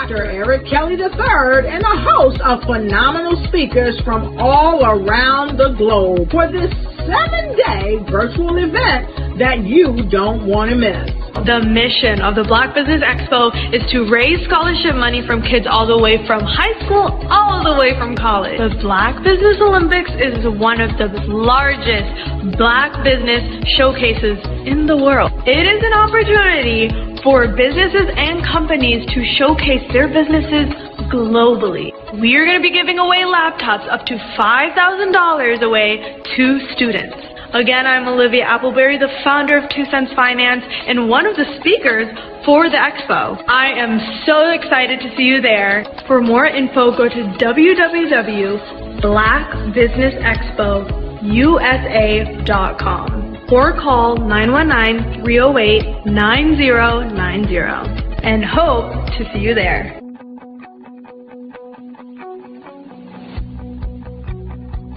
Dr. Eric Kelly III and a host of phenomenal speakers from all around the globe for this 7-day virtual event that you don't want to miss. The mission of the Black Business Expo is to raise scholarship money from kids all the way from high school all the way from college. The Black Business Olympics is one of the largest Black business showcases in the world. It is an opportunity for businesses and companies to showcase their businesses globally. We are going to be giving away laptops up to $5,000 away to students. Again, I'm Olivia Appleberry, the founder of 2 Cents Finance and one of the speakers for the expo. I am so excited to see you there. For more info, go to www.blackbusinessexpousa.com or call 919-308-9090 and hope to see you there.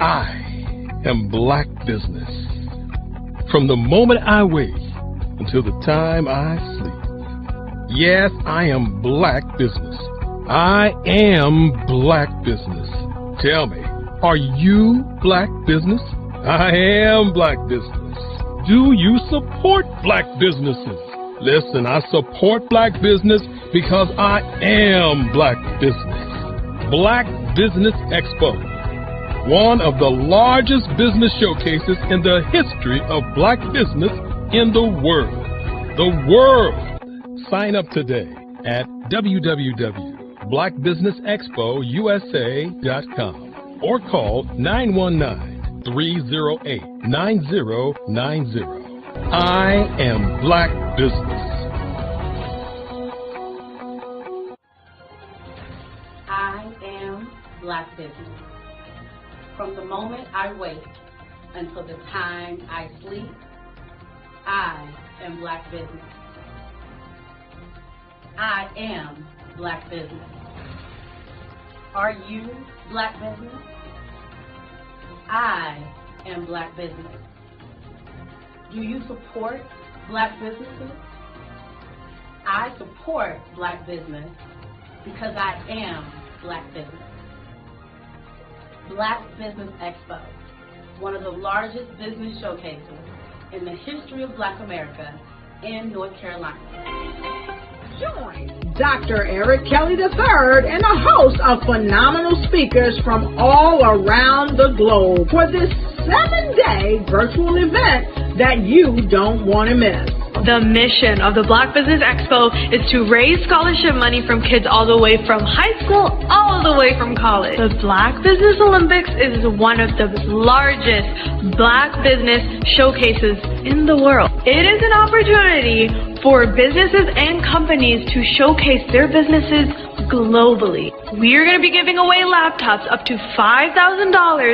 I am Black Business. From the moment I wake until the time I sleep. Yes, I am Black Business. I am Black Business. Tell me, are you Black Business? I am Black Business. Do you support Black businesses? Listen, I support Black business because I am Black Business. Black Business Expo, one of the largest business showcases in the history of Black business in the world. The world! Sign up today at www.blackbusinessexpousa.com or call 919-308-9090. I am Black Business. I am Black Business. From the moment I wake until the time I sleep, I am Black Business. I am Black Business. Are you Black Business? I am Black Business. Do you support Black businesses? I support Black business because I am Black Business. Black Business Expo, one of the largest business showcases in the history of Black America in North Carolina. Join Dr. Eric Kelly III and a host of phenomenal speakers from all around the globe for this 7-day virtual event that you don't want to miss. The mission of the Black Business Expo is to raise scholarship money from kids all the way from high school all the way from college. The Black Business Olympics is one of the largest Black business showcases in the world. It is an opportunity for businesses and companies to showcase their businesses globally. We are going to be giving away laptops up to $5,000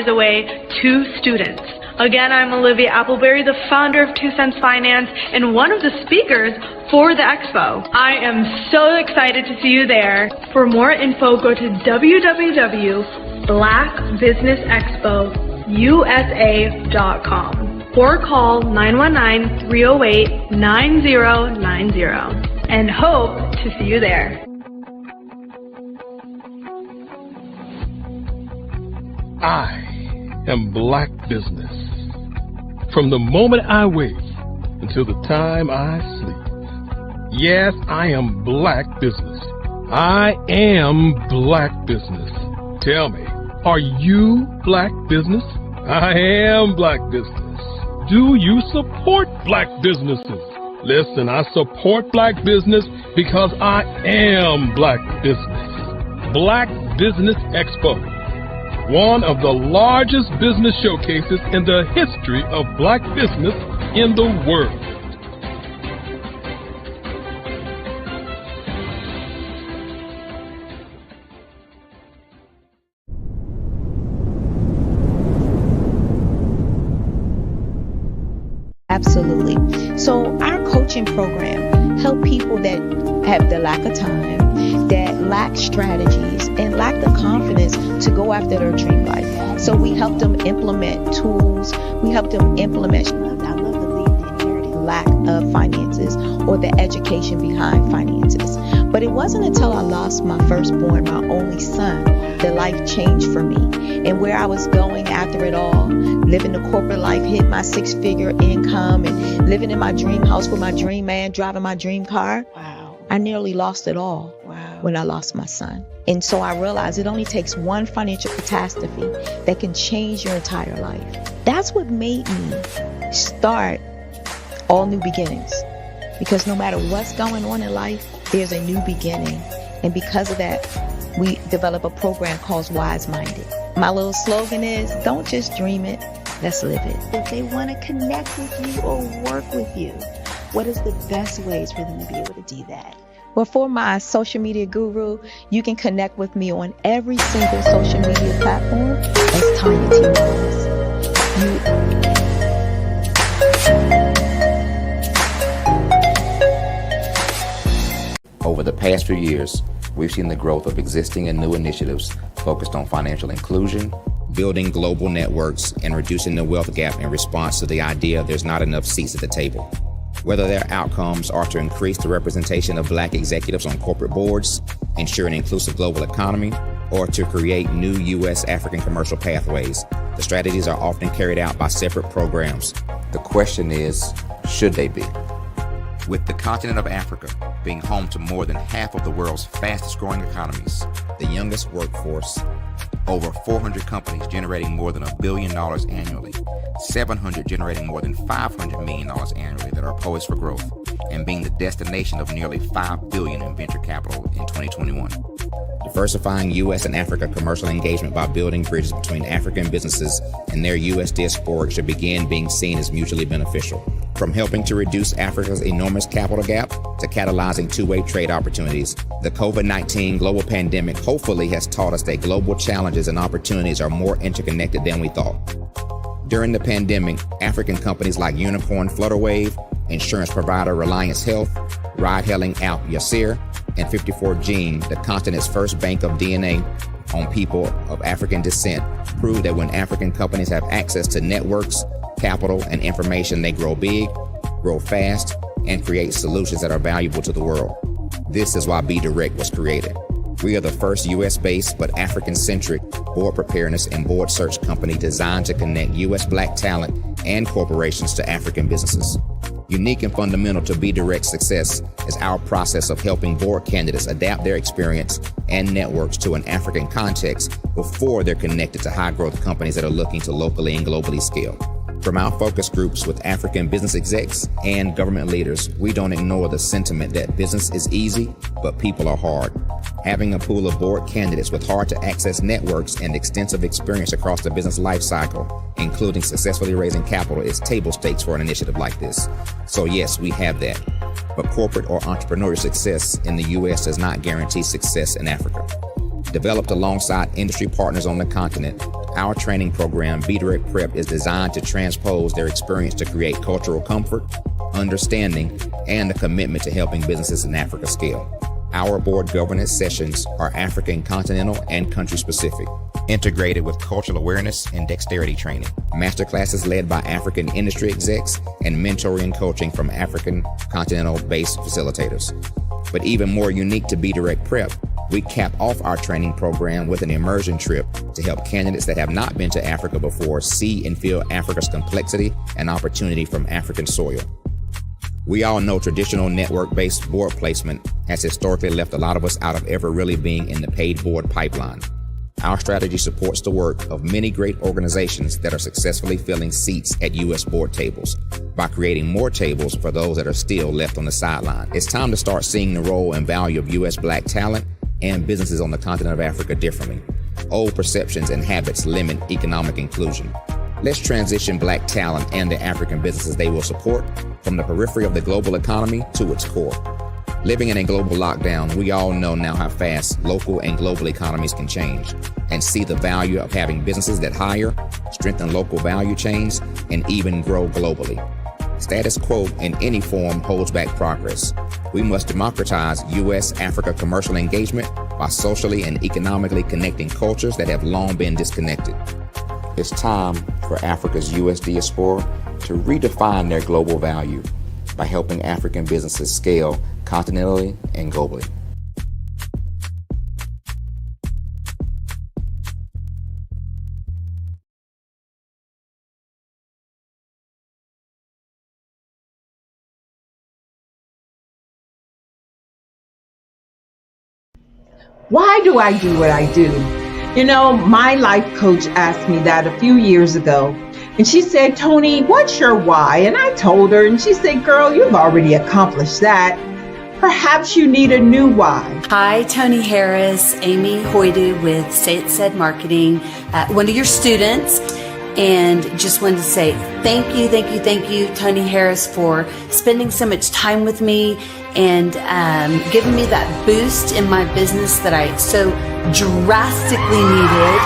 away to students. Again, I'm Olivia Appleberry, the founder of 2 Cents Finance and one of the speakers for the expo. I am so excited to see you there. For more info, go to www.blackbusinessexpousa.com or call 919-308-9090 and hope to see you there. I am Black Business. From the moment I wake until the time I sleep. Yes, I am Black Business. I am Black Business. Tell me, are you Black Business? I am Black Business. Do you support Black businesses? Listen, I support Black business because I am Black Business. Black Business Expo, one of the largest business showcases in the history of Black business in the world. Absolutely. So our coaching program help people that have the lack of time, that lack strategies, and lack the confidence to go after their dream life. So we help them implement tools. We help them implement, I love to leave the inherited lack of finances or the education behind finances. But it wasn't until I lost my firstborn, my only son, that life changed for me. And where I was going after it all, living the corporate life, hit my 6-figure income, and living in my dream house with my dream man, driving my dream car. Wow. I nearly lost it all when I lost my son. And so I realized it only takes one financial catastrophe that can change your entire life. That's what made me start All New Beginnings. Because no matter what's going on in life, there's a new beginning. And because of that, we develop a program called Wise Minded. My little slogan is, don't just dream it, let's live it. If they want to connect with you or work with you, what is the best ways for them to be able to do that? Well, for my social media guru, you can connect with me on every single social media platform as Tanya T. Wallace. Over the past few years, we've seen the growth of existing and new initiatives focused on financial inclusion, building global networks, and reducing the wealth gap in response to the idea there's not enough seats at the table. Whether their outcomes are to increase the representation of Black executives on corporate boards, ensure an inclusive global economy, or to create new U.S. African commercial pathways, the strategies are often carried out by separate programs. The question is, should they be? With the continent of Africa being home to more than half of the world's fastest growing economies, the youngest workforce, over 400 companies generating more than $1 billion annually, 700 generating more than $500 million annually that are poised for growth, and being the destination of nearly $5 billion in venture capital in 2021. Diversifying U.S. and Africa commercial engagement by building bridges between African businesses and their U.S. diaspora should begin being seen as mutually beneficial. From helping to reduce Africa's enormous capital gap to catalyzing two-way trade opportunities, the COVID-19 global pandemic hopefully has taught us that global challenges and opportunities are more interconnected than we thought. During the pandemic, African companies like Unicorn Flutterwave, insurance provider Reliance Health, ride-hailing app Yasir, and 54Gene, the continent's first bank of DNA on people of African descent, proved that when African companies have access to networks, capital, and information, they grow big, grow fast, and create solutions that are valuable to the world. This is why Be Direct was created. We are the first U.S.-based but African-centric board preparedness and board search company designed to connect U.S. Black talent and corporations to African businesses. Unique and fundamental to Be Direct's success is our process of helping board candidates adapt their experience and networks to an African context before they're connected to high-growth companies that are looking to locally and globally scale. From our focus groups with African business execs and government leaders, we don't ignore the sentiment that business is easy, but people are hard. Having a pool of board candidates with hard-to-access networks and extensive experience across the business life cycle, including successfully raising capital, is table stakes for an initiative like this. So yes, we have that. But corporate or entrepreneurial success in the U.S. does not guarantee success in Africa. Developed alongside industry partners on the continent, our training program, Be Direct Prep, is designed to transpose their experience to create cultural comfort, understanding, and a commitment to helping businesses in Africa scale. Our board governance sessions are African, continental, and country-specific, integrated with cultural awareness and dexterity training, masterclasses led by African industry execs, and mentoring and coaching from African continental-based facilitators. But even more unique to Be Direct Prep, we cap off our training program with an immersion trip to help candidates that have not been to Africa before see and feel Africa's complexity and opportunity from African soil. We all know traditional network-based board placement has historically left a lot of us out of ever really being in the paid board pipeline. Our strategy supports the work of many great organizations that are successfully filling seats at U.S. board tables by creating more tables for those that are still left on the sideline. It's time to start seeing the role and value of U.S. Black talent and businesses on the continent of Africa differently. Old perceptions and habits limit economic inclusion. Let's transition Black talent and the African businesses they will support from the periphery of the global economy to its core. Living in a global lockdown, we all know now how fast local and global economies can change, and see the value of having businesses that hire, strengthen local value chains, and even grow globally. Status quo in any form holds back progress. We must democratize U.S.-Africa commercial engagement by socially and economically connecting cultures that have long been disconnected. It's time for Africa's U.S. diaspora to redefine their global value by helping African businesses scale continentally and globally. Why do I do what I do? You know, my life coach asked me that a few years ago. And she said, Tony, what's your why? And I told her, and she said, girl, you've already accomplished that. Perhaps you need a new why. Hi, Tony Harris, Amy Hoydu with Say It Said Marketing, one of your students. And just wanted to say thank you, Tony Harris, for spending so much time with me and giving me that boost in my business that I so drastically needed.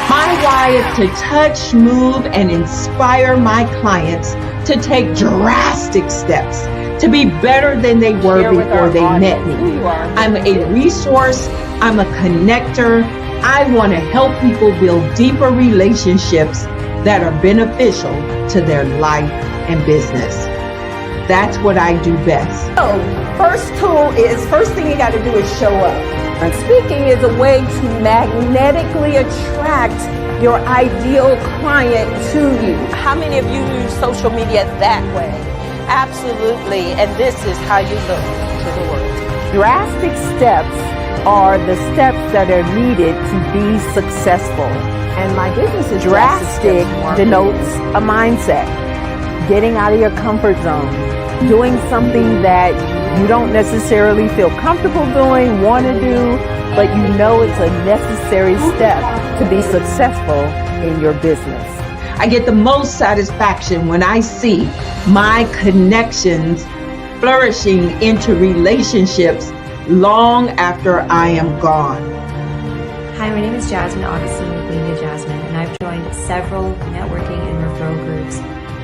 My why is to touch, move, and inspire my clients to take drastic steps to be better than they were before they met me. I'm a resource. I'm a connector. I want to help people build deeper relationships that are beneficial to their life and business. That's what I do best. So, first thing you got to do is show up. And speaking is a way to magnetically attract your ideal client to you. How many of you use social media that way? Absolutely, and this is how you look to the world. Drastic steps are the steps that are needed to be successful. And my business is drastic denotes a mindset. Getting out of your comfort zone, doing something that you don't necessarily feel comfortable doing, want to do, but you know it's a necessary step to be successful in your business. I get the most satisfaction when I see my connections flourishing into relationships long after I am gone. Hi, my name is Jasmine Augustine with Media Jasmine, and I've joined several networking and referral groups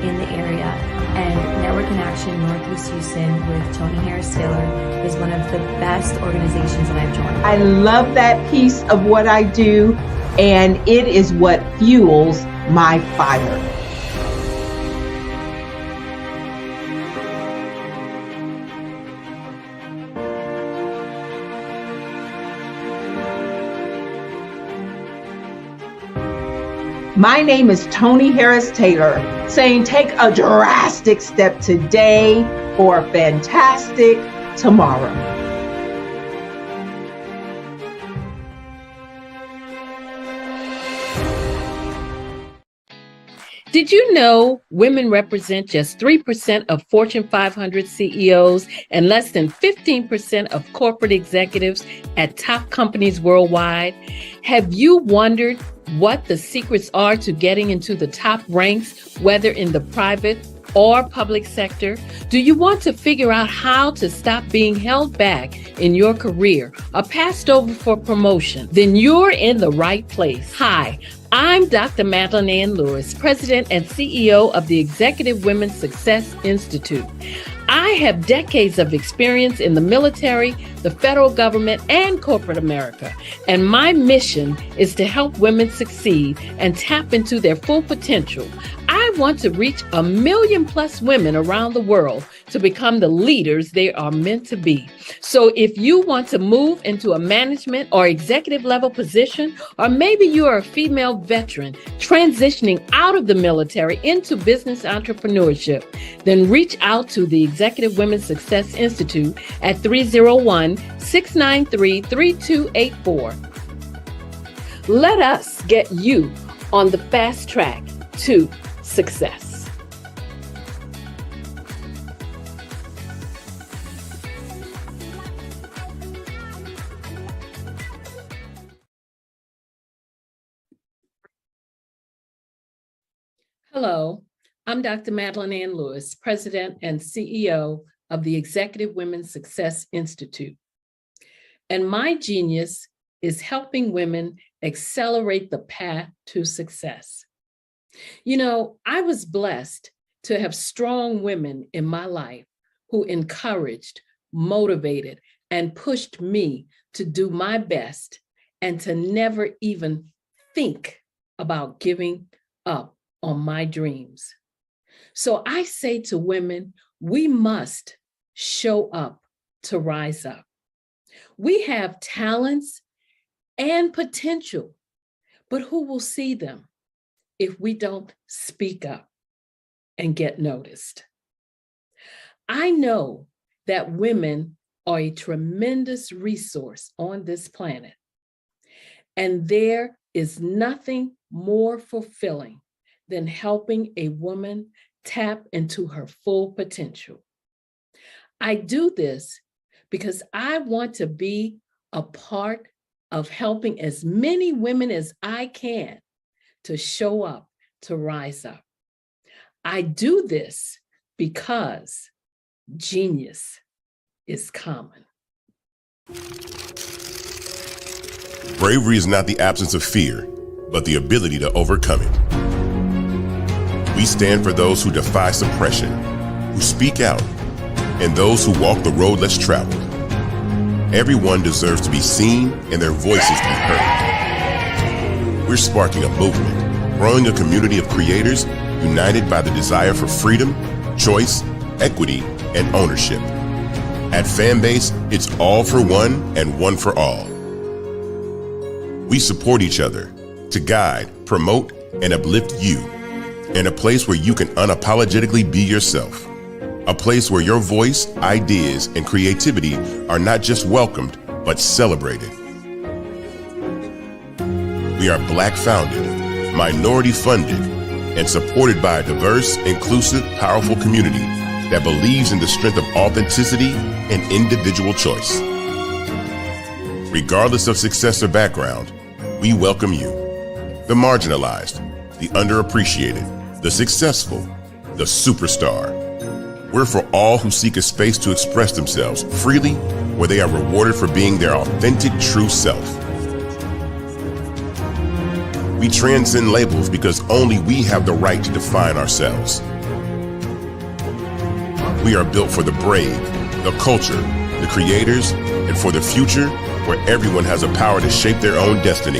in the area. And Network in Action Northeast Houston with Tony Harris Taylor is one of the best organizations that I've joined. I love that piece of what I do, and it is what fuels my fire. My name is Tony Harris Taylor, saying take a drastic step today for a fantastic tomorrow. Did you know women represent just 3% of Fortune 500 CEOs and less than 15% of corporate executives at top companies worldwide? Have you wondered what the secrets are to getting into the top ranks, whether in the private or public sector? Do you want to figure out how to stop being held back in your career or passed over for promotion? Then you're in the right place. Hi, I'm Dr. Madeline Ann Lewis, President and CEO of the Executive Women's Success Institute. I have decades of experience in the military, the federal government, and corporate America, and my mission is to help women succeed and tap into their full potential. I want to reach 1 million plus women around the world to become the leaders they are meant to be. So if you want to move into a management or executive level position, or maybe you are a female veteran transitioning out of the military into business entrepreneurship, then reach out to the Executive Women's Success Institute at 301-693-3284. Let us get you on the fast track to success. Hello, I'm Dr. Madeline Ann Lewis, President and CEO of the Executive Women's Success Institute. And my genius is helping women accelerate the path to success. You know, I was blessed to have strong women in my life who encouraged, motivated, and pushed me to do my best and to never even think about giving up on my dreams. So I say to women, we must show up to rise up. We have talents and potential, but who will see them if we don't speak up? and get noticed. I know that women are a tremendous resource on this planet, and there is nothing more fulfilling than helping a woman tap into her full potential. I do this because I want to be a part of helping as many women as I can to show up, to rise up. I do this because genius is common. Bravery is not the absence of fear, but the ability to overcome it. We stand for those who defy suppression, who speak out, and those who walk the road less traveled. Everyone deserves to be seen and their voices to be heard. We're sparking a movement, growing a community of creators united by the desire for freedom, choice, equity, and ownership. At Fanbase, it's all for one and one for all. We support each other to guide, promote, and uplift you in a place where you can unapologetically be yourself. A place where your voice, ideas, and creativity are not just welcomed, but celebrated. We are Black founded, minority funded, and supported by a diverse, inclusive, powerful community that believes in the strength of authenticity and individual choice. Regardless of success or background, we welcome you, the marginalized, the underappreciated, the successful, the superstar. We're for all who seek a space to express themselves freely, where they are rewarded for being their authentic, true self. We transcend labels because only we have the right to define ourselves. We are built for the brave, the culture, the creators, and for the future where everyone has a power to shape their own destiny,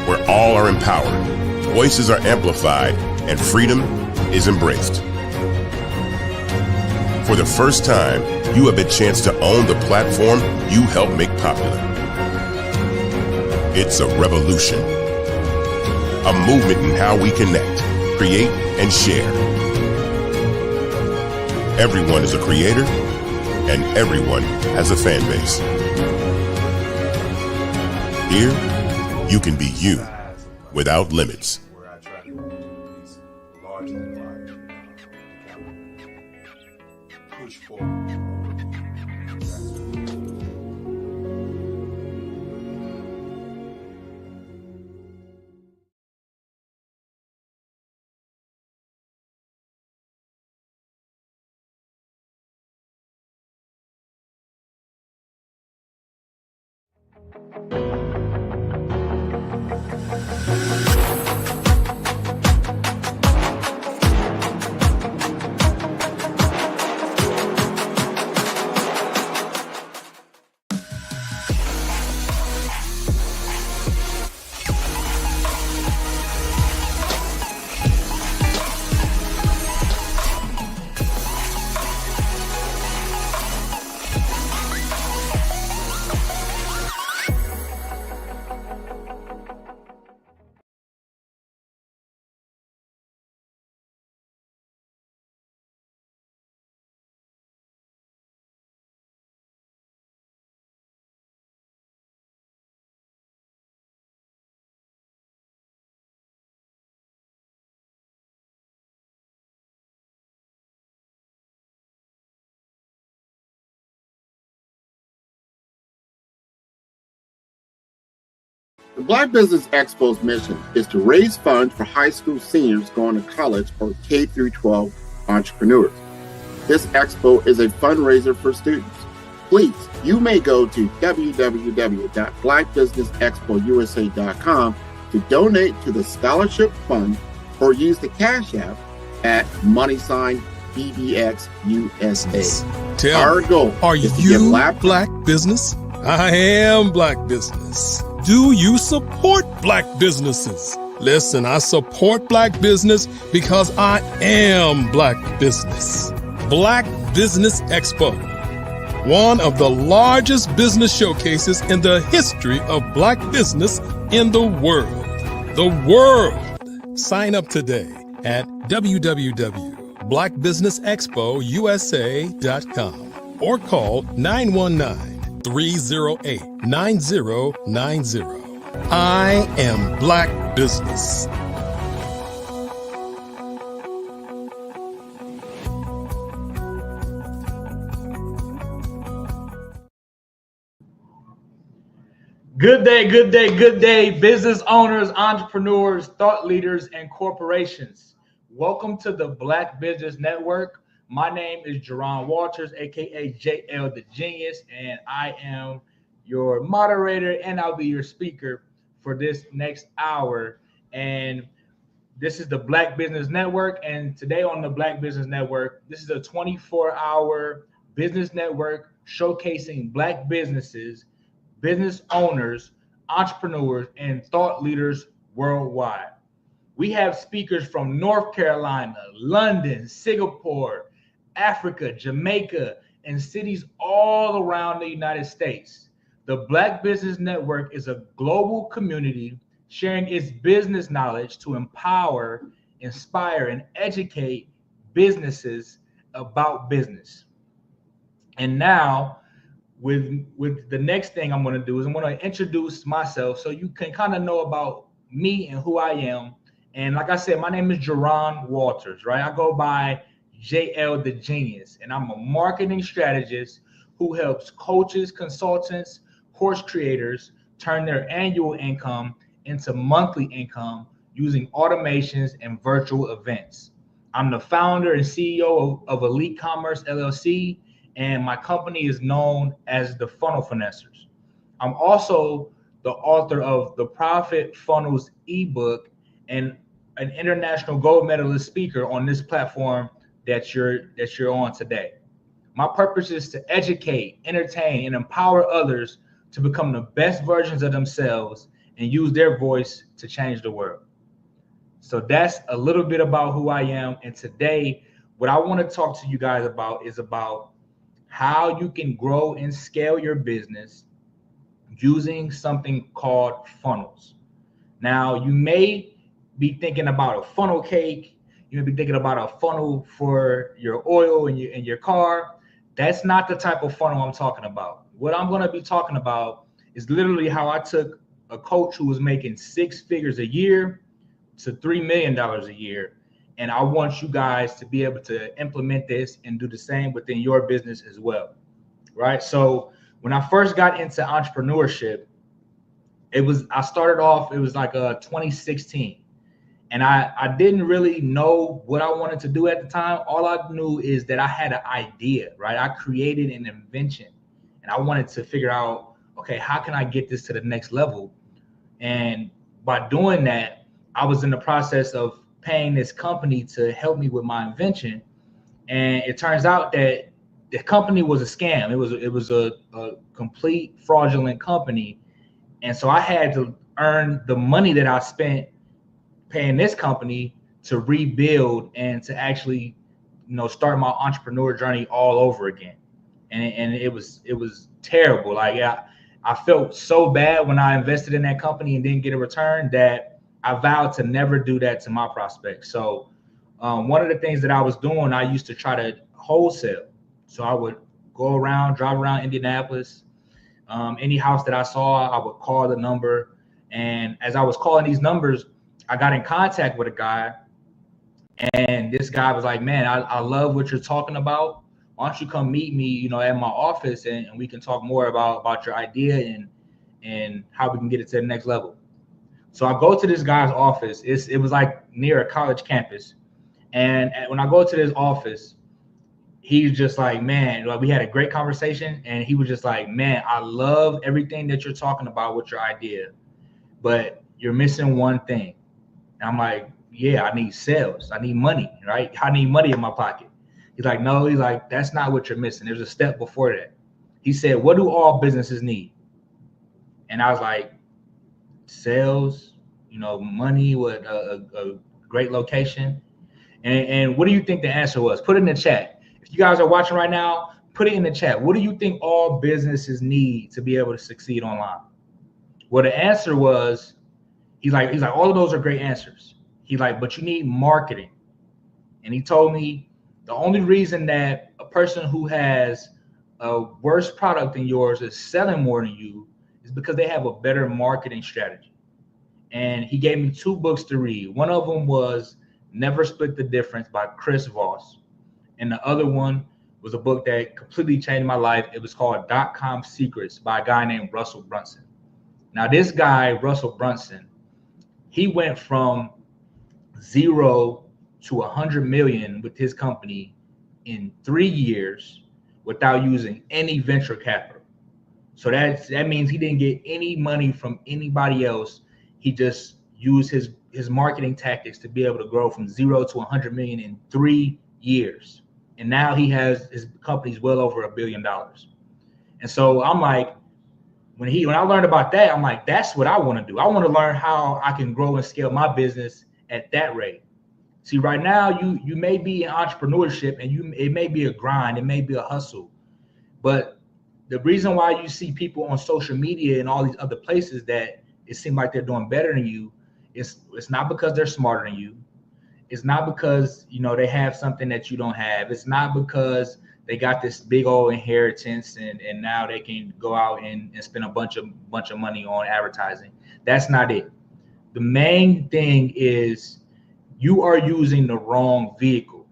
where all are empowered, voices are amplified, and freedom is embraced. For the first time, you have a chance to own the platform you helped make popular. It's a revolution, a movement in how we connect, create, and share. Everyone is a creator, and everyone has a fan base. Here, you can be you without limits. The Black Business Expo's mission is to raise funds for high school seniors going to college or K-12 entrepreneurs. This expo is a fundraiser for students. Please, you may go to www.blackbusinessexpousa.com to donate to the scholarship fund or use the Cash App at $BBXUSA. Our goal is to give Black business? I am Black business. Do you support Black businesses? Listen, I support Black business because I am Black business. Black Business Expo, one of the largest business showcases in the history of Black business in the world. The world. Sign up today at www.blackbusinessexpo.com. blackbusinessexpousa.com or call 919-308-9090. I am Black Business. Good day, business owners, entrepreneurs, thought leaders, and corporations. Welcome to the Black Business Network. My name is Jerron Walters, aka JL the Genius, and I am your moderator, and I'll be your speaker for this next hour. And this is the Black Business Network, and today on the Black Business Network, this is a 24-hour business network showcasing Black businesses, business owners, entrepreneurs, and thought leaders worldwide. We have speakers from North Carolina, London, Singapore, Africa, Jamaica, and cities all around the United States. The Black Business Network is a global community sharing its business knowledge to empower, inspire, and educate businesses about business. And now, with the next thing I'm going to do is I'm going to introduce myself so you can kind of know about me and who I am. And like I said, my name is Jerron Walters, right? I go by JL the Genius, and I'm a marketing strategist who helps coaches, consultants, course creators turn their annual income into monthly income using automations and virtual events. I'm the founder and CEO of Elite Commerce LLC, and my company is known as the Funnel Finessers. I'm also the author of the Profit Funnels ebook and an international gold medalist speaker on this platform that you're on today. My purpose is to educate, entertain, and empower others to become the best versions of themselves and use their voice to change the world. So that's a little bit about who I am. And today, what I want to talk to you guys about is about how you can grow and scale your business using something called funnels. Now, you may be thinking about a funnel cake. You may be thinking about a funnel for your oil in your car. That's not the type of funnel I'm talking about. What I'm going to be talking about is literally how I took a coach who was making 6 figures a year to $3 million a year. And I want you guys to be able to implement this and do the same within your business as well, right? So when I first got into entrepreneurship, I started off, it was like 2016. And I didn't really know what I wanted to do at the time. All I knew is that I had an idea, right? I created an invention and I wanted to figure out, okay, how can I get this to the next level? And by doing that, I was in the process of paying this company to help me with my invention. And it turns out that the company was a scam. It was a complete fraudulent company. And so I had to earn the money that I spent paying this company to rebuild and to actually, start my entrepreneur journey all over again. And it was terrible. Like I felt so bad when I invested in that company and didn't get a return that I vowed to never do that to my prospects. So one of the things that I was doing, I used to try to wholesale. So I would go around, drive around Indianapolis. Any house that I saw, I would call the number. And as I was calling these numbers, I got in contact with a guy. And this guy was like, man, I love what you're talking about. Why don't you come meet me, at my office and we can talk more about your idea and how we can get it to the next level. So I go to this guy's office. It was like near a college campus. And when I go to this office, he's just like, man, like we had a great conversation. And he was just like, man, I love everything that you're talking about with your idea, but you're missing one thing. And I'm like, yeah, I need sales. I need money, right? I need money in my pocket. He's like, no, he's like, that's not what you're missing. There's a step before that. He said, what do all businesses need? And I was like, sales, money with a great location. And what do you think the answer was? Put it in the chat. If you guys are watching right now, put it in the chat. What do you think all businesses need to be able to succeed online? Well, the answer was, he's like, all of those are great answers. He's like, but you need marketing. And he told me, The only reason that a person who has a worse product than yours is selling more than you is because they have a better marketing strategy. And he gave me 2 books to read. One of them was Never Split the Difference by Chris Voss. And the other one was a book that completely changed my life. It was called .com Secrets by a guy named Russell Brunson. Now, this guy, Russell Brunson, he went from 0 to 100 million with his company in 3 years without using any venture capital. So that means he didn't get any money from anybody else. He just used his marketing tactics to be able to grow from 0 to 100 million in 3 years. And now he has his company's well over $1 billion. And so I'm like, when I learned about that, I'm like, that's what I want to do. I want to learn how I can grow and scale my business at that rate. See, right now you may be in entrepreneurship and it may be a grind, it may be a hustle. But the reason why you see people on social media and all these other places that it seems like they're doing better than you, it's not because they're smarter than you. It's not because, they have something that you don't have. It's not because they got this big old inheritance and now they can go out and spend a bunch of money on advertising. That's not it. The main thing is you are using the wrong vehicle,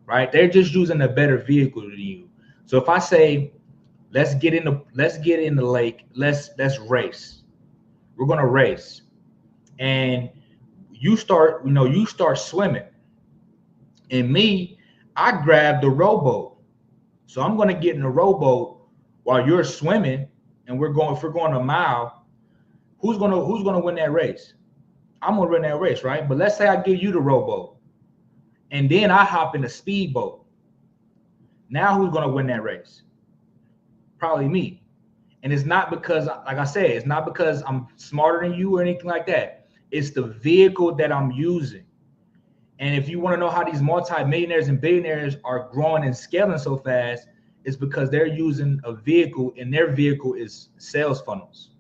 right? They're just using a better vehicle than you. So if I say, let's get in the lake, let's race. We're gonna race. And you start swimming. And me, I grab the rowboat. So I'm gonna get in the rowboat while you're swimming, and if we're going a mile, who's gonna win that race? I'm gonna win that race, right? But let's say I give you the rowboat, and then I hop in the speedboat. Now who's gonna win that race? Probably me. And it's not because, like I said, it's not because I'm smarter than you or anything like that. It's the vehicle that I'm using. And if you want to know how these multi-millionaires and billionaires are growing and scaling so fast, it's because they're using a vehicle, and their vehicle is sales funnels.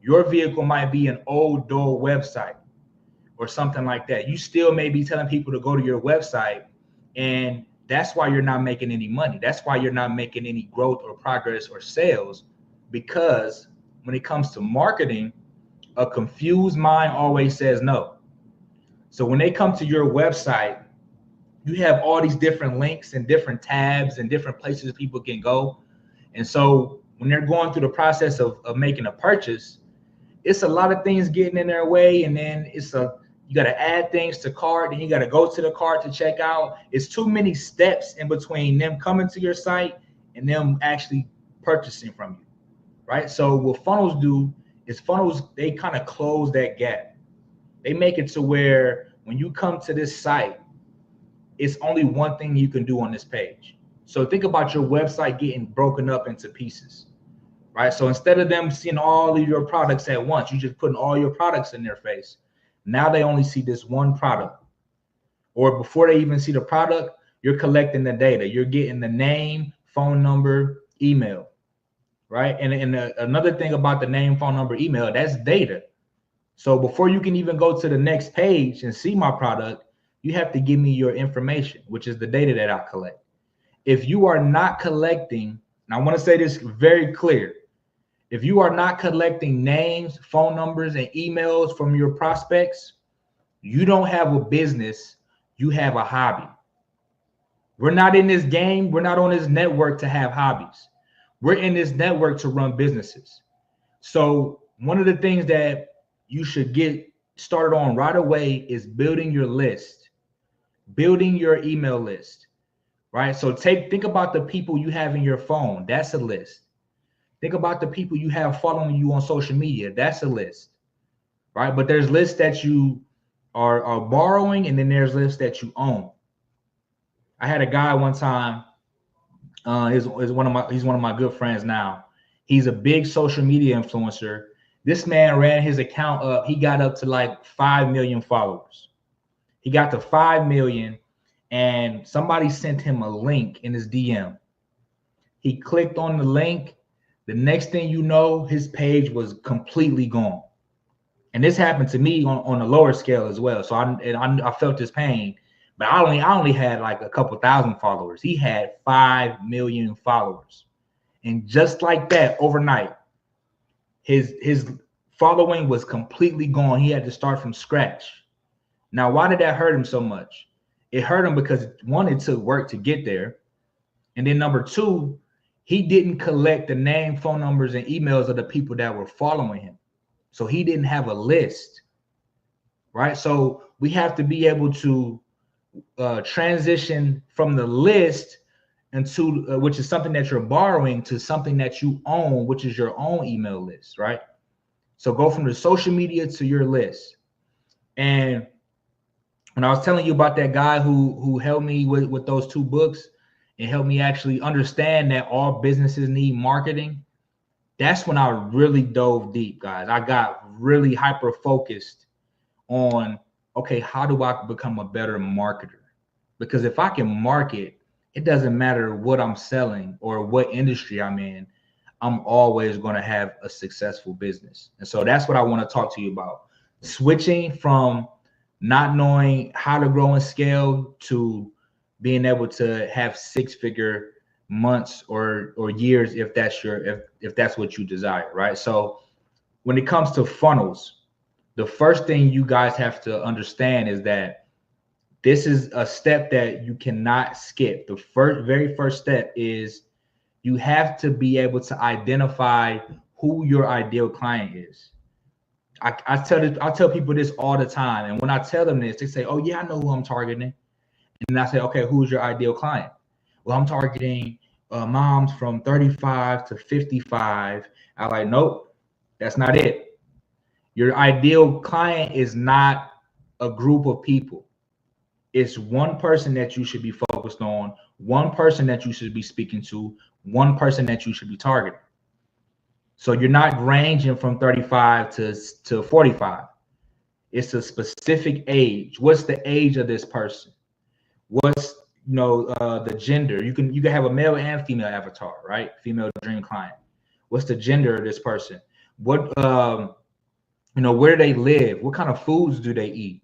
Your vehicle might be an old dull website or something like that. You still may be telling people to go to your website, and that's why you're not making any money. That's why you're not making any growth or progress or sales, because when it comes to marketing, a confused mind always says no. So when they come to your website, you have all these different links and different tabs and different places people can go. And so when they're going through the process of making a purchase, it's a lot of things getting in their way. And then you got to add things to cart, and you got to go to the cart to check out. It's too many steps in between them coming to your site and them actually purchasing from you, right? So what funnels do is they kind of close that gap. They make it to where when you come to this site, it's only one thing you can do on this page. So think about your website getting broken up into pieces, right? So instead of them seeing all of your products at once, you just putting all your products in their face. Now they only see this one product. Or before they even see the product, you're collecting the data. You're getting the name, phone number, email, right? And another thing about the name, phone number, email, that's data. So before you can even go to the next page and see my product, you have to give me your information, which is the data that I collect. If you are not collecting, and I want to say this very clear, if you are not collecting names, phone numbers, and emails from your prospects, you don't have a business, you have a hobby. We're not in this game, we're not on this network to have hobbies. We're in this network to run businesses. So one of the things that you should get started on right away is building your list, building your email list, right? So think about the people you have in your phone. That's a list. Think about the people you have following you on social media. That's a list, right? But there's lists that you are borrowing, and then there's lists that you own. I had a guy one time, he's one of my good friends now. He's a big social media influencer. This man ran his account up. He got up to like 5 million followers. He got to 5 million, and somebody sent him a link in his DM. He clicked on the link. The next thing you know, his page was completely gone. And this happened to me on a lower scale as well. So I felt this pain. but I only had like a couple thousand followers. He had 5 million followers. And just like that, overnight, his following was completely gone. He had to start from scratch. Now, why did that hurt him so much? It hurt him because, one, it took work to get there. And then number two, he didn't collect the name, phone numbers, and emails of the people that were following him. So he didn't have a list, right? So we have to be able to transition from the list into which is something that you're borrowing to something that you own, which is your own email list, right? So go from the social media to your list. And when I was telling you about that guy who helped me with those 2 books and helped me actually understand that all businesses need marketing, that's when I really dove deep, guys. I got really hyper focused on, okay, how do I become a better marketer? Because if I can market, it doesn't matter what I'm selling or what industry I'm in, I'm always going to have a successful business. And so that's what I want to talk to you about. Switching from not knowing how to grow and scale to being able to have 6-figure months or years if that's what you desire, right? So when it comes to funnels, the first thing you guys have to understand is that this is a step that you cannot skip. The very first step is you have to be able to identify who your ideal client is. I tell people this all the time, and when I tell them this, they say, "Oh yeah, I know who I'm targeting." And I say, "Okay, who's your ideal client?" Well, I'm targeting moms from 35 to 55. I'm like, nope, that's not it. Your ideal client is not a group of people. It's one person that you should be focused on, one person that you should be speaking to, one person that you should be targeting. So you're not ranging from 35 to 45. It's a specific age. What's the age of this person? What's the gender? You can have a male and female avatar, right? Female dream client. What's the gender of this person? What where do they live? What kind of foods do they eat?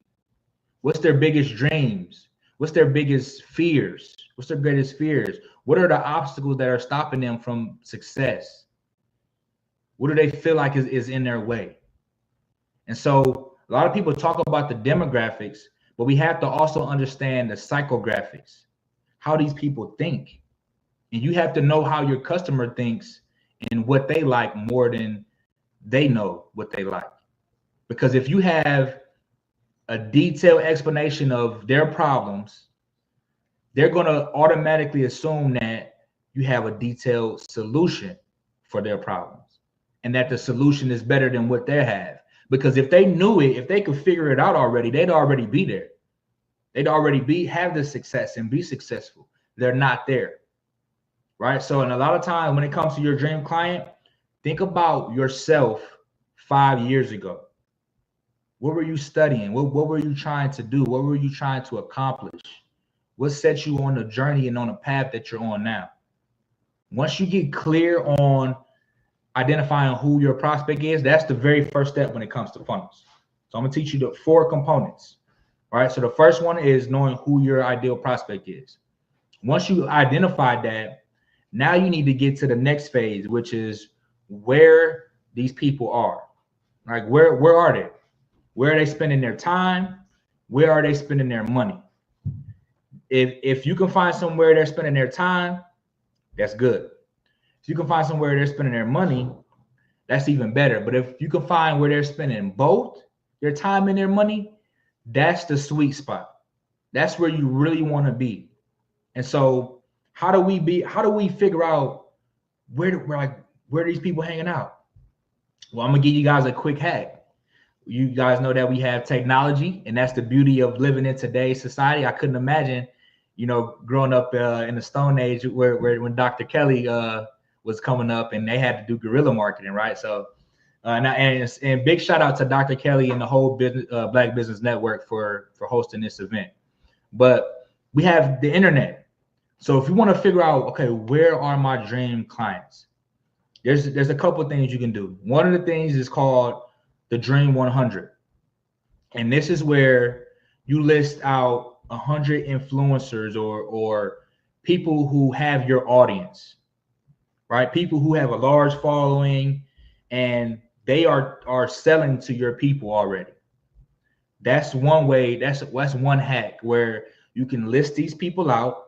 What's their biggest dreams? What's their biggest fears? What's their greatest fears? What are the obstacles that are stopping them from success? What do they feel like is in their way? And so a lot of people talk about the demographics, but we have to also understand the psychographics, how these people think. And you have to know how your customer thinks and what they like more than they know what they like. Because if you have a detailed explanation of their problems, they're going to automatically assume that you have a detailed solution for their problems and that the solution is better than what they have. Because if they knew it, if they could figure it out already, they'd already be there. They'd already have the success and be successful. They're not there, right? So, and a lot of times when it comes to your dream client, think about yourself 5 years ago. What were you studying? What were you trying to do? What were you trying to accomplish? What set you on the journey and on the path that you're on now? Once you get clear on identifying who your prospect is, that's the very first step when it comes to funnels. So I'm gonna teach you the 4 components. All right, so the first one is knowing who your ideal prospect is. Once you identify that, now you need to get to the next phase, which is where these people are. Like where are they? Where are they spending their time? Where are they spending their money? If you can find somewhere they're spending their time, that's good. If you can find somewhere they're spending their money, that's even better. But if you can find where they're spending both their time and their money, that's the sweet spot. That's where you really want to be. And so how do we figure out where these people hanging out? Well, I'm gonna give you guys a quick hack. You guys know that we have technology, and that's the beauty of living in today's society. I couldn't imagine, growing up in the Stone Age where when Dr. Kelly was coming up and they had to do guerrilla marketing, right? So, and big shout out to Dr. Kelly and the whole Black Business Network for hosting this event. But we have the internet. So if you want to figure out, okay, where are my dream clients? There's a couple of things you can do. One of the things is called the Dream 100. And this is where you list out 100 influencers or people who have your audience, right? People who have a large following and they are selling to your people already. That's one way. That's one hack where you can list these people out,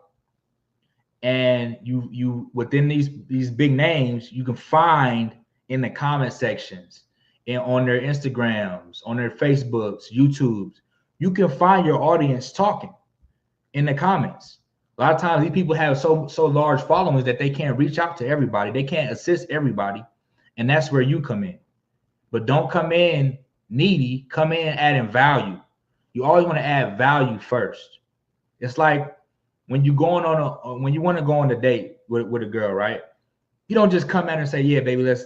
and you within these big names, you can find in the comment sections and on their Instagrams, on their Facebooks, YouTubes, you can find your audience talking in the comments. A lot of times these people have so large followings that they can't reach out to everybody. They can't assist everybody. And that's where you come in. But don't come in needy, come in adding value. You always want to add value first. It's like when you going on when you want to go on a date with a girl, right? You don't just come at her and say, "Yeah, baby, let's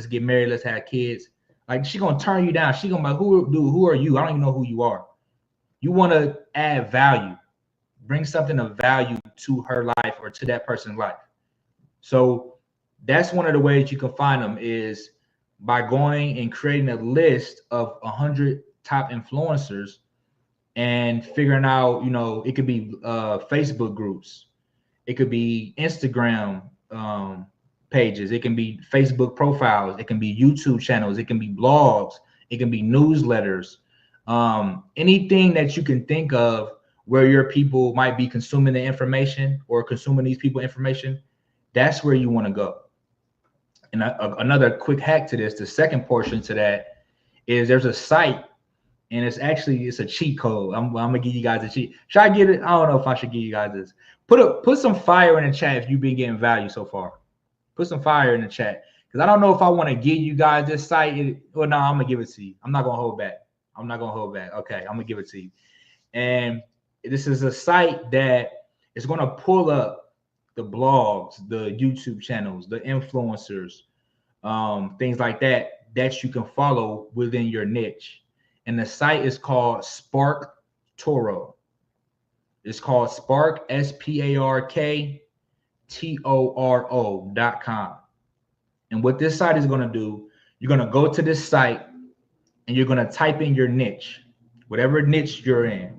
get married, let's have kids." Like, she gonna turn you down. She gonna be like, who are you? I don't even know who you are. You want to add value, bring something of value to her life or to that person's life. So that's one of the ways you can find them, is by going and creating a list of 100 top influencers and figuring out, it could be Facebook groups, it could be Instagram pages, it can be Facebook profiles, it can be YouTube channels, it can be blogs, it can be newsletters, anything that you can think of where your people might be consuming the information or consuming these people information. That's where you want to go. And another quick hack to this, the second portion to that, is there's a site, and it's a cheat code. I'm gonna give you guys a cheat. Should I get it? I don't know if I should give you guys this. Put some fire in the chat if you've been getting value so far. Put some fire in the chat, because I don't know if I want to give you guys this site. Well, no, I'm gonna give it to you. I'm not gonna hold back. Okay, I'm gonna give it to you. And this is a site that is gonna pull up the blogs, the YouTube channels, the influencers, things like that you can follow within your niche. And the site is called Spark Toro. It's called Spark, SparkToro.com. And what this site is going to do, you're going to go to this site and you're going to type in your niche, whatever niche you're in,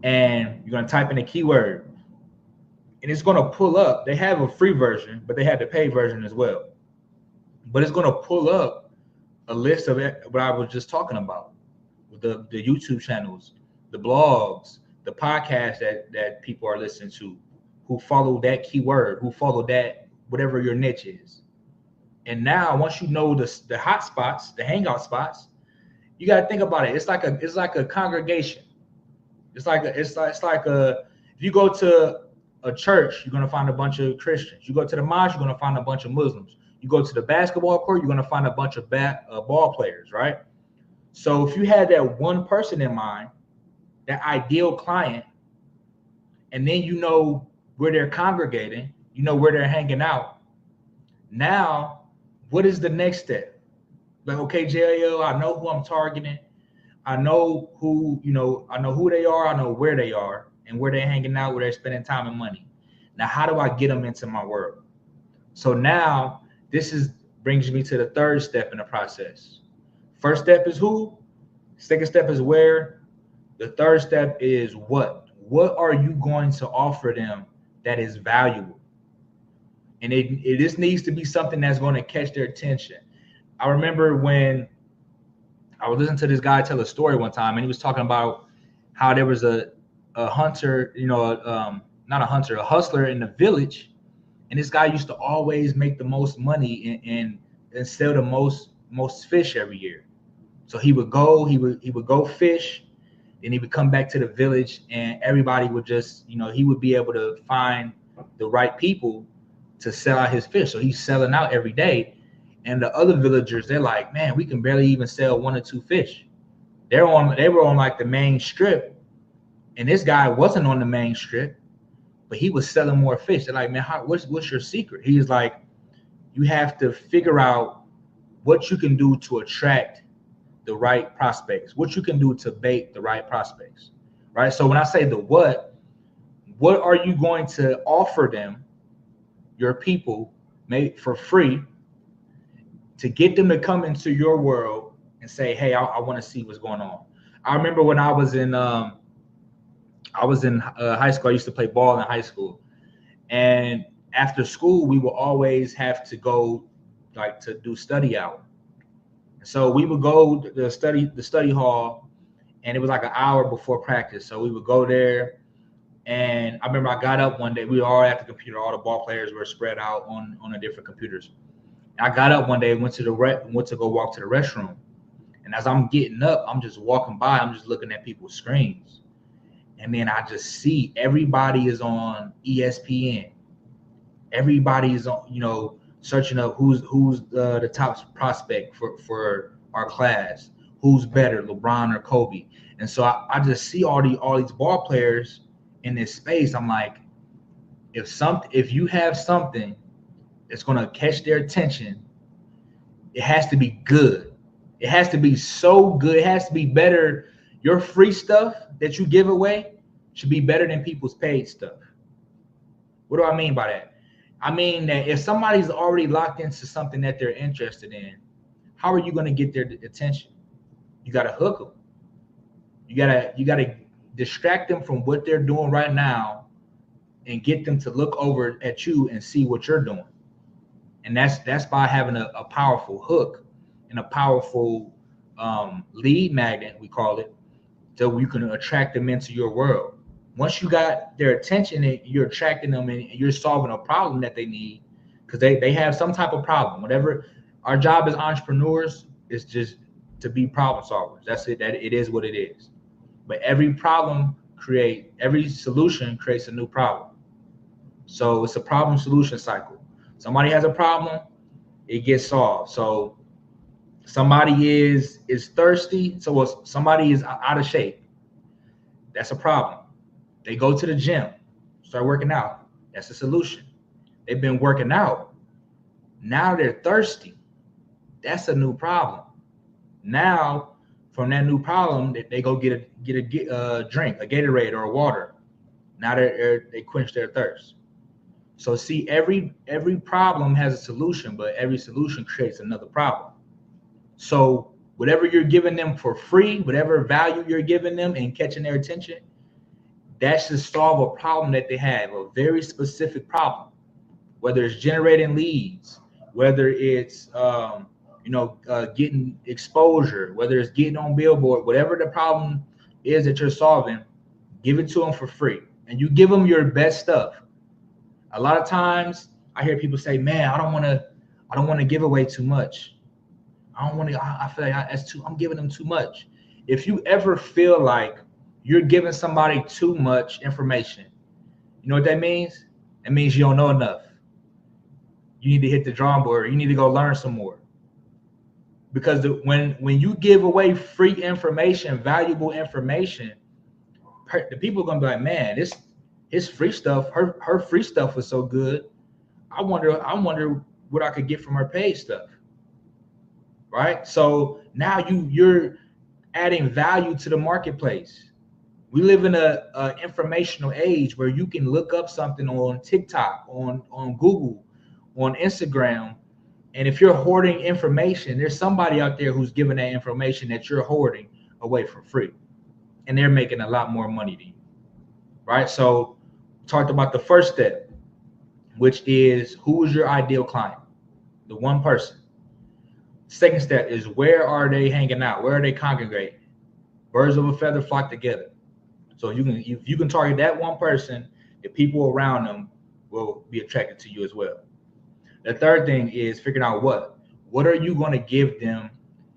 and you're going to type in a keyword. And it's going to pull up. They have a free version, but they have the paid version as well. But it's going to pull up a list of what I was just talking about, the YouTube channels, the blogs, the podcasts that people are listening to, who follow that keyword, who follow that, whatever your niche is. And now, once you know the hot spots, the hangout spots, you got to think about it. It's like a congregation. It's like if you go to a church, you're going to find a bunch of Christians. You go to the mosque, you're going to find a bunch of Muslims. You go to the basketball court, you're going to find a bunch of ball players, right? So if you had that one person in mind, that ideal client, and then you know where they're congregating, you know where they're hanging out. Now, what is the next step? Like, okay, JL, I know who I'm targeting. I know who they are. I know where they are and where they're hanging out, where they're spending time and money. Now, how do I get them into my world? So now brings me to the third step in the process. First step is who. Second step is where. The third step is what. What are you going to offer them that is valuable? And this needs to be something that's going to catch their attention. I remember when I was listening to this guy tell a story one time, and he was talking about how there was a hunter, not a hunter, a hustler in the village, and this guy used to always make the most money and sell the most fish every year. So he would go fish, and he would come back to the village, and everybody would just, he would be able to find the right people to sell out his fish. So he's selling out every day. And the other villagers, they're like, man, we can barely even sell 1 or 2 fish. They were on like the main strip, and this guy wasn't on the main strip, but he was selling more fish. They're like, man, what's your secret? He's like, you have to figure out what you can do to attract the right prospects, what you can do to bait the right prospects, right? So when I say the what are you going to offer them, your people, maybe for free, to get them to come into your world and say, hey, I want to see what's going on. I remember when I was in I was in high school. I used to play ball in high school, and after school we would always have to go like to do study hour. So we would go to the study hall, and it was like an hour before practice. So we would go there, and I remember I got up one day. We were all at the computer. All the ball players were spread out on the different computers. I got up one day, went to go walk to the restroom, and as I'm getting up, I'm just walking by. I'm just looking at people's screens, and then I just see everybody is on ESPN. Everybody is on, searching up who's the top prospect for our class, who's better, LeBron or Kobe. And so I just see all these ball players in this space. I'm like, if you have something that's going to catch their attention, it has to be good. It has to be so good. It has to be better. Your free stuff that you give away should be better than people's paid stuff. What do I mean by that? I mean that if somebody's already locked into something that they're interested in, how are you going to get their attention? You got to hook them. You gotta distract them from what they're doing right now and get them to look over at you and see what you're doing. And that's by having a powerful hook and a powerful lead magnet, we call it, so you can attract them into your world. Once you got their attention and you're attracting them and you're solving a problem that they need, because they have some type of problem. Whatever our job as entrepreneurs is, just to be problem solvers. That's it. That it is what it is. But every solution creates a new problem. So it's a problem solution cycle. Somebody has a problem, it gets solved. So somebody is thirsty. So somebody is out of shape. That's a problem. They go to the gym, start working out. That's a solution. They've been working out. Now they're thirsty. That's a new problem. Now, from that new problem, they go get a drink, a Gatorade or a water. Now they quench their thirst. So see, every problem has a solution, but every solution creates another problem. So whatever you're giving them for free, whatever value you're giving them and catching their attention, that should solve a problem that they have, a very specific problem. Whether it's generating leads, whether it's getting exposure, whether it's getting on Billboard, whatever the problem is that you're solving, give it to them for free. And you give them your best stuff. A lot of times I hear people say, man, I don't want to give away too much. I feel like I'm giving them too much. If you ever feel like you're giving somebody too much information, you know what that means? It means you don't know enough. You need to hit the drawing board. You need to go learn some more. Because when you give away free information, valuable information, the people are gonna be like, man, his free stuff, her free stuff was so good. I wonder what I could get from her paid stuff. Right? So now you're adding value to the marketplace. We live in a informational age where you can look up something on TikTok, on Google, on Instagram. And if you're hoarding information, there's somebody out there who's giving that information that you're hoarding away for free. And they're making a lot more money than you. Right? So we talked about the first step, which is who is your ideal client? The one person. Second step is where are they hanging out? Where are they congregating? Birds of a feather flock together. So if you can target that one person, the people around them will be attracted to you as well. The third thing is figuring out what are you going to give them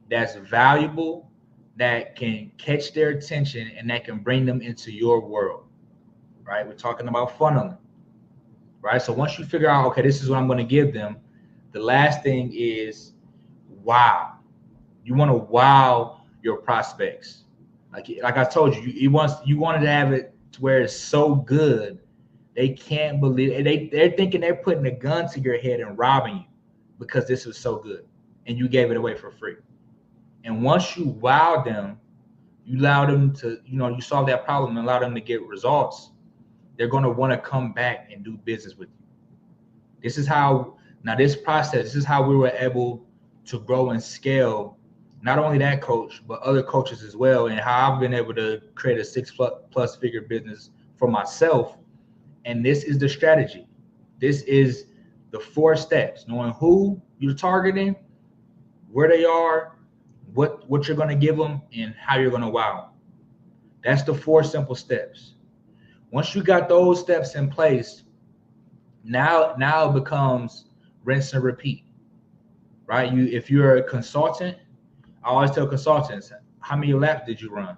that's valuable, that can catch their attention, and that can bring them into your world, right? We're talking about funneling, right? So once you figure out, okay, this is what I'm going to give them, the last thing is wow. You want to wow your prospects. Like I told you, you wanted to have it to where it's so good they can't believe it. They're thinking they're putting a gun to your head and robbing you because this was so good and you gave it away for free. And once you wow them, you allow them to, you solve that problem and allow them to get results, they're going to want to come back and do business with you. This is how we were able to grow and scale not only that coach, but other coaches as well, and how I've been able to create a 6+ figure business for myself. And this is the strategy. This is the 4 steps: knowing who you're targeting, where they are, what you're going to give them, and how you're going to wow them. That's the 4 simple steps. Once you got those steps in place, now it becomes rinse and repeat, right? If you're a consultant, I always tell consultants, how many laps did you run?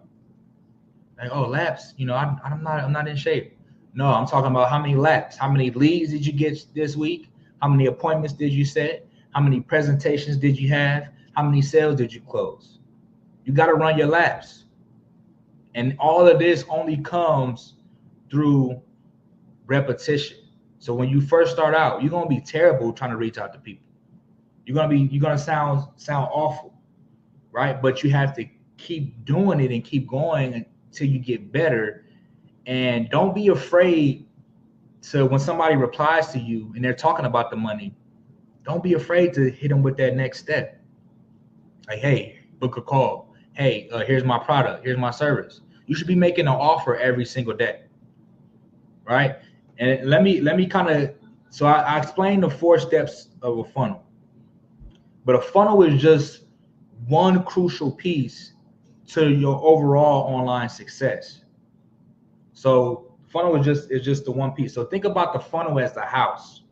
Like, oh, laps, I'm not in shape. No, I'm talking about how many laps, how many leads did you get this week? How many appointments did you set? How many presentations did you have? How many sales did you close? You got to run your laps. And all of this only comes through repetition. So when you first start out, you're going to be terrible trying to reach out to people. You're going to sound awful, right? But you have to keep doing it and keep going until you get better. And don't be afraid to, when somebody replies to you and they're talking about the money, don't be afraid to hit them with that next step. Like, hey, book a call. Hey, here's my product. Here's my service. You should be making an offer every single day, right? And let me kind of, so I explained the 4 steps of a funnel. But a funnel is just one crucial piece to your overall online success. So funnel is just the one piece. So think about the funnel as the house,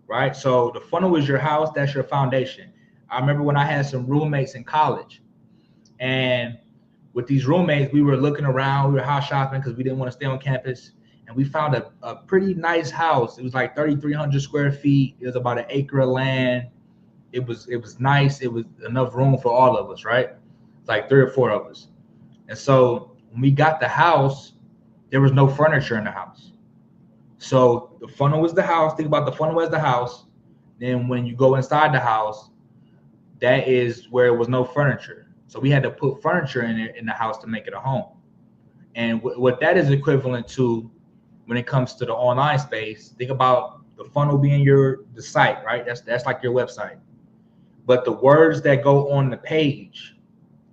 right? So the funnel is your house. That's your foundation. I remember when I had some roommates in college, and with these roommates, we were looking around, we were house shopping because we didn't want to stay on campus. And we found a pretty nice house. It was like 3,300 square feet. It was about 1 acre of land. It was nice. It was enough room for all of us, right? Like 3 or 4 of us. And so when we got the house, there was no furniture in the house. So the funnel was the house. Think about the funnel as the house. Then when you go inside the house, that is where it was no furniture. So we had to put furniture in the house to make it a home. And what that is equivalent to when it comes to the online space, think about the funnel being the site, right? That's like your website. But the words that go on the page,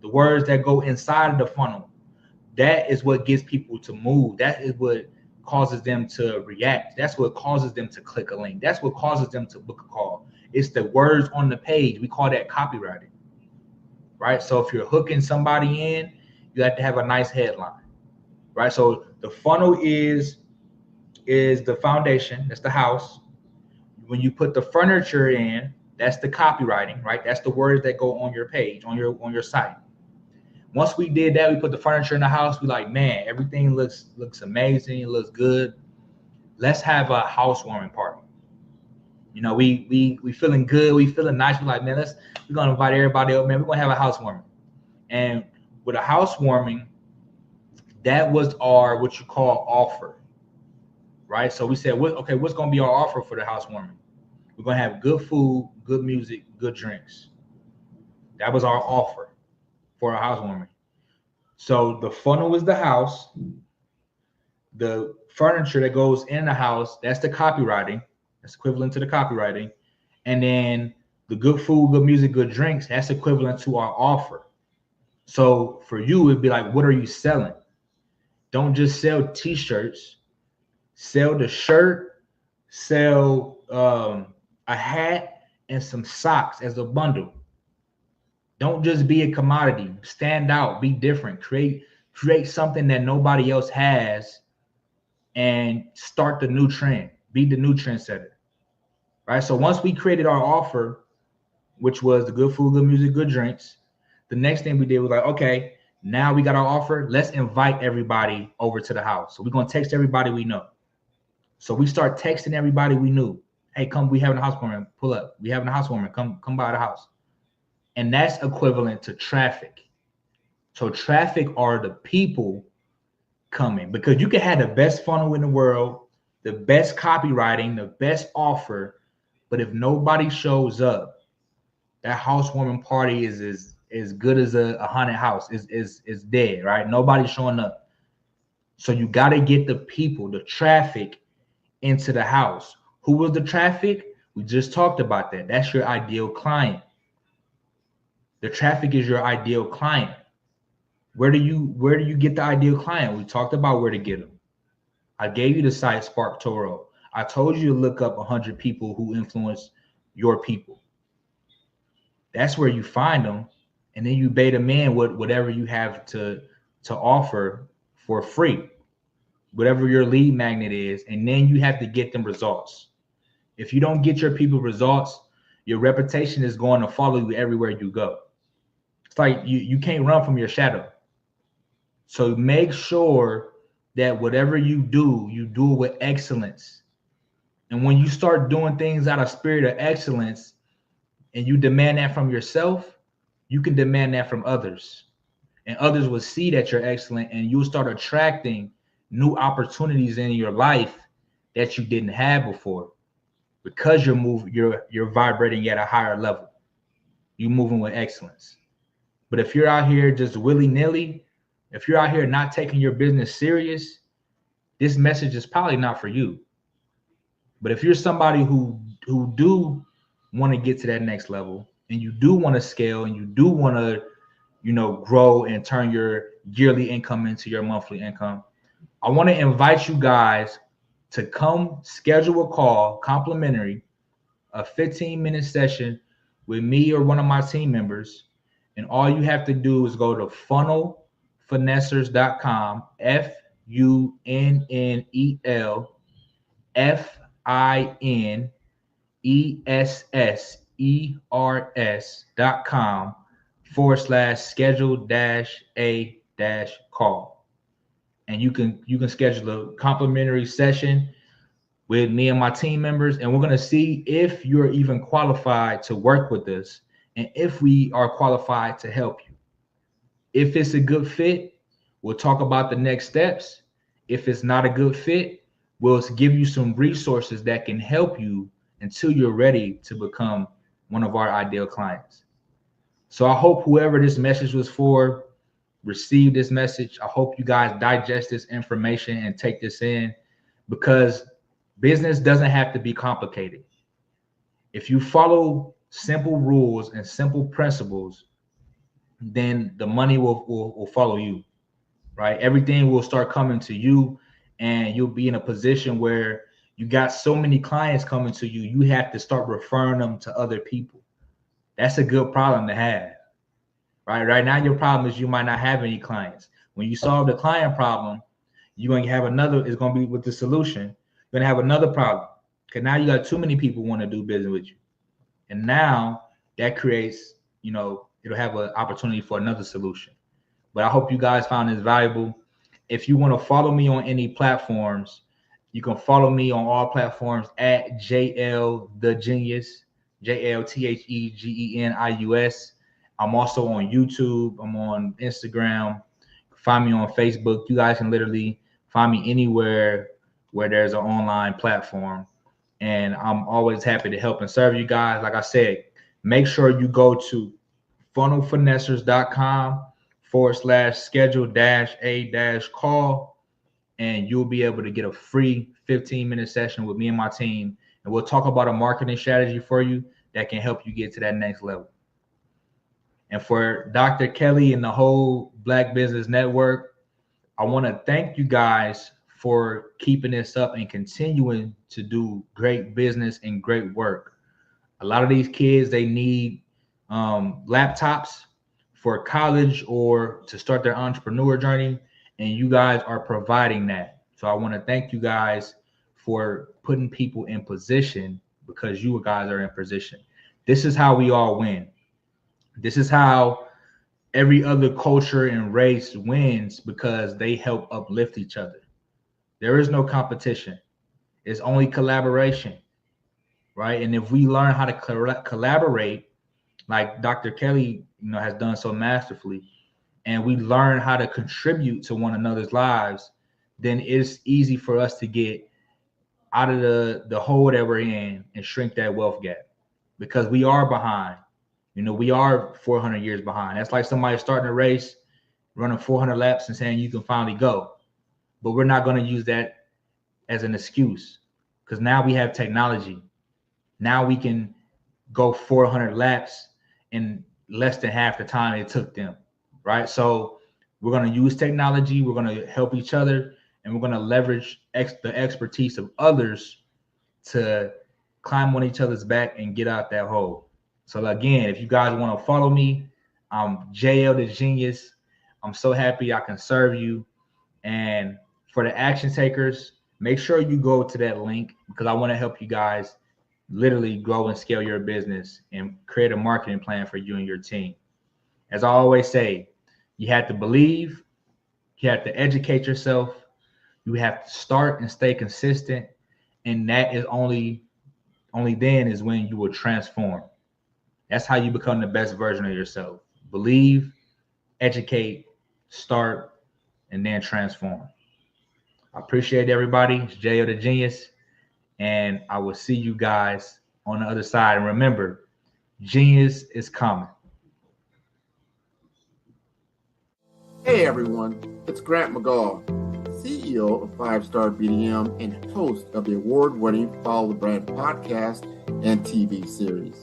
the words that go inside of the funnel, that is what gets people to move. That is what causes them to react. That's what causes them to click a link. That's what causes them to book a call. It's the words on the page. We call that copywriting, right? So if you're hooking somebody in, you have to have a nice headline, right? So the funnel is the foundation. That's the house. When you put the furniture in, that's the copywriting, right? That's the words that go on your page, on your site. Once we did that, we put the furniture in the house. We like, man, everything looks amazing. It looks good. Let's have a housewarming party. We feeling good. We feeling nice. We're like, man, we're gonna invite everybody up, man. We're gonna have a housewarming. And with a housewarming, that was our what you call offer, right? So we said, what's gonna be our offer for the housewarming? We're gonna have good food, good music, good drinks. That was our offer for a housewarming. So the funnel is the house. The furniture that goes in the house, that's the copywriting. That's equivalent to the copywriting. And then the good food, good music, good drinks, that's equivalent to our offer. So for you, it'd be like, what are you selling? Don't just sell t-shirts. Sell the shirt, sell a hat and some socks as a bundle. Don't just be a commodity. Stand out, be different, create something that nobody else has, and start the new trend. Be the new trendsetter, right? So once we created our offer, which was the good food, good music, good drinks, the next thing we did was like, okay, now we got our offer. Let's invite everybody over to the house. So we're gonna text everybody we know. So we start texting everybody we knew. Hey, come, we having a housewarming. Pull up. We having a housewarming. Come by the house. And that's equivalent to traffic. So traffic are the people coming, because you can have the best funnel in the world, the best copywriting, the best offer, but if nobody shows up, that housewarming party is as good as a haunted house. Is dead, right? Nobody's showing up. So you got to get the people, the traffic into the house. Who was the traffic? We just talked about that. That's your ideal client. The traffic is your ideal client. Where do you get the ideal client? We talked about where to get them. I gave you the site Spark Toro. I told you to look up 100 people who influence your people. That's where you find them, and then you bait them in with whatever you have to offer for free, whatever your lead magnet is, and then you have to get them results. If you don't get your people results, your reputation is going to follow you everywhere you go. It's like you can't run from your shadow. So make sure that whatever you do it with excellence. And when you start doing things out of spirit of excellence and you demand that from yourself, you can demand that from others. And others will see that you're excellent, and you'll start attracting new opportunities in your life that you didn't have before, because you're vibrating at a higher level. You're moving with excellence. But if you're out here just willy-nilly, if you're out here not taking your business serious, this message is probably not for you. But if you're somebody who do want to get to that next level, and you do want to scale, and you do want to, grow and turn your yearly income into your monthly income, I want to invite you guys to come schedule a call, complimentary, a 15-minute session with me or one of my team members. And all you have to do is go to funnelfinessers.com, FUNNESSERS.com/schedule-a-call. And you can schedule a complimentary session with me and my team members, and we're going to see if you're even qualified to work with us, and if we are qualified to help you. If it's a good fit, we'll talk about the next steps. If it's not a good fit, we'll give you some resources that can help you until you're ready to become one of our ideal clients. So I hope whoever this message was for received this message. I hope you guys digest this information and take this in, because business doesn't have to be complicated. If you follow simple rules and simple principles, then the money will follow you, right? Everything will start coming to you, and you'll be in a position where you got so many clients coming to you, you have to start referring them to other people. That's a good problem to have, right? Right now, your problem is you might not have any clients. When you solve the client problem, you're going to have another, it's going to be with the solution. You're going to have another problem, because now you got too many people want to do business with you. And now that creates, it'll have an opportunity for another solution. But I hope you guys found this valuable. If you want to follow me on any platforms, you can follow me on all platforms at JL the Genius, JLTHEGENIUS. I'm also on YouTube. I'm on Instagram. Find me on Facebook. You guys can literally find me anywhere where there's an online platform. And I'm always happy to help and serve you guys. Like I said, make sure you go to funnelfinessers.com/schedule-a-call, and you'll be able to get a free 15-minute session with me and my team. And we'll talk about a marketing strategy for you that can help you get to that next level. And for Dr. Kelly and the whole Black Business Network, I want to thank you guys for keeping this up and continuing to do great business and great work. A lot of these kids, they need laptops for college or to start their entrepreneur journey, and you guys are providing that. So I want to thank you guys for putting people in position, because you guys are in position. This is how we all win. This is how every other culture and race wins, because they help uplift each other. There is no competition. It's only collaboration, right? And if we learn how to collaborate, like Dr. Kelly, has done so masterfully, and we learn how to contribute to one another's lives, then it's easy for us to get out of the hole that we're in and shrink that wealth gap, because we are behind. We are 400 years behind. That's like somebody starting a race, running 400 laps and saying you can finally go. But we're not going to use that as an excuse, because now we have technology. Now we can go 400 laps and less than half the time it took them, right? So we're going to use technology, we're going to help each other, and we're going to leverage the expertise of others to climb on each other's back and get out that hole. So again, if you guys want to follow me, I'm JL the Genius. I'm so happy I can serve you. And for the action takers, make sure you go to that link, because I want to help you guys literally grow and scale your business and create a marketing plan for you and your team. As I always say, you have to believe, you have to educate yourself, you have to start and stay consistent, and that is only then is when you will transform. That's how you become the best version of yourself. Believe, educate, start, and then transform. I appreciate everybody. It's J.O. the Genius, and I will see you guys on the other side. And remember, genius is coming. Hey everyone, it's Grant McGaw, CEO of 5-Star BDM and host of the award-winning Follow the Brand podcast and TV series,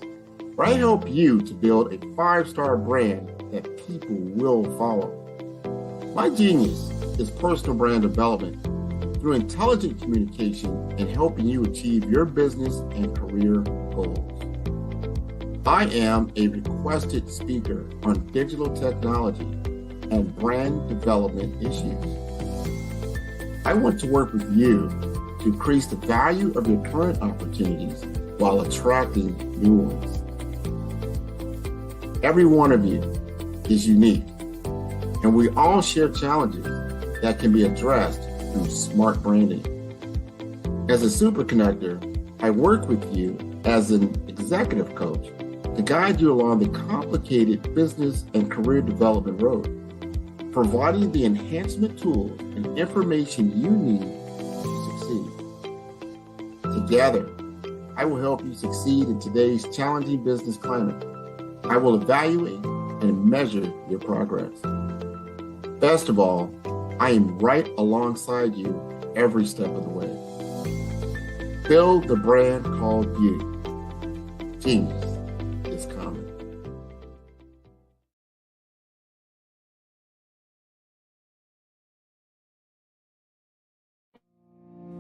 where I help you to build a 5-star brand that people will follow. My genius is personal brand development through intelligent communication and helping you achieve your business and career goals. I am a requested speaker on digital technology and brand development issues. I want to work with you to increase the value of your current opportunities while attracting new ones. Every one of you is unique, and we all share challenges that can be addressed through smart branding. As a super connector, I work with you as an executive coach to guide you along the complicated business and career development road, providing the enhancement tools and information you need to succeed. Together, I will help you succeed in today's challenging business climate. I will evaluate and measure your progress. Best of all, I am right alongside you every step of the way. Build the brand called you. Genius is coming.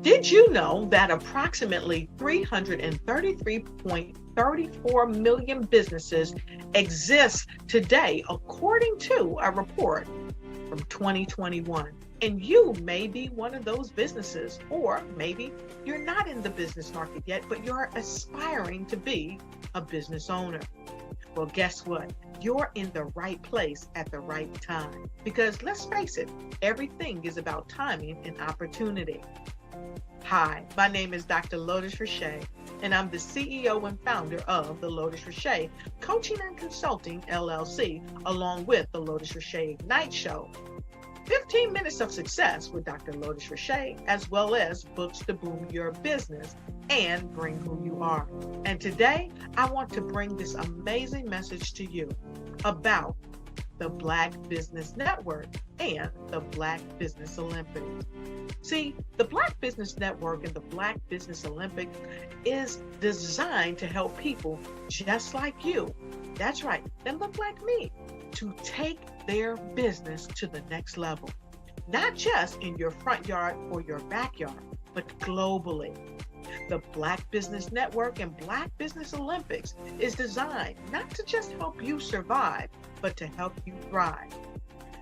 Did you know that approximately 333.34 million businesses exist today, according to a report from 2021? And you may be one of those businesses, or maybe you're not in the business market yet, but you're aspiring to be a business owner. Well, guess what? You're in the right place at the right time. Because let's face it, everything is about timing and opportunity. Hi, my name is Dr. Lotus Richey, and I'm the CEO and founder of the Lotus Richey Coaching and Consulting LLC, along with the Lotus Richey Ignite Show. 15 minutes of success with Dr. Lotus Richey, as well as books to boom your business and bring who you are. And today, I want to bring this amazing message to you about the Black Business Network and the Black Business Olympics. See, the Black Business Network and the Black Business Olympics is designed to help people just like you, that's right, that look like me, to take their business to the next level. Not just in your front yard or your backyard, but globally. The Black Business Network and Black Business Olympics is designed not to just help you survive, but to help you thrive.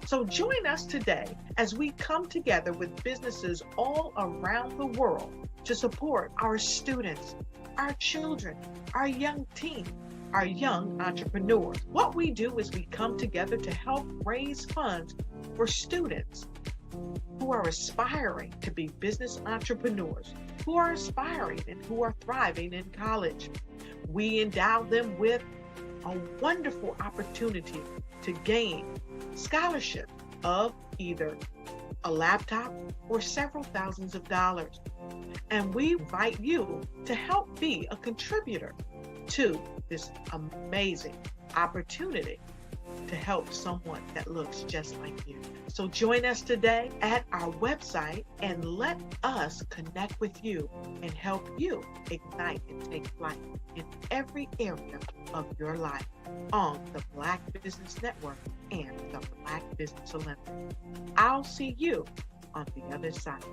So join us today as we come together with businesses all around the world to support our students, our children, our young teens, our young entrepreneurs. What we do is we come together to help raise funds for students who are aspiring to be business entrepreneurs, who are aspiring and who are thriving in college. We endow them with a wonderful opportunity to gain scholarship of either a laptop or several thousands of dollars. And we invite you to help be a contributor to this amazing opportunity to help someone that looks just like you. So join us today at our website and let us connect with you and help you ignite and take flight in every area of your life on the Black Business Network and the Black Business Olympics. I'll see you on the other side.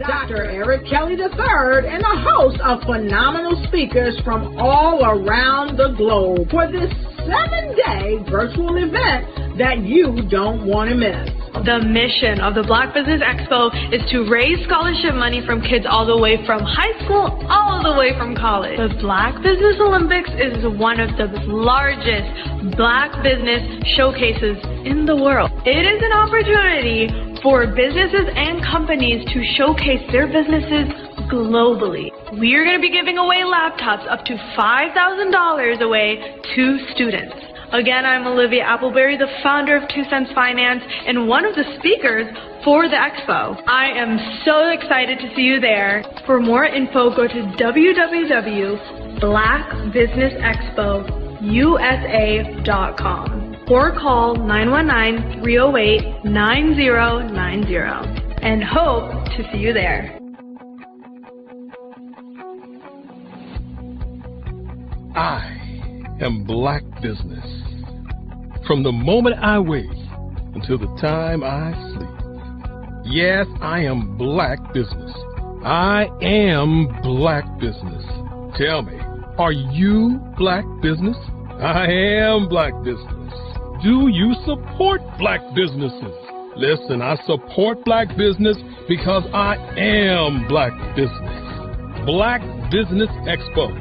Dr. Eric Kelly III and a host of phenomenal speakers from all around the globe for this 7-day virtual event that you don't want to miss. The mission of the Black Business Expo is to raise scholarship money from kids all the way from high school, all the way from college. The Black Business Olympics is one of the largest Black business showcases in the world. It is an opportunity for businesses and companies to showcase their businesses globally. We are going to be giving away laptops up to $5,000 away to students. Again, I'm Olivia Appleberry, the founder of 2 Cents Finance and one of the speakers for the expo. I am so excited to see you there. For more info, go to www.blackbusinessexpousa.com or call 919-308-9090 and hope to see you there. I am Black Business. From the moment I wake until the time I sleep. Yes, I am Black Business. I am Black Business. Tell me, are you Black Business? I am Black Business. Do you support Black businesses? Listen, I support Black business because I am Black Business. Black Business Expo,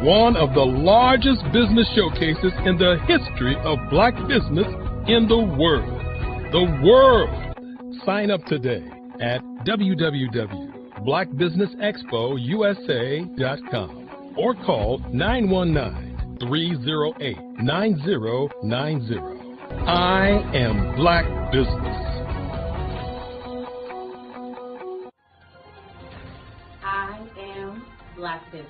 one of the largest business showcases in the history of Black business in the world. The world! Sign up today at www.blackbusinessexpousa.com or call 919-308-9090. I am Black Business. I am Black Business.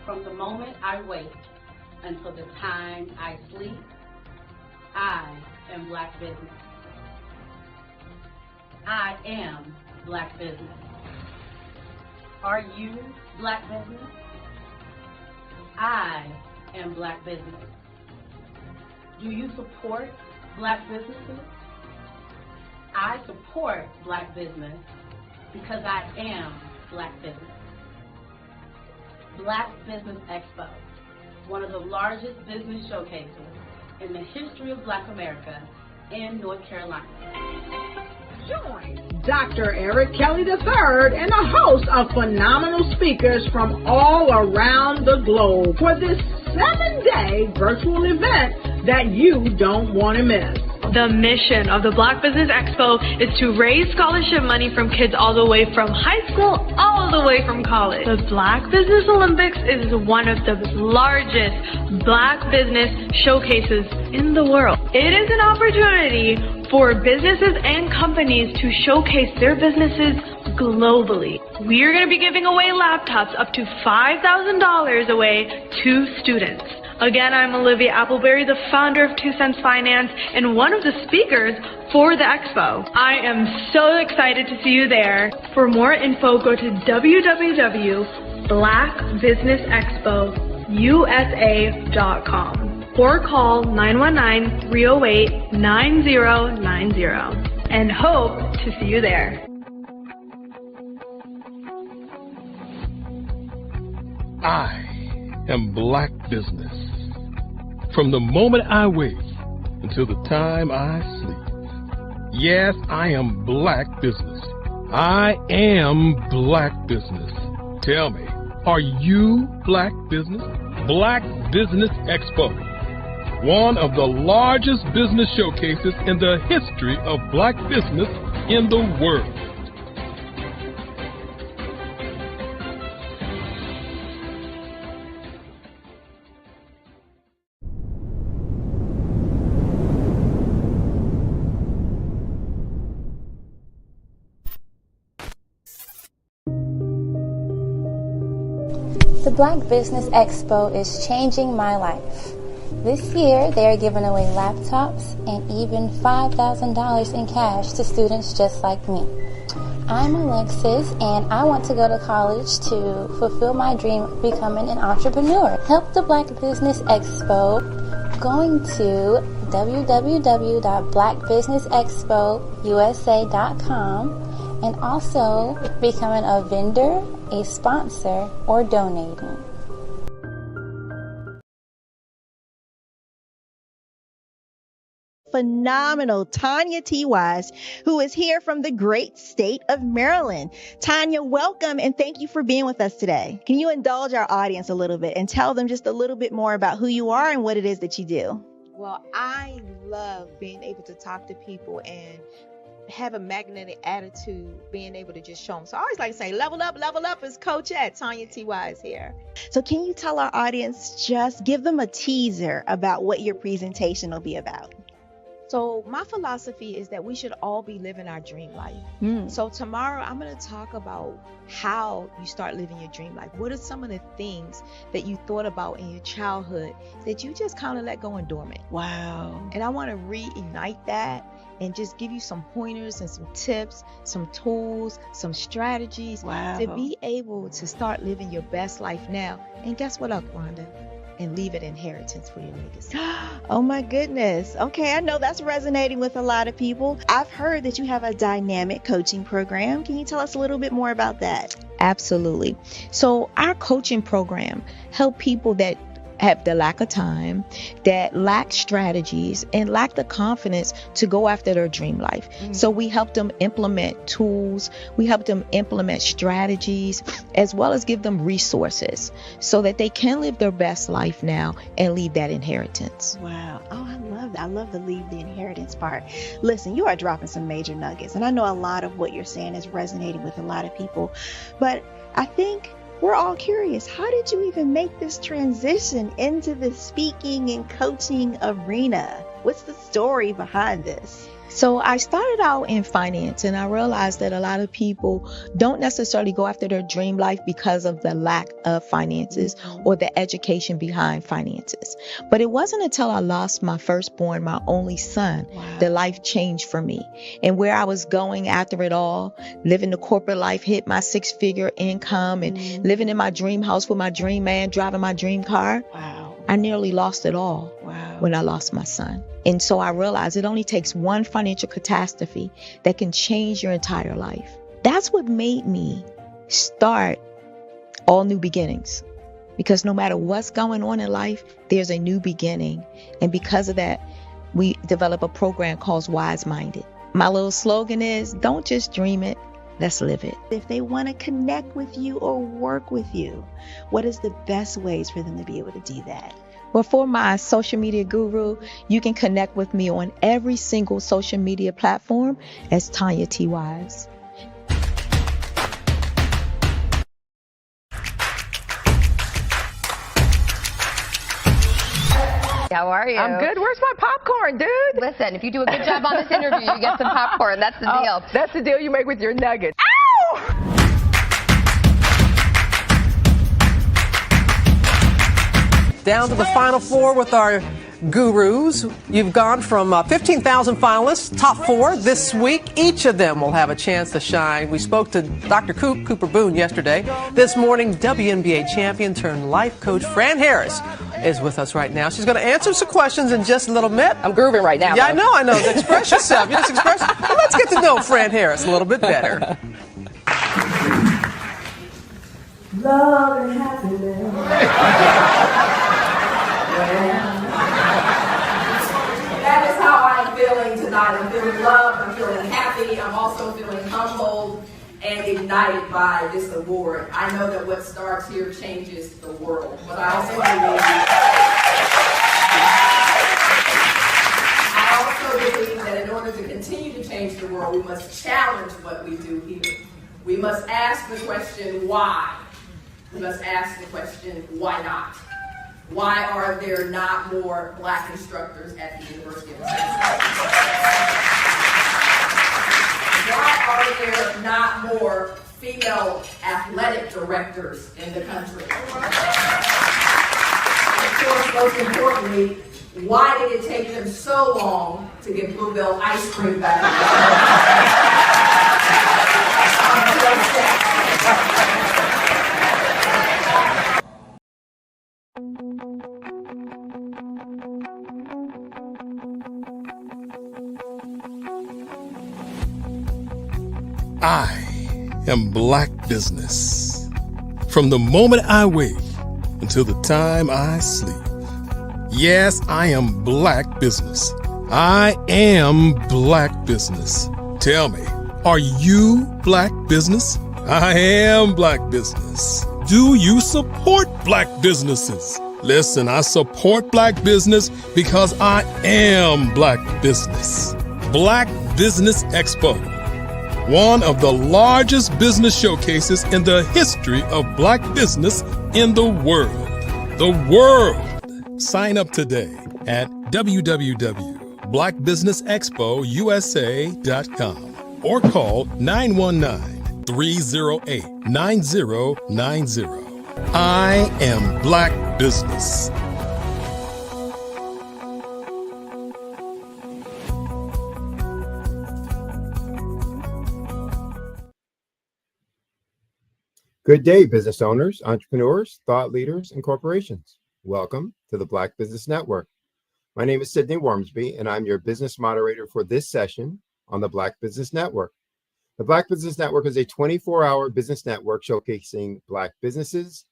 From the moment I wake until the time I sleep, I am Black Business. I am Black Business. Are you Black Business? I am Black Business. Do you support Black businesses? I support Black business because I am Black business. Black Business Expo, one of the largest business showcases in the history of Black America in North Carolina. Join Dr. Eric Kelly III and a host of phenomenal speakers from all around the globe for this 7-day virtual event that you don't want to miss. The mission of the Black Business Expo is to raise scholarship money from kids all the way from high school, all the way from college. The Black Business Olympics is one of the largest Black business showcases in the world. It is an opportunity for businesses and companies to showcase their businesses globally. We are going to be giving away laptops up to $5,000 away to students. Again, I'm Olivia Appleberry, the founder of 2 Cents Finance and one of the speakers for the expo. I am so excited to see you there. For more info, go to www.blackbusinessexpousa.com or call 919-308-9090 and hope to see you there. I am Black Business. From the moment I wake until the time I sleep. Yes, I am Black Business. I am Black Business. Tell me, are you Black Business? Black Business Expo, one of the largest business showcases in the history of Black business in the world. The Black Business Expo is changing my life. This year, they are giving away laptops and even $5,000 in cash to students just like me. I'm Alexis, and I want to go to college to fulfill my dream of becoming an entrepreneur. Help the Black Business Expo going to www.blackbusinessexpousa.com and also becoming a vendor, a sponsor, or donating. Phenomenal Tanya T. Wise, who is here from the great state of Maryland. Tanya, welcome and thank you for being with us today. Can you indulge our audience a little bit and tell them just a little bit more about who you are and what it is that you do? Well, I love being able to talk to people and have a magnetic attitude, being able to just show them. So I always like to say, level up is Coach at Tanya T. Wise here. So can you tell our audience, just give them a teaser about what your presentation will be about? So my philosophy is that we should all be living our dream life. So tomorrow I'm going to talk about how you start living your dream life. What are some of the things that you thought about in your childhood that you just kind of let go and dormant? Wow. And I want to reignite that and just give you some pointers and some tips, some tools, some strategies to be able to start living your best life now. And guess what, Wanda? And leave an inheritance for your legacy. Oh my goodness. Okay, I know that's resonating with a lot of people. I've heard that you have a dynamic coaching program. Can you tell us a little bit more about that? Absolutely. So our coaching program help people that have the lack of time, that lack strategies, and lack the confidence to go after their dream life. So we help them implement tools, we help them implement strategies, as well as give them resources so that they can live their best life now and leave that inheritance. Wow. Oh, I love that. I love the leave the inheritance part. Listen, you are dropping some major nuggets, and I know a lot of what you're saying is resonating with a lot of people, but I think we're all curious. How did you even make this transition into the speaking and coaching arena? What's the story behind this? So I started out in finance, and I realized that a lot of people don't necessarily go after their dream life because of the lack of finances or the education behind finances. But it wasn't until I lost my firstborn, my only son, that life changed for me. And where I was going after it all, living the corporate life, hit my 6-figure income and living in my dream house with my dream man, driving my dream car. I nearly lost it all when I lost my son. And so I realized it only takes one financial catastrophe that can change your entire life. That's what made me start All New Beginnings. Because no matter what's going on in life, there's a new beginning. And because of that, we develop a program called Wise Minded. My little slogan is, don't just dream it, let's live it. If they want to connect with you or work with you, what is the best ways for them to be able to do that? Well, for my social media guru, you can connect with me on every single social media platform as Tanya T. Wise. How are you? I'm good. Where's my popcorn, dude? Listen, if you do a good job on this interview, you get some popcorn. That's the deal. That's the deal you make with your nuggets. Ow! Down to the final four with our gurus. You've gone from 15,000 finalists, top 4 this week. Each of them will have a chance to shine. We spoke to Dr. Cooper Boone yesterday. This morning, WNBA champion turned life coach Fran Harris is with us right now. She's going to answer some questions in just a little bit. I'm grooving right now. Yeah, though. I know. Express yourself. You just express. Well, let's get to know Fran Harris a little bit better. Love and happiness. That is how I'm feeling tonight. I'm feeling loved, I'm feeling happy, I'm also feeling humbled and ignited by this award. I know that what starts here changes the world, but I also believe that in order to continue to change the world, we must challenge what we do here. We must ask the question, why? We must ask the question, why not? Why are there not more Black instructors at the University of Texas? Why are there not more female athletic directors in the country? Of course, most importantly, why did it take them so long to get Bluebell ice cream back? I am Black business. From the moment I wake until the time I sleep. Yes, I am Black business. I am Black business. Tell me, are you Black business? I am Black business. Do you support Black businesses? Listen, I support Black business because I am Black business. Black Business Expo, one of the largest business showcases in the history of Black business in the world. The world. Sign up today at www.blackbusinessexpousa.com or call 919-308-9090. I am Black business. Good day, business owners, entrepreneurs, thought leaders, and corporations. Welcome to the Black Business Network. My name is Sidney Wormsby, and I'm your business moderator for this session on the Black Business Network. The Black Business Network is a 24-hour business network showcasing Black businesses,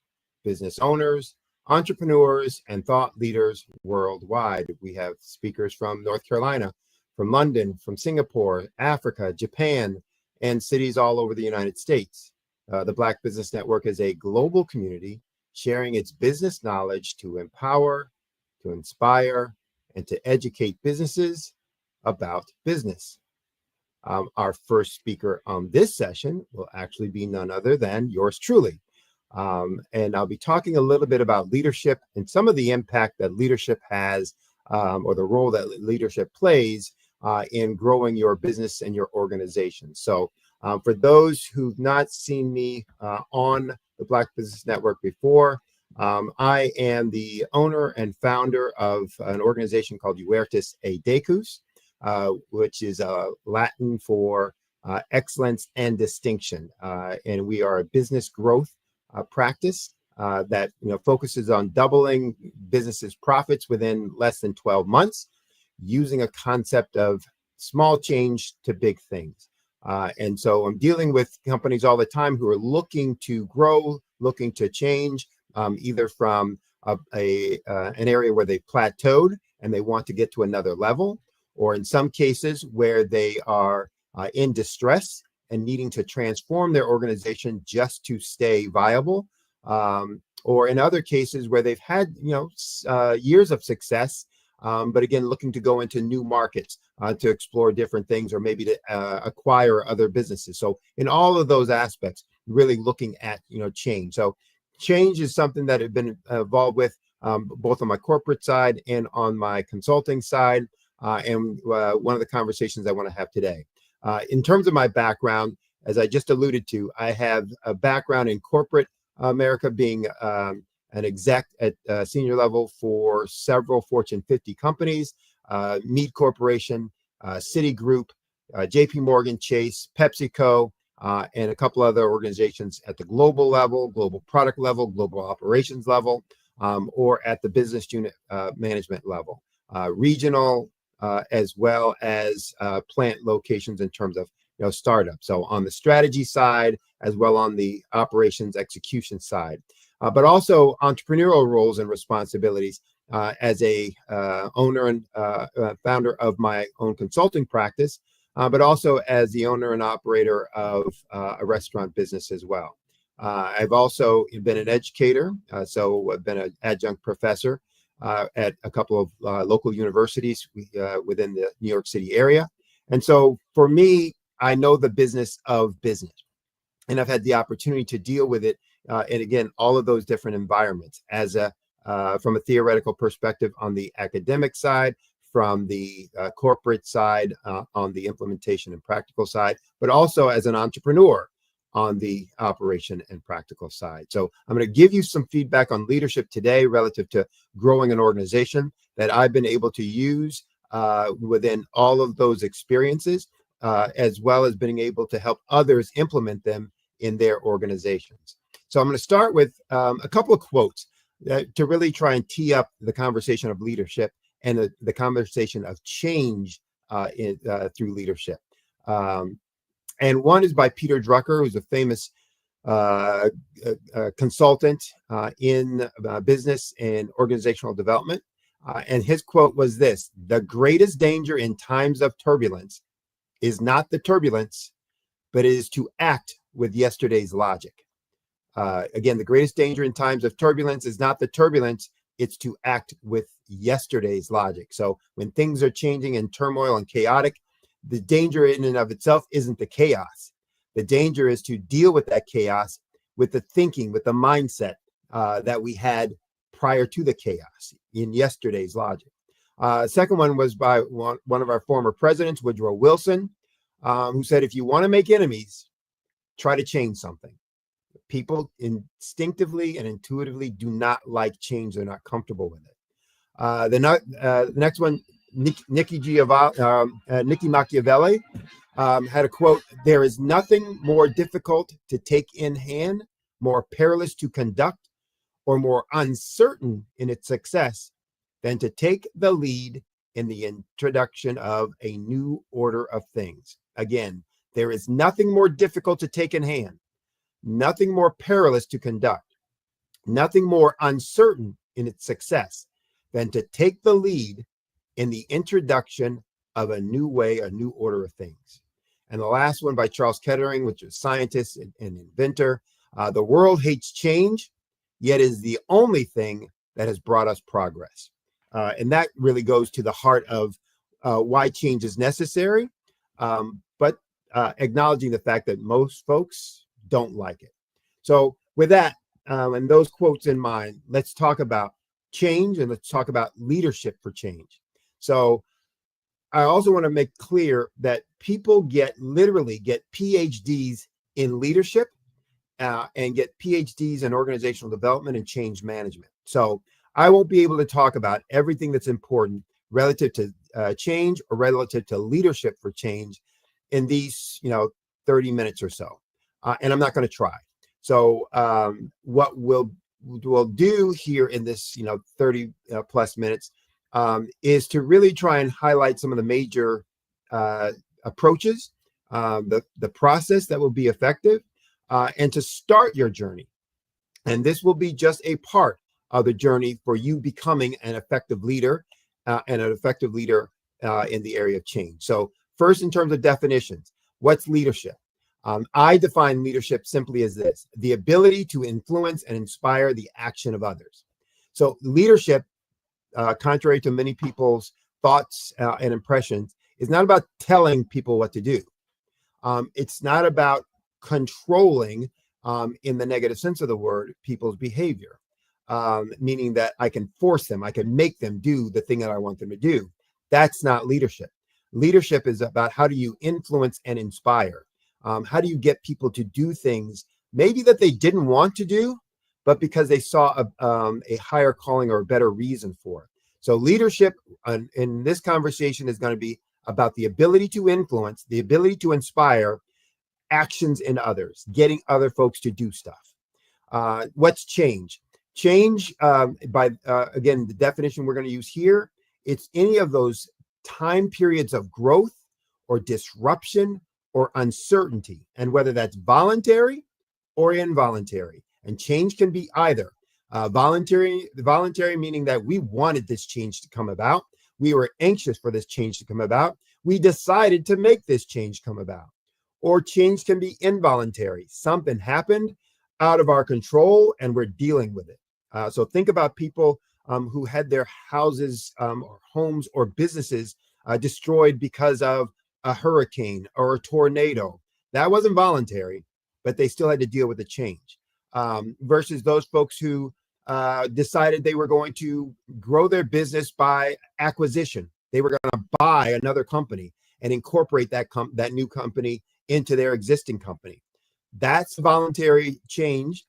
business owners, entrepreneurs, and thought leaders worldwide. We have speakers from North Carolina, from London, from Singapore, Africa, Japan, and cities all over the United States. The Black Business Network is a global community sharing its business knowledge to empower, to inspire, and to educate businesses about business. Our first speaker on this session will actually be none other than yours truly. And I'll be talking a little bit about leadership and some of the impact that leadership has, or the role that leadership plays in growing your business and your organization. So for those who've not seen me on the Black Business Network before, I am the owner and founder of an organization called Huertas e Decus, which is Latin for excellence and distinction. And we are a business growth practice that focuses on doubling businesses' profits within less than 12 months, using a concept of small change to big things. And so I'm dealing with companies all the time who are looking to grow, looking to change, either from an area where they've plateaued and they want to get to another level, or in some cases where they are in distress and needing to transform their organization just to stay viable, or in other cases where they've had years of success, but again, looking to go into new markets to explore different things, or maybe to acquire other businesses. So in all of those aspects, really looking at change. So change is something that I've been involved with both on my corporate side and on my consulting side, and one of the conversations I want to have today. In terms of my background, as I just alluded to, I have a background in corporate America, being an exec at senior level for several Fortune 50 companies, Mead Corporation, Citigroup, JP Morgan Chase, PepsiCo, and a couple other organizations at the global level, global product level, global operations level, or at the business unit management level, regional, as well as plant locations in terms of startups. So on the strategy side, as well on the operations execution side, but also entrepreneurial roles and responsibilities as a owner and founder of my own consulting practice, but also as the owner and operator of a restaurant business as well. I've also been an educator, so I've been an adjunct professor at a couple of local universities within the New York City area. And so for me, I know the business of business, and I've had the opportunity to deal with it. And again, all of those different environments as from a theoretical perspective on the academic side, from the corporate side, on the implementation and practical side, but also as an entrepreneur on the operation and practical side. So I'm going to give you some feedback on leadership today relative to growing an organization that I've been able to use within all of those experiences, as well as being able to help others implement them in their organizations. So I'm going to start with a couple of quotes to really try and tee up the conversation of leadership and the conversation of change through leadership. And one is by Peter Drucker, who's a famous consultant in business and organizational development. And his quote was this: "The greatest danger in times of turbulence is not the turbulence, but it is to act with yesterday's logic." Again, the greatest danger in times of turbulence is not the turbulence, it's to act with yesterday's logic. So when things are changing and turmoil and chaotic, the danger in and of itself isn't the chaos. The danger is to deal with that chaos with the thinking, with the mindset that we had prior to the chaos in yesterday's logic. Second one was by one of our former presidents, Woodrow Wilson, who said, if you want to make enemies, try to change something. People instinctively and intuitively do not like change. They're not comfortable with it. The next one, Nicky Machiavelli had a quote: "There is nothing more difficult to take in hand, more perilous to conduct, or more uncertain in its success than to take the lead in the introduction of a new order of things." Again, there is nothing more difficult to take in hand, nothing more perilous to conduct, nothing more uncertain in its success than to take the lead in the introduction of a new way, a new order of things. And the last one by Charles Kettering, which is a scientist and inventor: "The world hates change, yet is the only thing that has brought us progress." And that really goes to the heart of why change is necessary, but acknowledging the fact that most folks don't like it. So with that, and those quotes in mind, let's talk about change, and let's talk about leadership for change. So I also want to make clear that people literally get PhDs in leadership and get PhDs in organizational development and change management. So I won't be able to talk about everything that's important relative to change or relative to leadership for change in these 30 minutes or so. And I'm not going to try. So what we'll do here in this 30 plus minutes is to really try and highlight some of the major approaches, the process that will be effective, and to start your journey. And this will be just a part of the journey for you becoming an effective leader and an effective leader in the area of change. So first, in terms of definitions, what's leadership? I define leadership simply as this: the ability to influence and inspire the action of others. So leadership, contrary to many people's thoughts and impressions, is not about telling people what to do. It's not about controlling, in the negative sense of the word, people's behavior, meaning that I can force them, I can make them do the thing that I want them to do. That's not leadership. Leadership is about how do you influence and inspire. How do you get people to do things maybe that they didn't want to do, but because they saw a higher calling or a better reason for it. So leadership in this conversation is going to be about the ability to influence, the ability to inspire actions in others, getting other folks to do stuff. What's change? Change, again, the definition we're going to use here, it's any of those time periods of growth or disruption or uncertainty, and whether that's voluntary or involuntary. And change can be either. Voluntary meaning that we wanted this change to come about. We were anxious for this change to come about. We decided to make this change come about. Or change can be involuntary. Something happened out of our control and we're dealing with it. So think about people who had their houses or homes or businesses destroyed because of a hurricane or a tornado. That wasn't voluntary, but they still had to deal with the change. Versus those folks who decided they were going to grow their business by acquisition. They were going to buy another company and incorporate that new company into their existing company. That's voluntary change.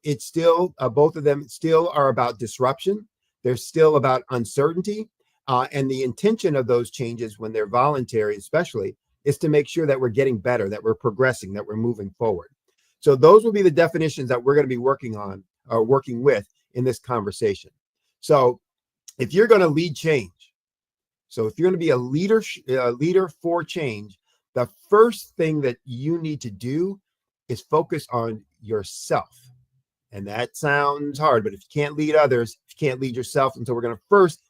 It's still, both of them still are about disruption. They're still about uncertainty. And the intention of those changes, when they're voluntary especially, is to make sure that we're getting better, that we're progressing, that we're moving forward. So those will be the definitions that we're going to be working on or working with in this conversation. So if you're going to lead change, so if you're going to be a leader for change, the first thing that you need to do is focus on yourself. And that sounds hard, but if you can't lead others, if you can't lead yourself, and so we're going to first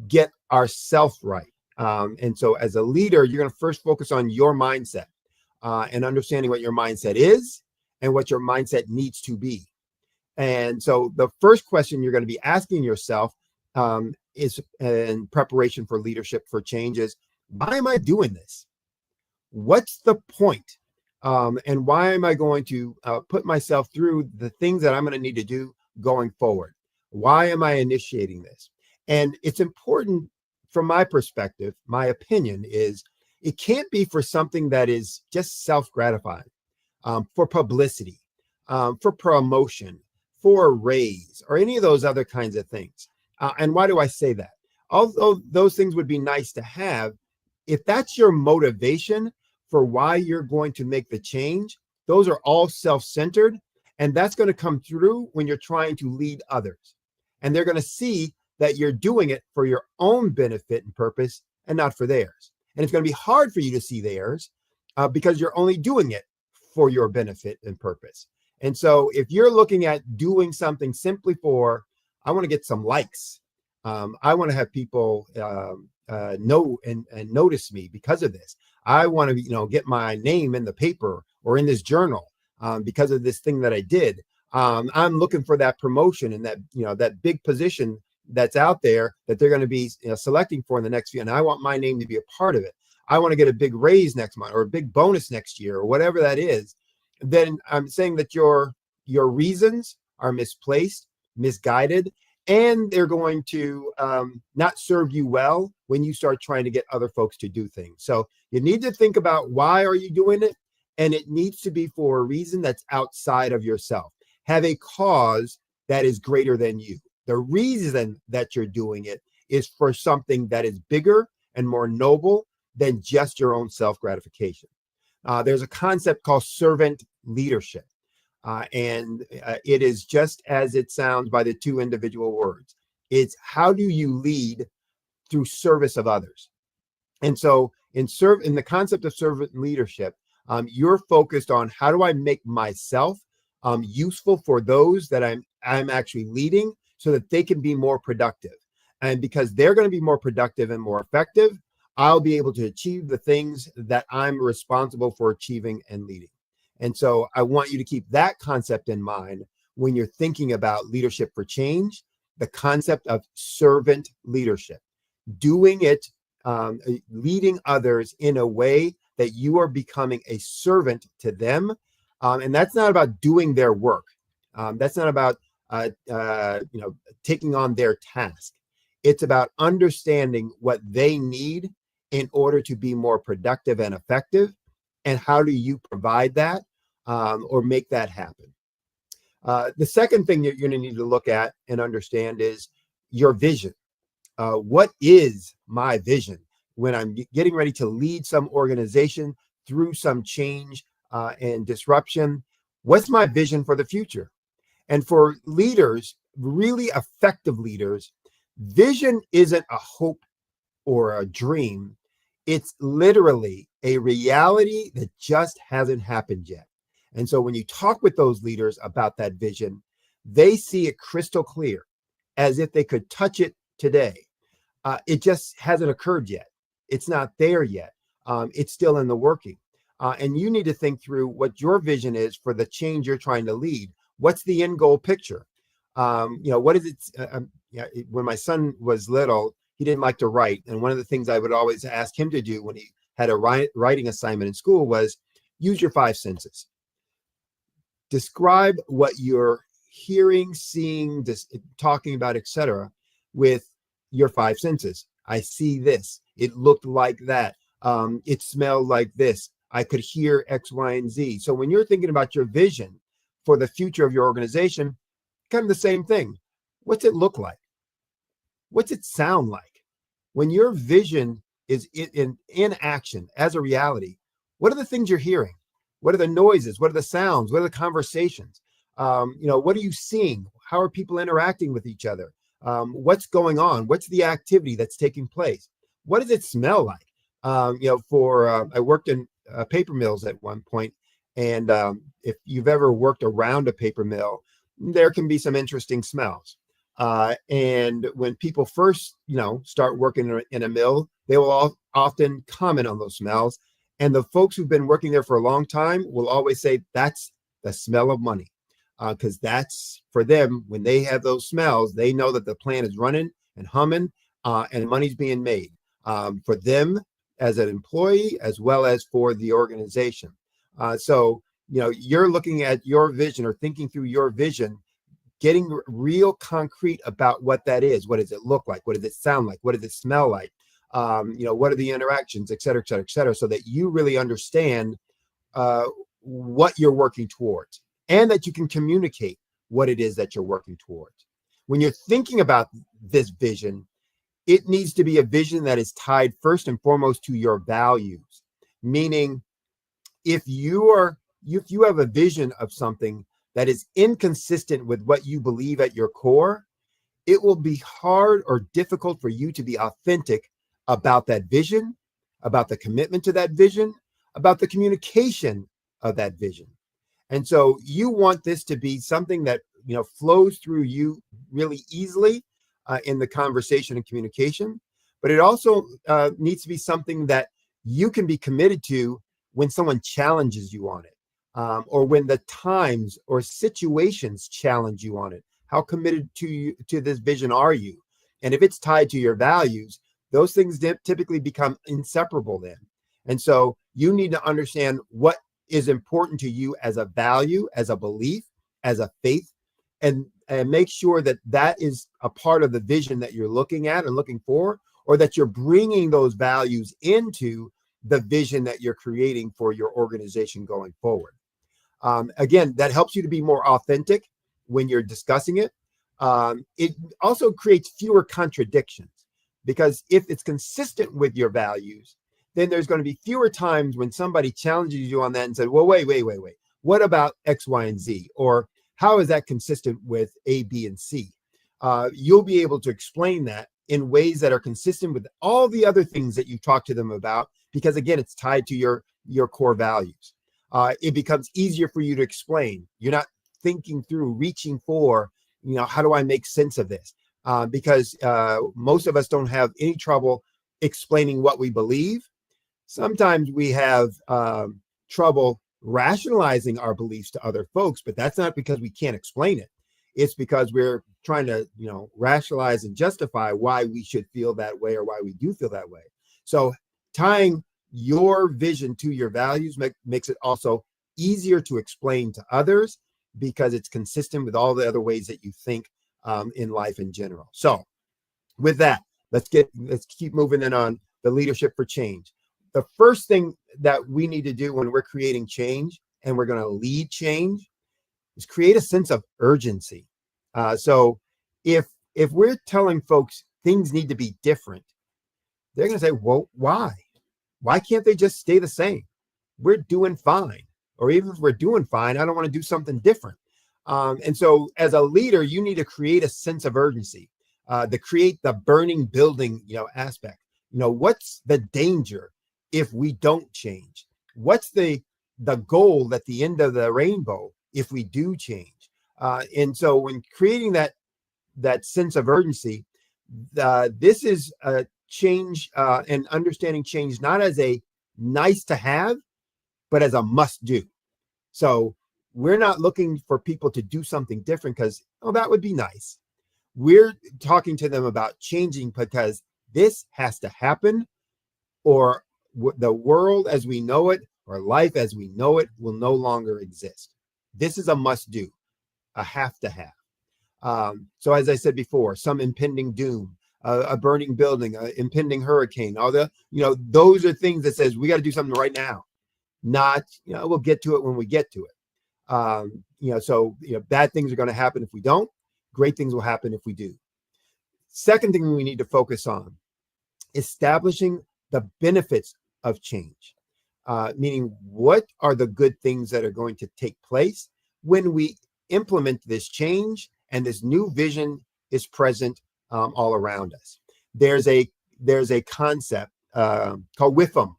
get ourself right. And so as a leader, you're going to first focus on your mindset and understanding what your mindset is and what your mindset needs to be. And so the first question you're going to be asking yourself is in preparation for leadership for change is, why am I doing this? What's the point? And why am I going to put myself through the things that I'm going to need to do going forward? Why am I initiating this? And it's important from my perspective, my opinion is it can't be for something that is just self-gratifying, for publicity, for promotion, for a raise, or any of those other kinds of things. And why do I say that? Although those things would be nice to have, if that's your motivation for why you're going to make the change, those are all self-centered, and that's going to come through when you're trying to lead others. And they're going to see that you're doing it for your own benefit and purpose and not for theirs. And it's going to be hard for you to see theirs because you're only doing it for your benefit and purpose. And so if you're looking at doing something simply for, I want to get some likes, I want to have people know and notice me because of this. I want to, get my name in the paper or in this journal because of this thing that I did. I'm looking for that promotion and that, that big position that's out there that they're going to be selecting for in the next few. And I want my name to be a part of it. I want to get a big raise next month or a big bonus next year or whatever that is. Then I'm saying that your reasons are misplaced, misguided, and they're going to not serve you well when you start trying to get other folks to do things. So you need to think about, why are you doing it? And it needs to be for a reason that's outside of yourself. Have a cause that is greater than you. The reason that you're doing it is for something that is bigger and more noble than just your own self-gratification. There's a concept called servant leadership. And it is just as it sounds by the two individual words. It's how do you lead through service of others? And so in the concept of servant leadership, you're focused on how do I make myself useful for those that I'm actually leading so that they can be more productive. And because they're going to be more productive and more effective, I'll be able to achieve the things that I'm responsible for achieving and leading. And so I want you to keep that concept in mind when you're thinking about leadership for change, the concept of servant leadership, doing it, leading others in a way that you are becoming a servant to them. And that's not about doing their work. That's not about, taking on their task. It's about understanding what they need in order to be more productive and effective. And how do you provide that or make that happen? The second thing that you're going to need to look at and understand is your vision. What is my vision when I'm getting ready to lead some organization through some change and disruption? What's my vision for the future? And for leaders, really effective leaders, vision isn't a hope or a dream. It's literally a reality that just hasn't happened yet. And so when you talk with those leaders about that vision, They see it crystal clear, as if they could touch it today. It just hasn't occurred yet. It's not there yet. It's still in the working. And you need to think through what your vision is for the change you're trying to lead. What's the end goal picture? What is it? When my son was little, he didn't like to write. And one of the things I would always ask him to do when he had a writing assignment in school was use your 5 senses. Describe what you're hearing, seeing, talking about, etc., with your 5 senses. I see this. It looked like that. It smelled like this. I could hear X, Y, and Z. So when you're thinking about your vision for the future of your organization, kind of the same thing. What's it look like? What's it sound like? When your vision is in action as a reality, what are the things you're hearing? What are the noises? What are the sounds? What are the conversations? What are you seeing? How are people interacting with each other? What's going on? What's the activity that's taking place? What does it smell like? I worked in paper mills at one point, and if you've ever worked around a paper mill, there can be some interesting smells. And when people first, start working in a mill, they will often comment on those smells. And the folks who've been working there for a long time will always say that's the smell of money. Because that's for them, when they have those smells, they know that the plant is running and humming and money's being made for them as an employee, as well as for the organization. So you're looking at your vision or thinking through your vision, getting real concrete about what that is. What does it look like? What does it sound like? What does it smell like? What are the interactions, et cetera, et cetera, et cetera, so that you really understand what you're working towards, and that you can communicate what it is that you're working towards. When you're thinking about this vision, it needs to be a vision that is tied first and foremost to your values. Meaning, if you have a vision of something that is inconsistent with what you believe at your core, it will be hard or difficult for you to be authentic about that vision, about the commitment to that vision, about the communication of that vision. And so you want this to be something that flows through you really easily in the conversation and communication, but it also needs to be something that you can be committed to when someone challenges you on it, or when the times or situations challenge you on it. How committed to this vision are you? And if it's tied to your values, those things typically become inseparable then. And so you need to understand what is important to you as a value, as a belief, as a faith, and make sure that that is a part of the vision that you're looking at and looking for, or that you're bringing those values into the vision that you're creating for your organization going forward. Again, that helps you to be more authentic when you're discussing it. It also creates fewer contradictions, because if it's consistent with your values, then there's going to be fewer times when somebody challenges you on that and said, well, wait. What about X, Y, and Z? Or how is that consistent with A, B, and C? You'll be able to explain that in ways that are consistent with all the other things that you talk to them about, because again, it's tied to your core values. It becomes easier for you to explain. You're not thinking through, reaching for, how do I make sense of this? Because most of us don't have any trouble explaining what we believe. Sometimes we have trouble rationalizing our beliefs to other folks, but that's not because we can't explain it. It's because we're trying to, rationalize and justify why we should feel that way or why we do feel that way. So tying your vision to your values makes it also easier to explain to others, because it's consistent with all the other ways that you think in life in general. So with that, let's keep moving in on the leadership for change. The first thing that we need to do when we're creating change and we're going to lead change is create a sense of urgency. So if we're telling folks things need to be different, they're going to say, well, why? Why can't they just stay the same? We're doing fine. Or even if we're doing fine, I don't want to do something different. And so as a leader, you need to create a sense of urgency, to create the burning building, aspect. What's the danger if we don't change? What's the goal at the end of the rainbow if we do change? And so when creating that sense of urgency, this is a change and understanding change not as a nice to have, but as a must do. So we're not looking for people to do something different because, oh, that would be nice. We're talking to them about changing because this has to happen, or the world as we know it, or life as we know it, will no longer exist. This is a must do, a have to have. So as I said before, some impending doom, a burning building, an impending hurricane, all the, those are things that says we got to do something right now. Not, we'll get to it when we get to it. So bad things are going to happen if we don't. Great things will happen if we do. Second thing we need to focus on, establishing the benefits of change, meaning what are the good things that are going to take place when we implement this change and this new vision is present all around us. There's a concept called WIFM,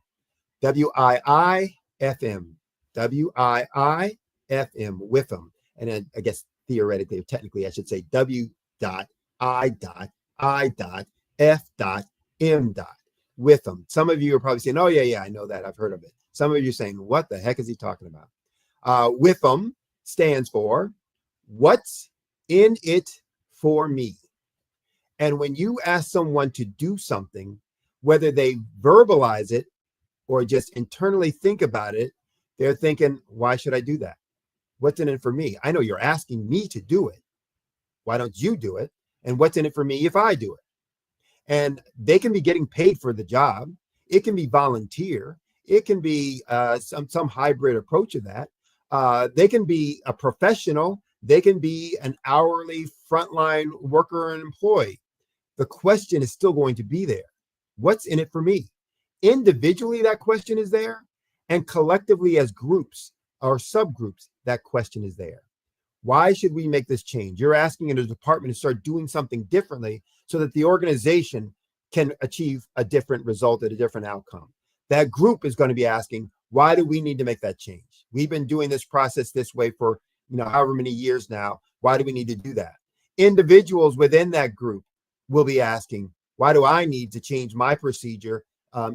W-I-I-F-M, W-I-I-F-M, WIFM. And then I guess theoretically or technically I should say W.I.I.F.M. WIFM. Some of you are probably saying, oh yeah, I know that, I've heard of it. Some of you are saying, what the heck is he talking about? WIFM stands for what's in it for me. And when you ask someone to do something, whether they verbalize it or just internally think about it, they're thinking, why should I do that? What's in it for me? I know you're asking me to do it. Why don't you do it? And what's in it for me if I do it? And they can be getting paid for the job. It can be volunteer. It can be some hybrid approach of that. They can be a professional. They can be an hourly frontline worker and employee. The question is still going to be there. What's in it for me? Individually, that question is there. And collectively as groups or subgroups, that question is there. Why should we make this change? You're asking in a department to start doing something differently so that the organization can achieve a different result at a different outcome. That group is going to be asking, why do we need to make that change? We've been doing this process this way for however many years now. Why do we need to do that? Individuals within that group will be asking, why do I need to change my procedure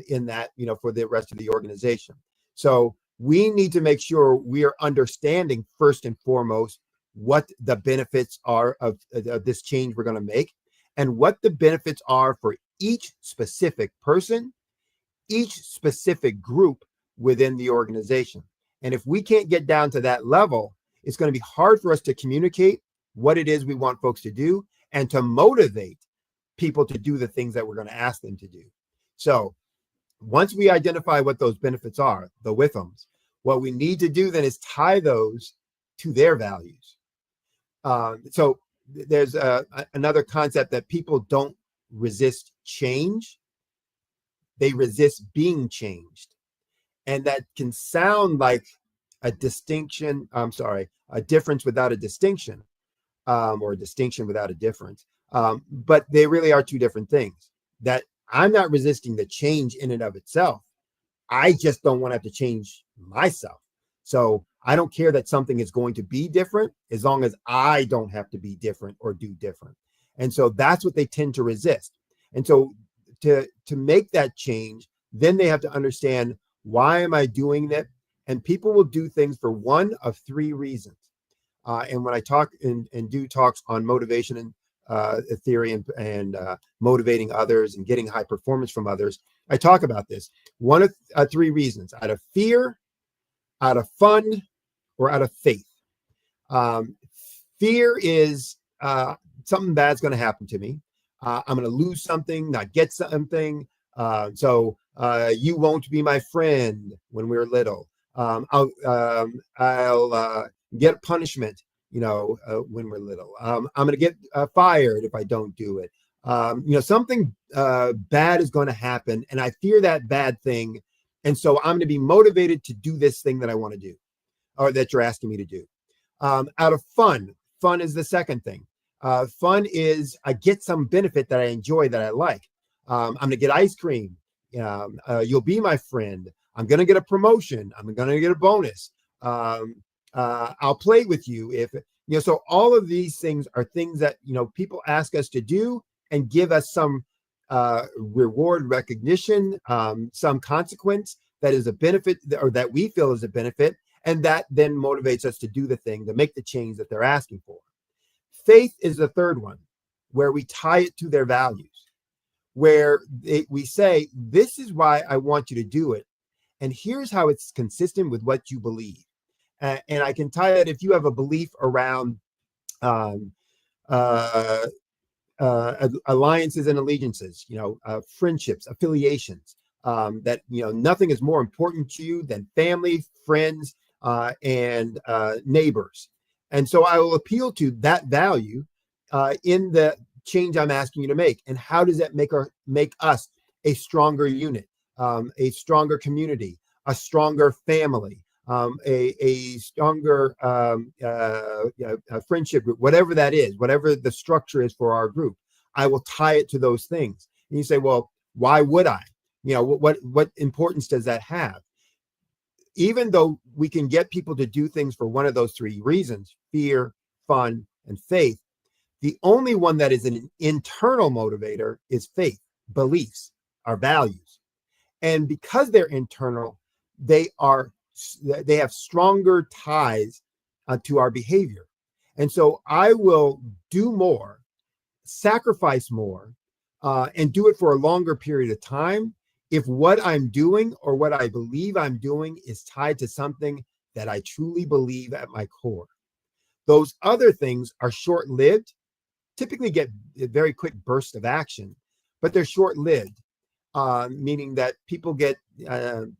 in that, for the rest of the organization? So we need to make sure we are understanding first and foremost what the benefits are of this change we're going to make, and what the benefits are for each specific person, each specific group within the organization. And if we can't get down to that level, it's going to be hard for us to communicate what it is we want folks to do and to motivate people to do the things that we're going to ask them to do. So once we identify what those benefits are, the WIFMs, what we need to do then is tie those to their values. So there's another concept that people don't resist change. They resist being changed. And that can sound like a difference without a distinction, or a distinction without a difference. But they really are two different things. That I'm not resisting the change in and of itself. I just don't want to have to change myself. So I don't care that something is going to be different as long as I don't have to be different or do different. And so that's what they tend to resist. And so to make that change, then they have to understand, why am I doing that? And people will do things for one of three reasons. And when I talk and do talks on motivation and theory and motivating others and getting high performance from others, I talk about this. One of three reasons: out of fear, out of fun, or out of faith. Fear is something bad's going to happen to me. I'm going to lose something, not get something. So you won't be my friend when we were little. I'll get punishment, when we're little. I'm going to get fired if I don't do it. Something bad is going to happen, and I fear that bad thing. And so I'm going to be motivated to do this thing that I want to do, or that you're asking me to do. Out of fun. Fun is the second thing. Fun is I get some benefit that I enjoy, that I like. I'm going to get ice cream. You'll be my friend. I'm going to get a promotion. I'm going to get a bonus. I'll play with you if, So all of these things are things that, people ask us to do and give us some reward, recognition, some consequence that is a benefit, or that we feel is a benefit. And that then motivates us to do the thing, to make the change that they're asking for. Faith is the third one, where we tie it to their values, where we say, this is why I want you to do it. And here's how it's consistent with what you believe. And I can tie it, if you have a belief around alliances and allegiances, friendships, affiliations, that, nothing is more important to you than family, friends, and neighbors. And so I will appeal to that value in the change I'm asking you to make. And how does that make us a stronger unit, a stronger community, a stronger family, a stronger friendship group, whatever that is, whatever the structure is for our group? I will tie it to those things. And you say, well, why would I? What importance does that have? Even though we can get people to do things for one of those three reasons, fear, fun, and faith, the only one that is an internal motivator is faith, beliefs, our values. And because they're internal, they have stronger ties to our behavior. And so I will do more, sacrifice more, and do it for a longer period of time if what I'm doing or what I believe I'm doing is tied to something that I truly believe at my core. Those other things are short-lived, typically get a very quick burst of action, but they're short-lived, meaning that people get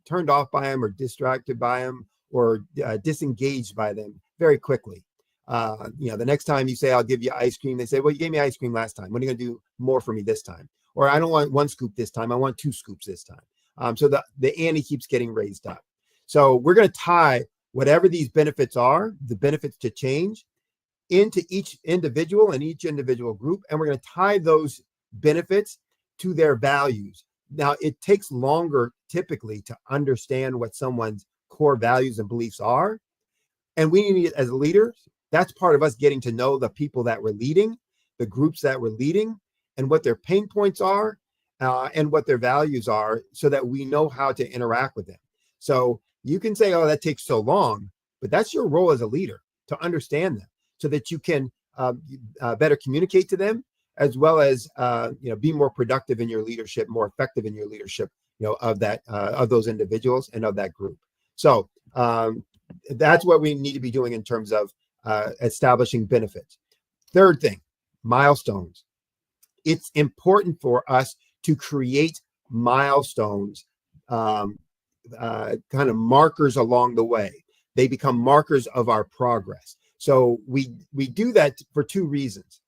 turned off by them or distracted by them or disengaged by them very quickly. The next time you say, I'll give you ice cream, they say, well, you gave me ice cream last time. When are you going to do more for me this time? Or I don't want 1 scoop this time. I want 2 scoops this time. So the ante keeps getting raised up. So we're going to tie whatever these benefits are, the benefits to change, into each individual and each individual group. And we're going to tie those benefits to their values. Now, it takes longer typically to understand what someone's core values and beliefs are. And we need, as leaders, that's part of us getting to know the people that we're leading, the groups that we're leading, and what their pain points are, and what their values are, so that we know how to interact with them. So you can say, oh, that takes so long, but that's your role as a leader, to understand them so that you can better communicate to them, as well as be more productive in your leadership, more effective in your leadership, of those individuals and of that group. So that's what we need to be doing in terms of establishing benefits. Third thing, milestones. It's important for us to create milestones, kind of markers along the way. They become markers of our progress. So we do that for two reasons.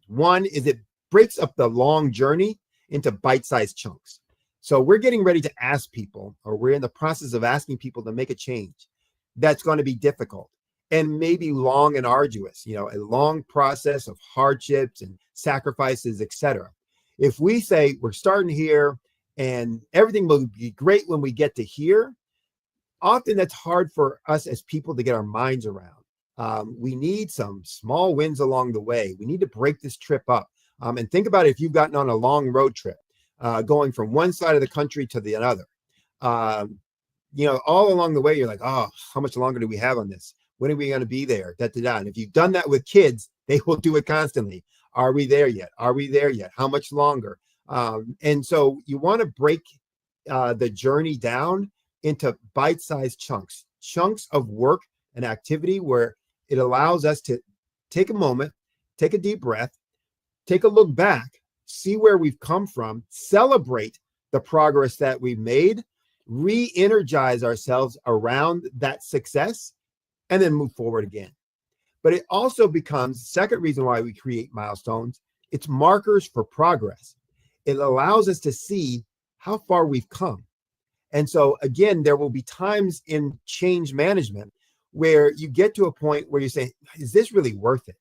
One is it breaks up the long journey into bite-sized chunks. So we're getting ready to ask people, or we're in the process of asking people to make a change that's going to be difficult and maybe long and arduous, a long process of hardships and sacrifices, etc. If we say we're starting here and everything will be great when we get to here, often that's hard for us as people to get our minds around. We need some small wins along the way. We need to break this trip up. And think about it, if you've gotten on a long road trip, going from one side of the country to the other. All along the way, you're like, oh, how much longer do we have on this? When are we going to be there? And if you've done that with kids, they will do it constantly. Are we there yet? Are we there yet? How much longer? And so you want to break the journey down into bite-sized chunks of work and activity, where it allows us to take a moment, take a deep breath, take a look back, see where we've come from, celebrate the progress that we've made, re-energize ourselves around that success, and then move forward again. But it also becomes the second reason why we create milestones. It's markers for progress. It allows us to see how far we've come. And so again, there will be times in change management where you get to a point where you say, is this really worth it?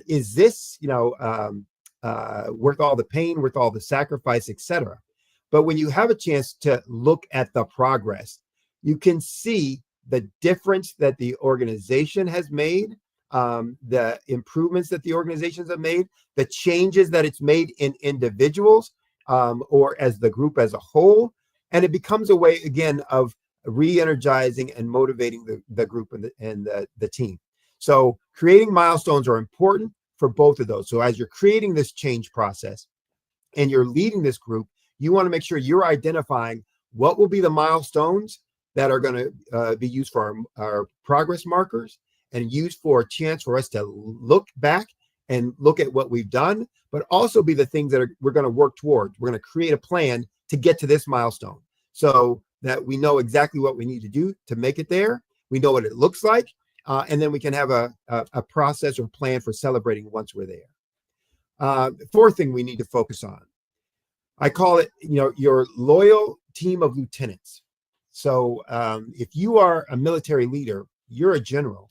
Is this, worth all the pain, worth all the sacrifice, etc.? But when you have a chance to look at the progress, you can see the difference that the organization has made, the improvements that the organizations have made, the changes that it's made in individuals or as the group as a whole. And it becomes a way, again, of re-energizing and motivating the group and the team. So creating milestones are important for both of those. So as you're creating this change process and you're leading this group, you want to make sure you're identifying what will be the milestones that are going to be used for our progress markers and used for a chance for us to look back and look at what we've done, but also be the things that we're going to work towards. We're going to create a plan to get to this milestone so that we know exactly what we need to do to make it there. We know what it looks like, and then we can have a process or plan for celebrating once we're there. The fourth thing we need to focus on, I call it, your loyal team of lieutenants. So if you are a military leader, you're a general,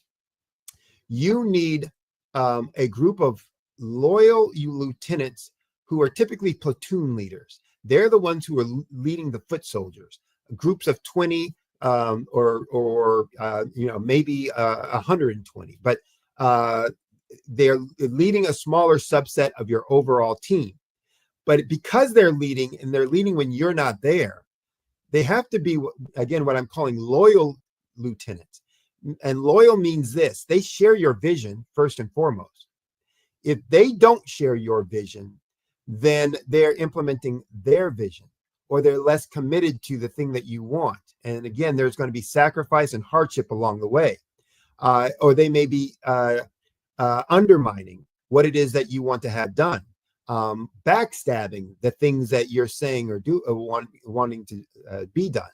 you need a group of loyal lieutenants who are typically platoon leaders. They're the ones who are leading the foot soldiers, groups of 20 or maybe 120, but they're leading a smaller subset of your overall team. But because they're leading, and they're leading when you're not there, they have to be, again, what I'm calling loyal lieutenants. And loyal means this: they share your vision first and foremost. If they don't share your vision, then they're implementing their vision, or they're less committed to the thing that you want. And again, there's going to be sacrifice and hardship along the way. Or they may be undermining what it is that you want to have done. Backstabbing the things that you're saying or wanting to be done.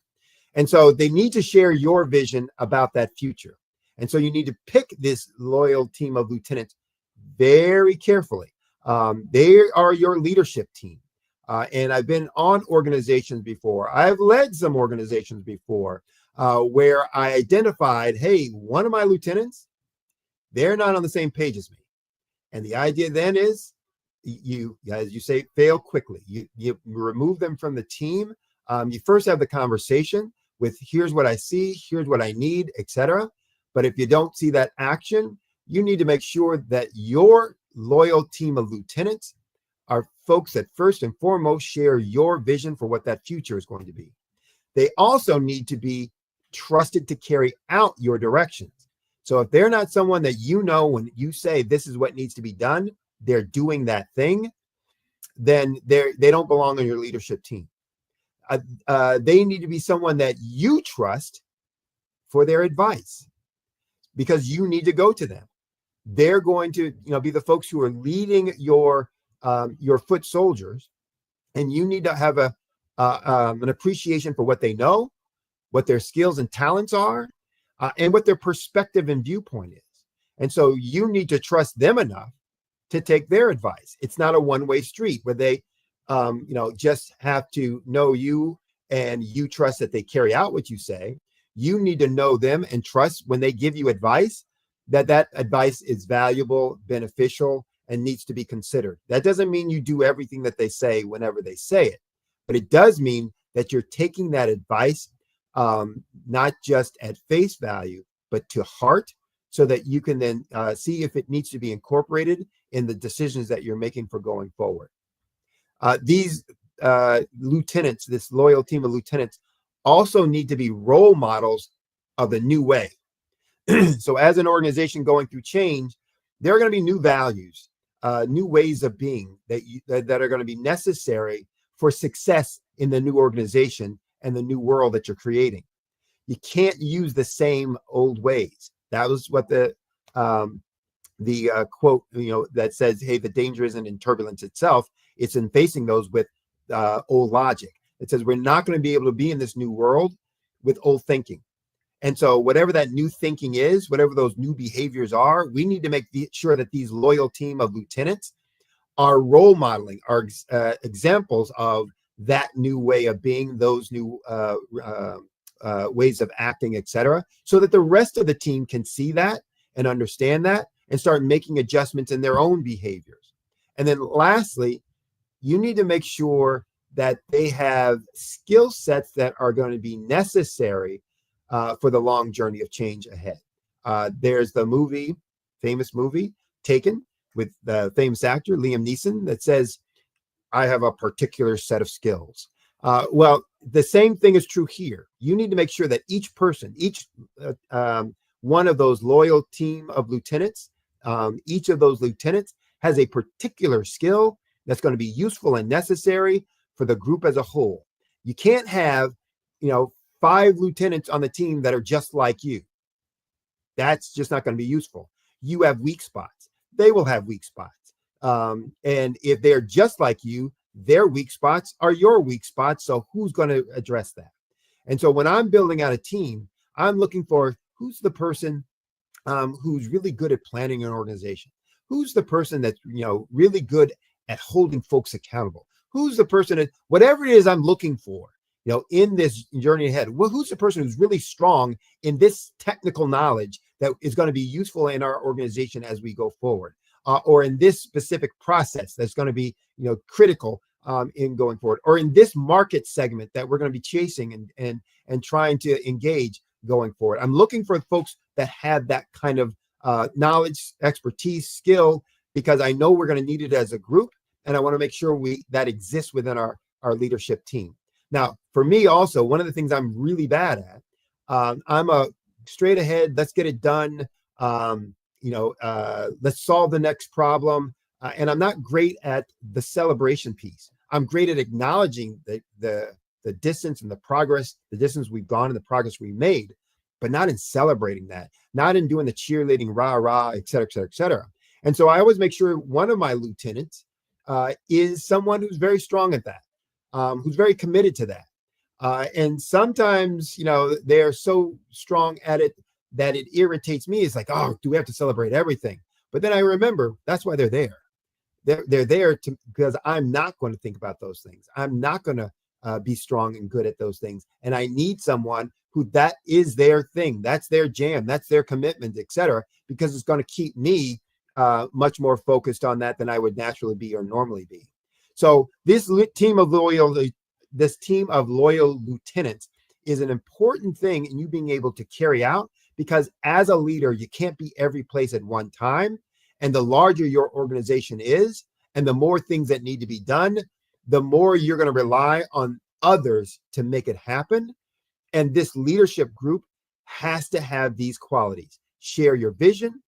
And so they need to share your vision about that future. And so you need to pick this loyal team of lieutenants very carefully. They are your leadership team. And I've been on organizations before. I've led some organizations before where I identified, hey, one of my lieutenants, they're not on the same page as me. And the idea then is, you, as you say, fail quickly. You remove them from the team. You first have the conversation with, here's what I see, here's what I need, etc. But if you don't see that action, you need to make sure that your loyal team of lieutenants are folks that first and foremost share your vision for what that future is going to be. They also need to be trusted to carry out your directions. So if they're not someone that when you say this is what needs to be done, they're doing that thing, then they don't belong on your leadership team. They need to be someone that you trust for their advice, because you need to go to them. They're going to be the folks who are leading your foot soldiers, and you need to have an appreciation for what they know, what their skills and talents are, and what their perspective and viewpoint is. And so you need to trust them enough to take their advice. It's not a one-way street where they just have to know you and you trust that they carry out what you say. You need to know them and trust when they give you advice, that advice is valuable, beneficial, and needs to be considered. That doesn't mean you do everything that they say whenever they say it, but it does mean that you're taking that advice not just at face value, but to heart, so that you can then see if it needs to be incorporated in the decisions that you're making for going forward. These lieutenants, this loyal team of lieutenants, also need to be role models of the new way. So as an organization going through change, there are going to be new values, new ways of being that are going to be necessary for success in the new organization and the new world that you're creating. You can't use the same old ways. That was what the quote, that says, hey, the danger isn't in turbulence itself. It's in facing those with old logic. It says we're not going to be able to be in this new world with old thinking. And so whatever that new thinking is, whatever those new behaviors are, we need to make sure that these loyal team of lieutenants are role modeling, are examples of that new way of being, those new ways of acting, etc., so that the rest of the team can see that and understand that and start making adjustments in their own behaviors. And then lastly, you need to make sure that they have skill sets that are going to be necessary for the long journey of change ahead. There's the famous movie, Taken, with the famous actor Liam Neeson, that says, I have a particular set of skills. Well, the same thing is true here. You need to make sure that each person, each one of those loyal team of lieutenants, each of those lieutenants has a particular skill that's going to be useful and necessary for the group as a whole. You can't have, 5 lieutenants on the team that are just like you. That's just not going to be useful. You have weak spots. They will have weak spots. And if they're just like you, their weak spots are your weak spots. So who's going to address that? And so when I'm building out a team, I'm looking for who's the person who's really good at planning an organization. Who's the person that's, really good at holding folks accountable? Who's the person that, whatever it is I'm looking for, in this journey ahead, who's the person who's really strong in this technical knowledge that is going to be useful in our organization as we go forward, or in this specific process that's going to be, critical in going forward, or in this market segment that we're going to be chasing and trying to engage going forward. I'm looking for folks that have that kind of knowledge, expertise, skill, because I know we're going to need it as a group, and I want to make sure that exists within our leadership team. Now, for me also, one of the things I'm really bad at, I'm a straight ahead, let's get it done, let's solve the next problem, and I'm not great at the celebration piece. I'm great at acknowledging the distance and the progress, the distance we've gone and the progress we made, but not in celebrating that, not in doing the cheerleading, rah, et cetera, et cetera, et cetera. And so I always make sure one of my lieutenants is someone who's very strong at that, who's very committed to that. And sometimes, they're so strong at it that it irritates me. It's like, oh, do we have to celebrate everything? But then I remember that's why they're there. They're there because I'm not going to think about those things. I'm not going to be strong and good at those things. And I need someone who that is their thing. That's their jam. That's their commitment, et cetera, because it's going to keep me much more focused on that than I would naturally be or normally be. So this team of loyal lieutenants is an important thing in you being able to carry out, because as a leader, you can't be every place at one time. And the larger your organization is, and the more things that need to be done, the more you're going to rely on others to make it happen. And this leadership group has to have these qualities. Share your vision.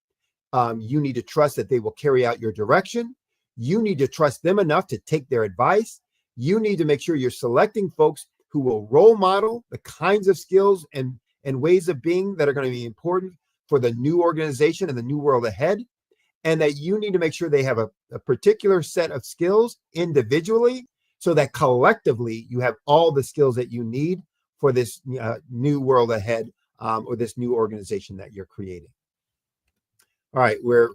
You need to trust that they will carry out your direction. You need to trust them enough to take their advice. You need to make sure you're selecting folks who will role model the kinds of skills and ways of being that are going to be important for the new organization and the new world ahead. And that you need to make sure they have a particular set of skills individually, so that collectively you have all the skills that you need for this new world ahead, or this new organization that you're creating. All right, we're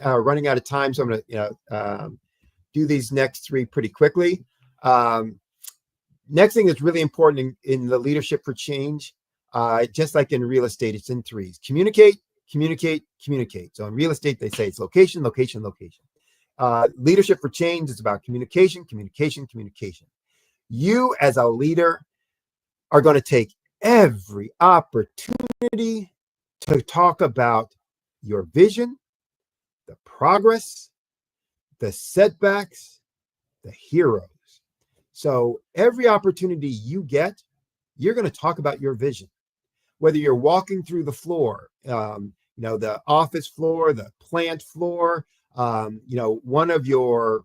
running out of time, so I'm going to do these next 3 pretty quickly. Next thing that's really important in the leadership for change, just like in real estate, it's in 3s. Communicate, communicate, communicate. So in real estate, they say it's location, location, location. Leadership for change is about communication, communication, communication. You as a leader are going to take every opportunity to talk about your vision, the progress, the setbacks, the heroes. So every opportunity you get, you're going to talk about your vision. Whether you're walking through the floor, the office floor, the plant floor, one of your,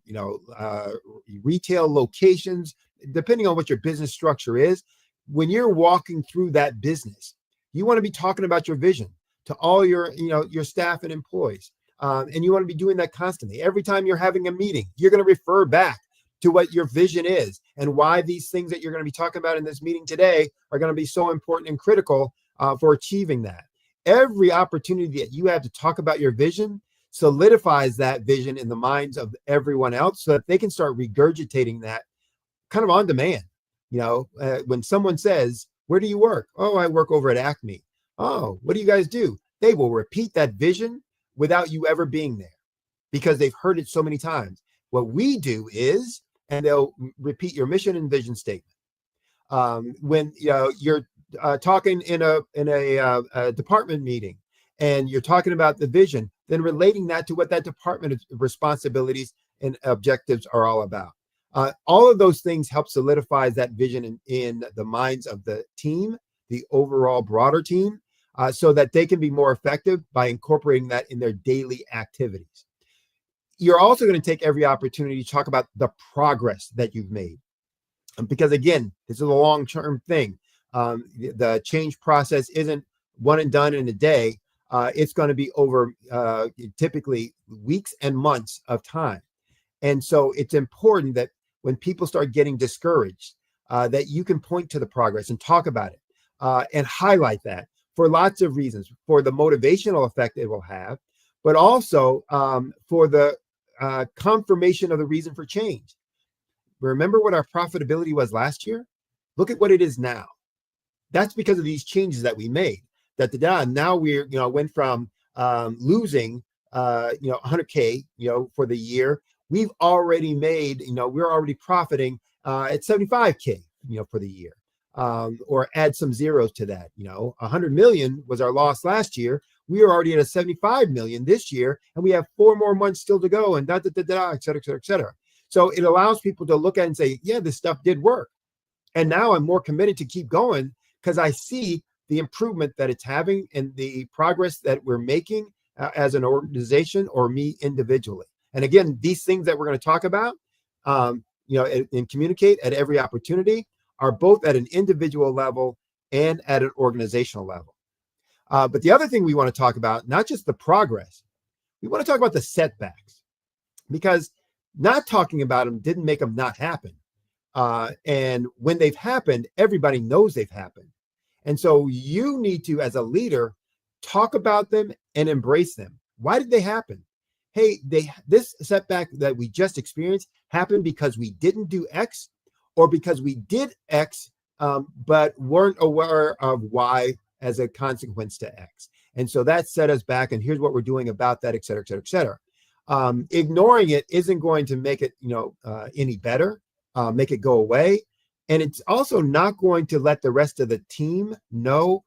retail locations, depending on what your business structure is, when you're walking through that business, you want to be talking about your vision to all your staff and employees. And you want to be doing that constantly. Every time you're having a meeting, you're going to refer back to what your vision is and why these things that you're going to be talking about in this meeting today are going to be so important and critical for achieving that. Every opportunity that you have to talk about your vision solidifies that vision in the minds of everyone else, so that they can start regurgitating that kind of on demand. When someone says, "Where do you work?" "Oh, I work over at Acme." "Oh, what do you guys do?" They will repeat that vision without you ever being there, because they've heard it so many times. What we do is, and they'll repeat your mission and vision statement. When you're talking in a department meeting, and you're talking about the vision, then relating that to what that department responsibilities and objectives are all about. All of those things help solidify that vision in the minds of the team, the overall broader team, so that they can be more effective by incorporating that in their daily activities. You're also going to take every opportunity to talk about the progress that you've made. Because again, this is a long-term thing. The change process isn't one and done in a day. It's going to be over typically weeks and months of time. And so it's important that when people start getting discouraged, that you can point to the progress and talk about it and highlight that for lots of reasons, for the motivational effect it will have, but also for the confirmation of the reason for change. Remember what our profitability was last year? Look at what it is now. That's because of these changes that we made. Now we're, went from losing, 100K, for the year. We've already made, we're already profiting at 75K, for the year. Or add some zeros to that. 100 million was our loss last year. We are already at a 75 million this year, and we have 4 more months still to go, and et cetera, et cetera, et cetera. So it allows people to look at it and say, yeah, this stuff did work. And now I'm more committed to keep going because I see the improvement that it's having and the progress that we're making as an organization or me individually. And again, these things that we're going to talk about, and communicate at every opportunity are both at an individual level and at an organizational level. But the other thing we want to talk about, not just the progress, we want to talk about the setbacks, because not talking about them didn't make them not happen. And when they've happened, everybody knows they've happened. And so you need to, as a leader, talk about them and embrace them. Why did they happen? Hey, this setback that we just experienced happened because we didn't do X, or because we did X, but weren't aware of Y as a consequence to X. And so that set us back, and here's what we're doing about that, et cetera, et cetera, et cetera. Ignoring it isn't going to make it, any better, make it go away. And it's also not going to let the rest of the team know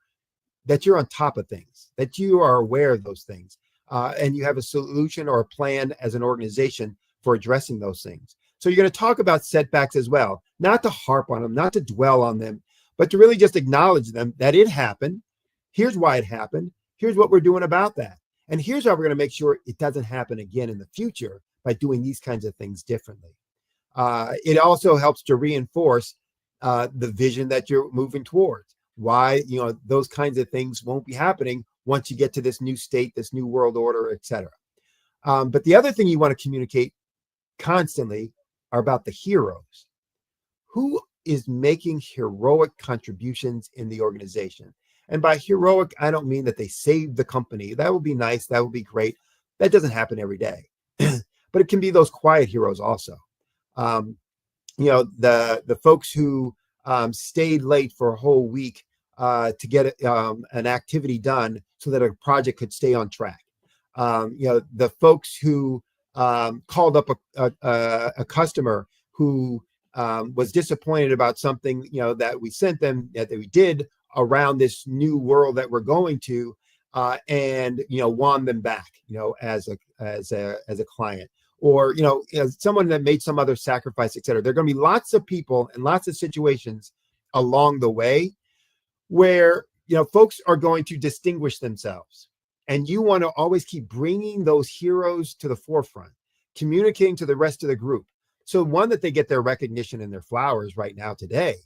that you're on top of things, that you are aware of those things, and you have a solution or a plan as an organization for addressing those things. So you're going to talk about setbacks as well, not to harp on them, not to dwell on them, but to really just acknowledge them, that it happened. Here's why it happened. Here's what we're doing about that. And here's how we're going to make sure it doesn't happen again in the future by doing these kinds of things differently. It also helps to reinforce the vision that you're moving towards. Why, those kinds of things won't be happening once you get to this new state, this new world order, et cetera. But the other thing you want to communicate constantly are about the heroes. Who is making heroic contributions in the organization? And by heroic, I don't mean that they saved the company. That would be nice. That would be great. That doesn't happen every day. But it can be those quiet heroes also. The folks who stayed late for a whole week to get an activity done so that a project could stay on track. The folks who called up a customer who was disappointed about something, that we sent them, that we did around this new world that we're going to, and won them back, as a client, or someone that made some other sacrifice, et cetera. There are going to be lots of people and lots of situations along the way where folks are going to distinguish themselves, and you want to always keep bringing those heroes to the forefront, communicating to the rest of the group. So one, that they get their recognition and their flowers right now today,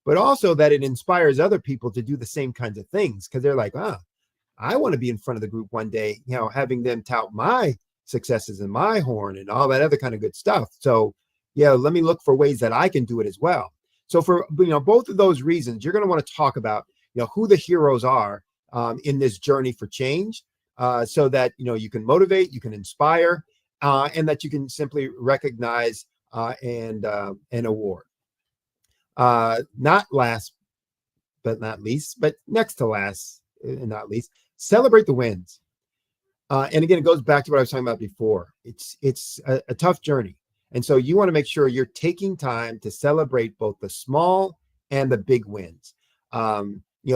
but also that it inspires other people to do the same kinds of things, because they're like, I want to be in front of the group one day, having them tout my successes and my horn and all that other kind of good stuff. So yeah, let me look for ways that I can do it as well. So for both of those reasons, you're going to want to talk about who the heroes are in this journey for change, so that you can motivate, you can inspire, and that you can simply recognize and award. Not last but not least, but next to last and not least, celebrate the wins. And again, it goes back to what I was talking about before. It's a tough journey. And so you want to make sure you're taking time to celebrate both the small and the big wins.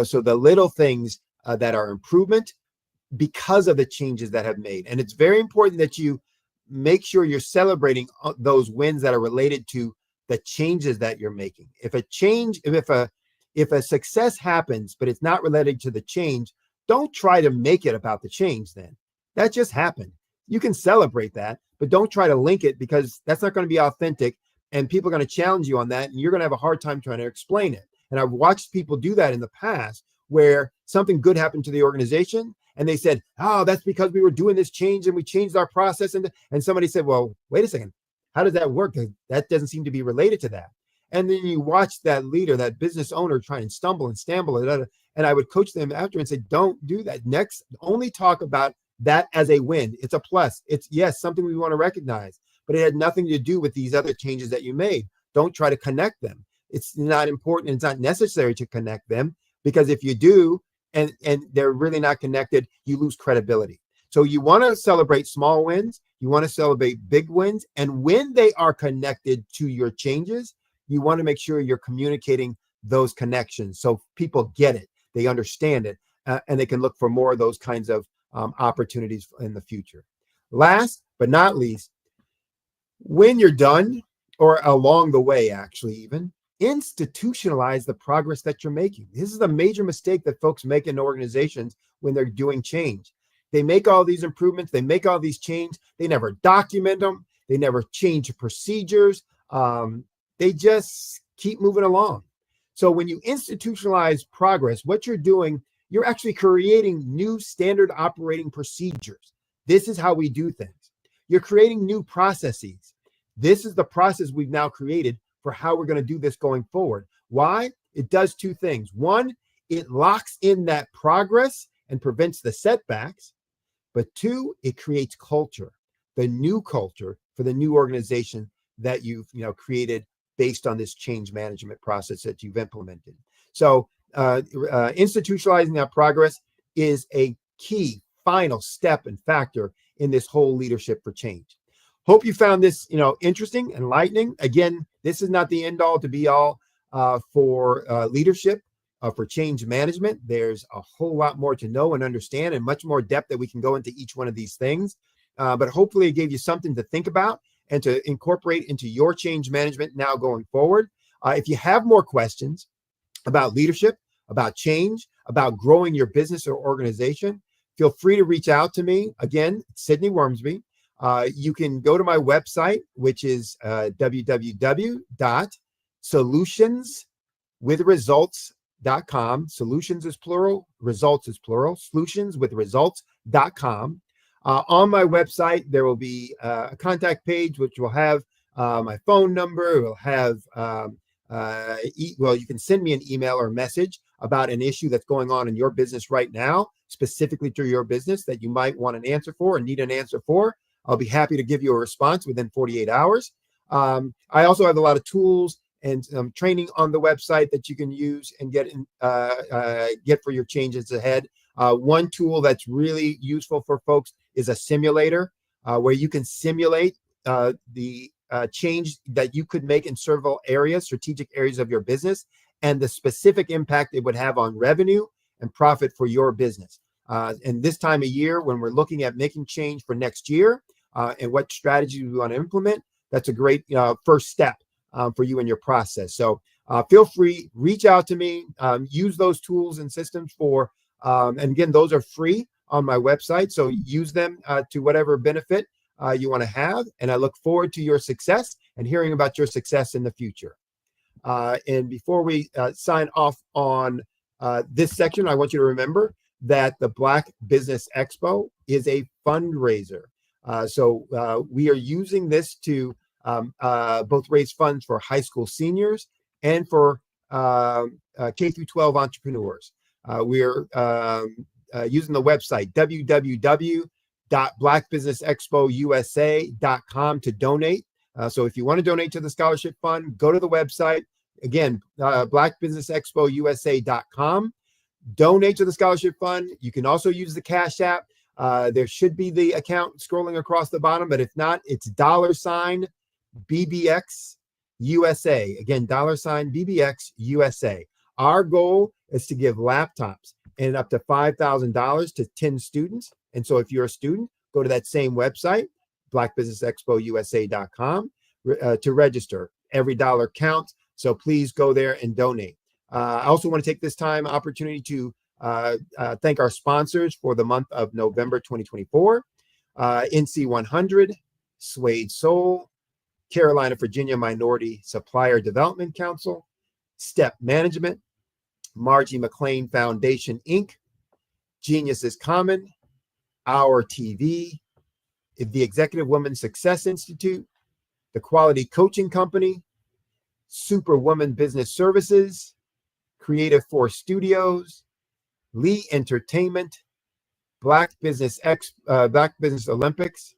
So the little things that are improvement because of the changes that have made. And it's very important that you make sure you're celebrating those wins that are related to the changes that you're making. If a success happens, but it's not related to the change, don't try to make it about the change then. That just happened. You can celebrate that, but don't try to link it, because that's not going to be authentic, and people are going to challenge you on that, and you're going to have a hard time trying to explain it. And I've watched people do that in the past, where something good happened to the organization, and they said, oh, that's because we were doing this change and we changed our process. And somebody said, well, wait a second, how does that work? That doesn't seem to be related to that. And then you watch that leader, that business owner, try and stumble and stamble. And I would coach them after and say, don't do that. Next, only talk about that as a win. It's a plus. It's, yes, something we want to recognize, but it had nothing to do with these other changes that you made. Don't try to connect them. It's not important. It's not necessary to connect them, because if you do, and they're really not connected, you lose credibility. So you want to celebrate small wins. You want to celebrate big wins. And when they are connected to your changes, you want to make sure you're communicating those connections so people get it, they understand it, and they can look for more of those kinds of opportunities in the future. Last but not least, when you're done, or along the way, actually, even, institutionalize the progress that you're making. This is a major mistake that folks make in organizations when they're doing change. They make all these improvements, they make all these changes, they never document them, they never change procedures, they just keep moving along. So when you institutionalize progress, what you're doing, you're actually creating new standard operating procedures. This is how we do things. You're creating new processes. This is the process we've now created for how we're going to do this going forward. Why? It does two things. One, it locks in that progress and prevents the setbacks. But two, it creates culture, the new culture for the new organization that you've created based on this change management process that you've implemented. So institutionalizing that progress is a key final step and factor in this whole leadership for change. Hope you found this, interesting, enlightening. Again, this is not the end all to be all for leadership, for change management. There's a whole lot more to know and understand, and much more depth that we can go into each one of these things. But hopefully it gave you something to think about and to incorporate into your change management now going forward. If you have more questions about leadership, about change, about growing your business or organization, feel free to reach out to me. Again, Sydney Wormsby. You can go to my website, which is www.solutionswithresults.com. Solutions is plural, results is plural, solutionswithresults.com. On my website, there will be a contact page, which will have my phone number. It will have, you can send me an email or message about an issue that's going on in your business right now, specifically to your business that you might want an answer for or need an answer for. I'll be happy to give you a response within 48 hours. I also have a lot of tools and training on the website that you can use and get for your changes ahead. One tool that's really useful for folks is a simulator where you can simulate the change that you could make in several areas, strategic areas of your business, and the specific impact it would have on revenue and profit for your business. And this time of year, when we're looking at making change for next year and what strategies we want to implement, that's a great first step for you in your process. So feel free, reach out to me, use those tools and systems for, and again, those are free on my website. So use them to whatever benefit you want to have. And I look forward to your success and hearing about your success in the future. And before we sign off on this section, I want you to remember that the Black Business Expo is a fundraiser. So we are using this to both raise funds for high school seniors and for K through 12 entrepreneurs. We're using the website www.blackbusinessexpousa.com to donate. So if you want to donate to the scholarship fund, go to the website. Again, blackbusinessexpousa.com. Donate to the scholarship fund. You can also use the Cash App. There should be the account scrolling across the bottom, but if not, it's $BBX USA. Again, $BBX USA. Our goal is to give laptops and up to $5,000 to 10 students. And so if you're a student, go to that same website, blackbusinessexpousa.com, to register. Every dollar counts. So please go there and donate. I also want to take this opportunity to thank our sponsors for the month of November 2024, NC 100, Suede Soul, Carolina, Virginia Minority Supplier Development Council, Step Management, Margie McLean Foundation, Inc., Genius is Common, Our TV, the Executive Women Success Institute, the Quality Coaching Company, Superwoman Business Services, Creative Force Studios, Lee Entertainment, Black Business Olympics,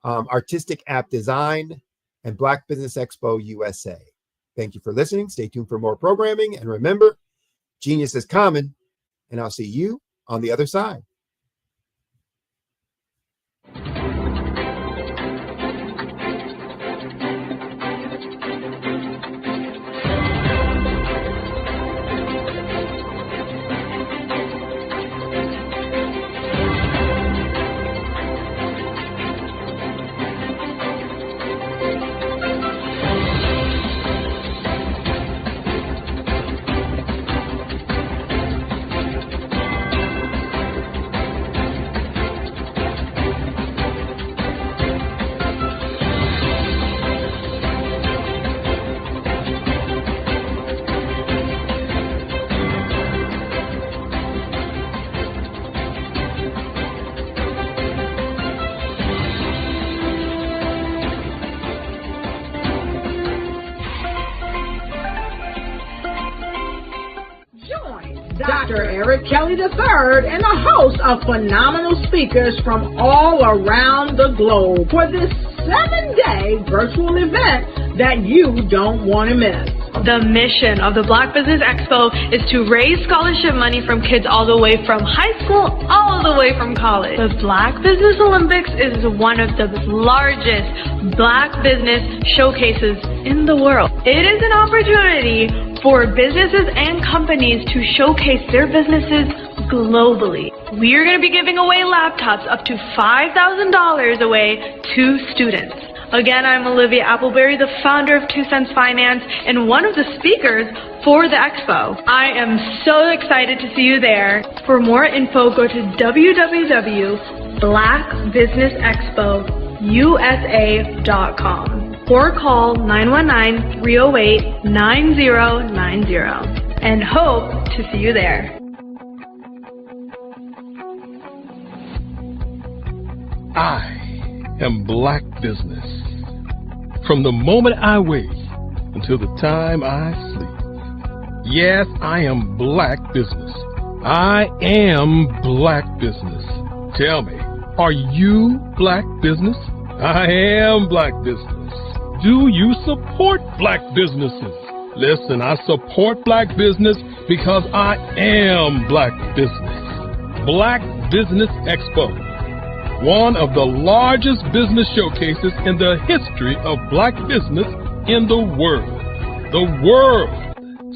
Artistic App Design, and Black Business Expo USA. Thank you for listening. Stay tuned for more programming. And remember, genius is common, and I'll see you on the other side. Dr. Eric Kelly III and a host of phenomenal speakers from all around the globe for this 7-day virtual event that you don't want to miss. The mission of the Black Business Expo is to raise scholarship money from kids all the way from high school, all the way from college. The Black Business Olympics is one of the largest Black business showcases in the world. It is an opportunity for businesses and companies to showcase their businesses globally. We are going to be giving away laptops up to $5,000 away to students. Again, I'm Olivia Appleberry, the founder of 2 Cents Finance and one of the speakers for the expo. I am so excited to see you there. For more info, go to www.blackbusinessexpousa.com or call 919-308-9090 and hope to see you there. I am Black Business. From the moment I wake until the time I sleep. Yes, I am Black Business. I am Black Business. Tell me, are you Black Business? I am Black Business. Do you support Black businesses? Listen, I support Black business because I am Black Business. Black Business Expo, one of the largest business showcases in the history of Black business in the world. The world!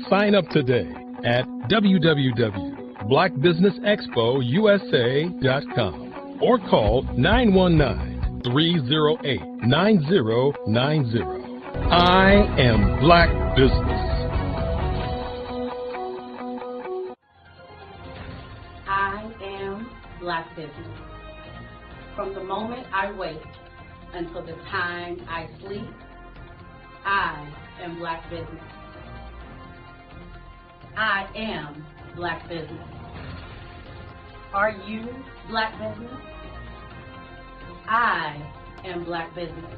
Sign up today at www.blackbusinessexpousa.com or call 919-308-9090. I am Black Business. I am Black Business. From the moment I wake until the time I sleep, I am Black Business. I am Black Business. Are you Black Business? I am Black Business.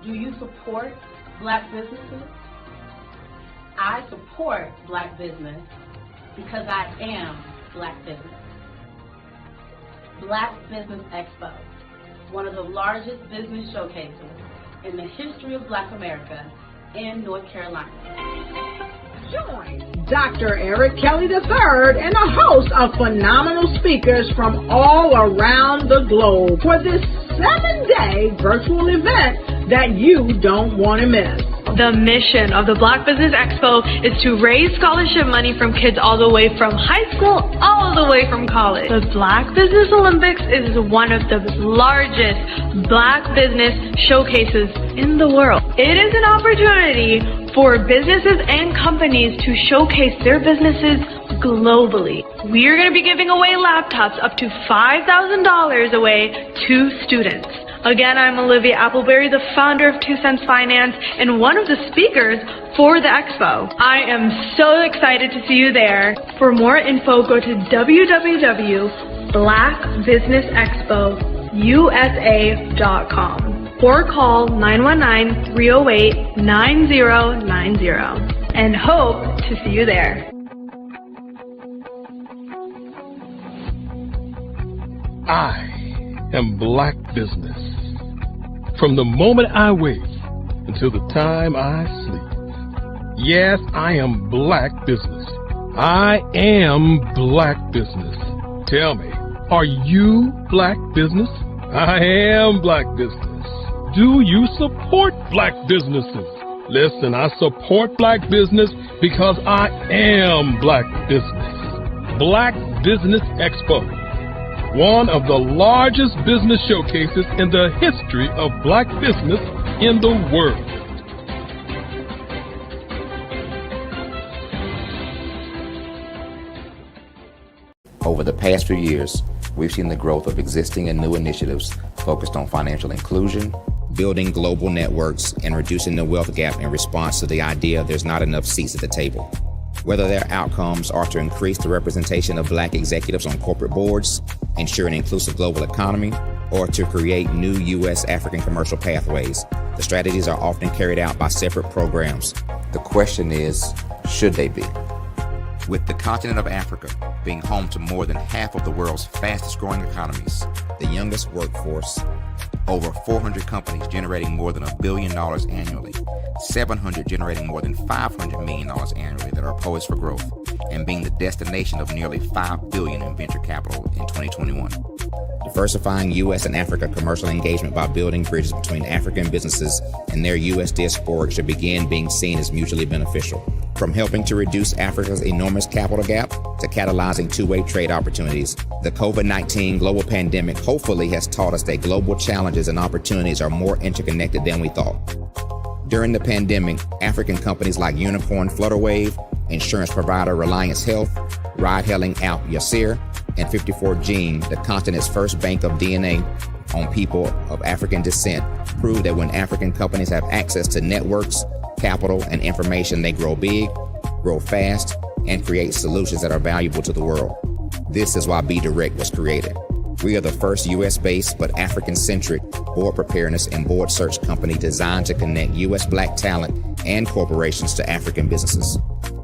Do you support Black businesses? I support Black business because I am Black Business. Black Business Expo, one of the largest business showcases in the history of Black America in North Carolina. Join Dr. Eric Kelly III and a host of phenomenal speakers from all around the globe for this 7-day virtual event that you don't want to miss. The mission of the Black Business Expo is to raise scholarship money from kids all the way from high school, all the way from college. The Black Business Olympics is one of the largest Black business showcases in the world. It is an opportunity for businesses and companies to showcase their businesses globally. We are going to be giving away laptops up to $5,000 away to students. Again, I'm Olivia Appleberry, the founder of 2 Cents Finance and one of the speakers for the expo. I am so excited to see you there. For more info, go to www.blackbusinessexpousa.com or call 919-308-9090 and hope to see you there. I am Black Business. From the moment I wake until the time I sleep. Yes, I am Black Business. I am Black Business. Tell me, are you Black Business? I am Black Business. Do you support Black businesses? Listen, I support Black business because I am Black Business. Black Business Expo, one of the largest business showcases in the history of Black business in the world. Over the past few years, we've seen the growth of existing and new initiatives focused on financial inclusion, building global networks, and reducing the wealth gap in response to the idea there's not enough seats at the table. Whether their outcomes are to increase the representation of Black executives on corporate boards, ensure an inclusive global economy, or to create new U.S. African commercial pathways, the strategies are often carried out by separate programs. The question is, should they be? With the continent of Africa being home to more than half of the world's fastest growing economies, the youngest workforce, over 400 companies generating more than $1 billion annually, 700 generating more than $500 million annually that are poised for growth, and being the destination of nearly $5 billion in venture capital in 2021. Diversifying U.S. and Africa commercial engagement by building bridges between African businesses and their U.S. diaspora should begin being seen as mutually beneficial. From helping to reduce Africa's enormous capital gap to catalyzing two-way trade opportunities, the COVID-19 global pandemic hopefully has taught us that global challenges and opportunities are more interconnected than we thought. During the pandemic, African companies like Unicorn Flutterwave, insurance provider Reliance Health, ride-hailing app Yasir, and 54Gene, the continent's first bank of DNA on people of African descent, proved that when African companies have access to networks, capital, and information, they grow big, grow fast, and create solutions that are valuable to the world. This is why Be Direct was created. We are the first U.S.-based but African-centric board preparedness and board search company designed to connect U.S. Black talent and corporations to African businesses.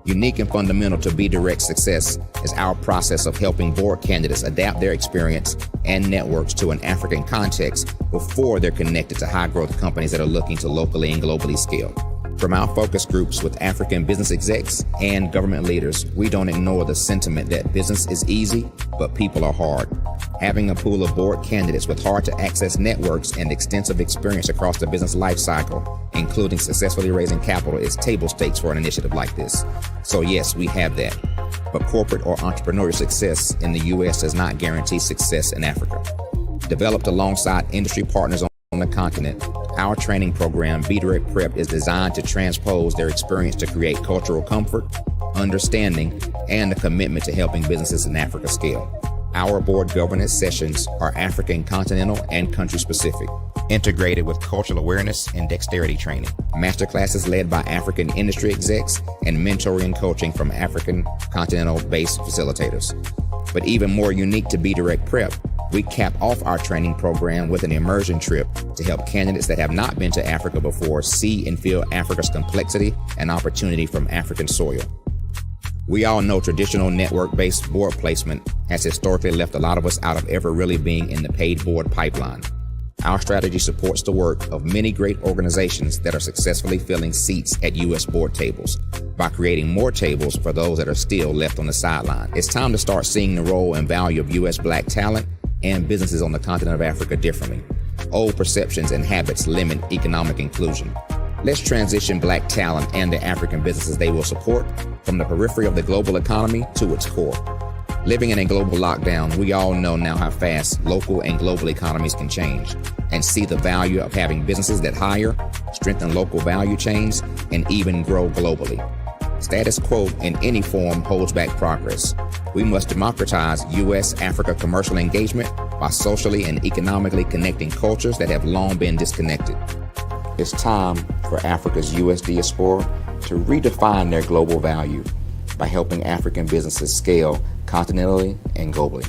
Unique and fundamental to Be Direct's success is our process of helping board candidates adapt their experience and networks to an African context before they're connected to high-growth companies that are looking to locally and globally scale. From our focus groups with African business execs and government leaders, we don't ignore the sentiment that business is easy, but people are hard. Having a pool of board candidates with hard-to-access networks and extensive experience across the business life cycle, including successfully raising capital, is table stakes for an initiative like this. So yes, we have that. But corporate or entrepreneurial success in the U.S. does not guarantee success in Africa. Developed alongside industry partners on the continent, our training program, Be Direct Prep, is designed to transpose their experience to create cultural comfort, understanding, and a commitment to helping businesses in Africa scale. Our board governance sessions are African continental and country specific, integrated with cultural awareness and dexterity training, masterclasses led by African industry execs, and mentoring and coaching from African continental-based facilitators. But even more unique to Be Direct Prep, we cap off our training program with an immersion trip to help candidates that have not been to Africa before see and feel Africa's complexity and opportunity from African soil. We all know traditional network-based board placement has historically left a lot of us out of ever really being in the paid board pipeline. Our strategy supports the work of many great organizations that are successfully filling seats at U.S. board tables by creating more tables for those that are still left on the sideline. It's time to start seeing the role and value of U.S. Black talent and businesses on the continent of Africa differently. Old perceptions and habits limit economic inclusion. Let's transition Black talent and the African businesses they will support from the periphery of the global economy to its core. Living in a global lockdown, we all know now how fast local and global economies can change, and see the value of having businesses that hire, strengthen local value chains, and even grow globally. Status quo in any form holds back progress. We must democratize U.S.-Africa commercial engagement by socially and economically connecting cultures that have long been disconnected. It's time for Africa's U.S. diaspora to redefine their global value by helping African businesses scale continentally and globally.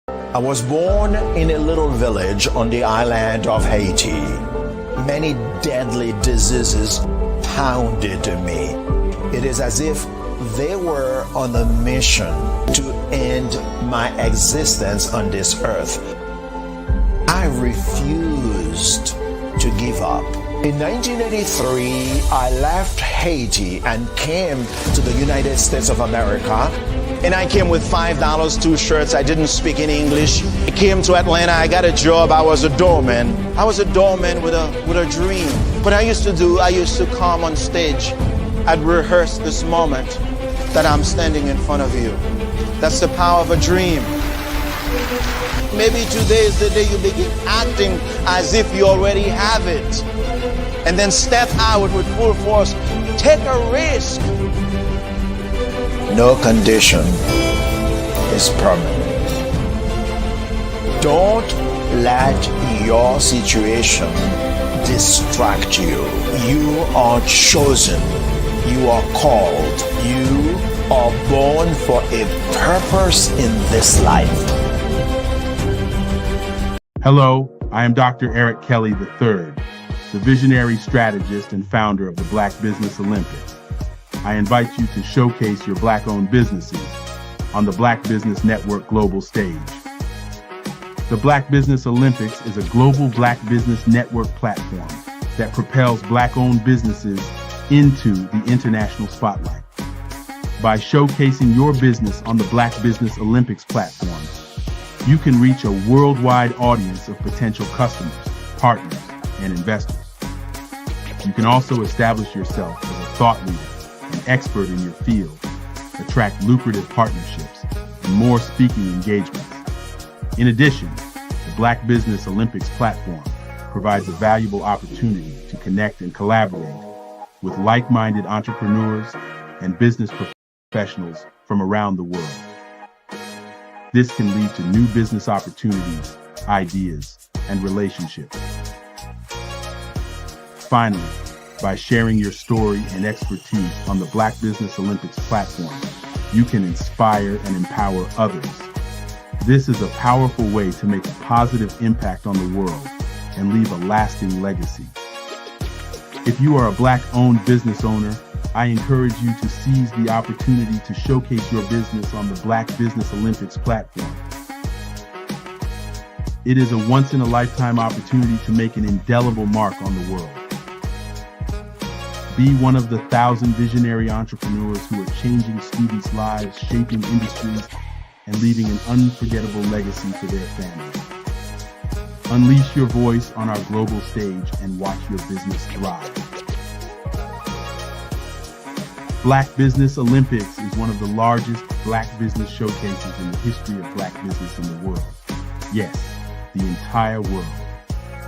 I was born in a little village on the island of Haiti. Many deadly diseases pounded me. It is as if they were on a mission to end my existence on this earth. I refused to give up. In 1983, I left Haiti and came to the United States of America. And I came with $5, 2 shirts. I didn't speak in English. I came to Atlanta. I got a job. I was a doorman. I was a doorman with a dream. What I used to come on stage. I'd rehearse this moment that I'm standing in front of you. That's the power of a dream. Maybe today is the day you begin acting as if you already have it. And then step out with full force. Take a risk. No condition is permanent. Don't let your situation distract you. You are chosen. You are called. You are born for a purpose in this life. Hello, I am Dr. Eric Kelly III, the visionary strategist and founder of the Black Business Olympics. I invite you to showcase your Black-owned businesses on the Black Business Network global stage. The Black Business Olympics is a global Black Business Network platform that propels Black-owned businesses into the international spotlight. By showcasing your business on the Black Business Olympics platform, you can reach a worldwide audience of potential customers, partners, and investors. You can also establish yourself as a thought leader, an expert in your field, attract lucrative partnerships, and more speaking engagements. In addition, the Black Business Olympics platform provides a valuable opportunity to connect and collaborate with like-minded entrepreneurs and business professionals from around the world. This can lead to new business opportunities, ideas, and relationships. Finally, by sharing your story and expertise on the Black Business Olympics platform, you can inspire and empower others. This is a powerful way to make a positive impact on the world and leave a lasting legacy. If you are a Black-owned business owner, I encourage you to seize the opportunity to showcase your business on the Black Business Olympics platform. It is a once-in-a-lifetime opportunity to make an indelible mark on the world. Be one of the 1,000 visionary entrepreneurs who are changing students' lives, shaping industries, and leaving an unforgettable legacy for their families. Unleash your voice on our global stage and watch your business thrive. Black Business Olympics is one of the largest Black business showcases in the history of Black business in the world. Yes, the entire world.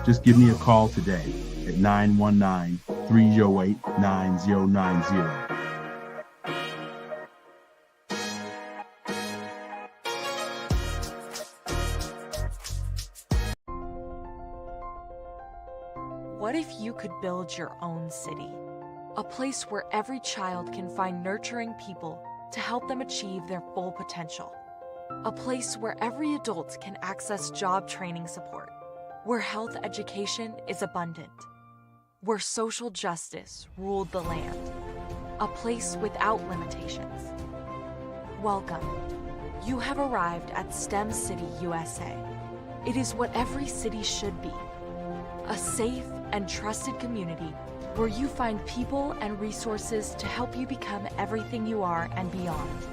Just give me a call today at 919-308-9090. What if you could build your own city? A place where every child can find nurturing people to help them achieve their full potential. A place where every adult can access job training support. Where health education is abundant. Where social justice ruled the land. A place without limitations. Welcome. You have arrived at STEM City USA. It is what every city should be. A safe and trusted community where you find people and resources to help you become everything you are and beyond.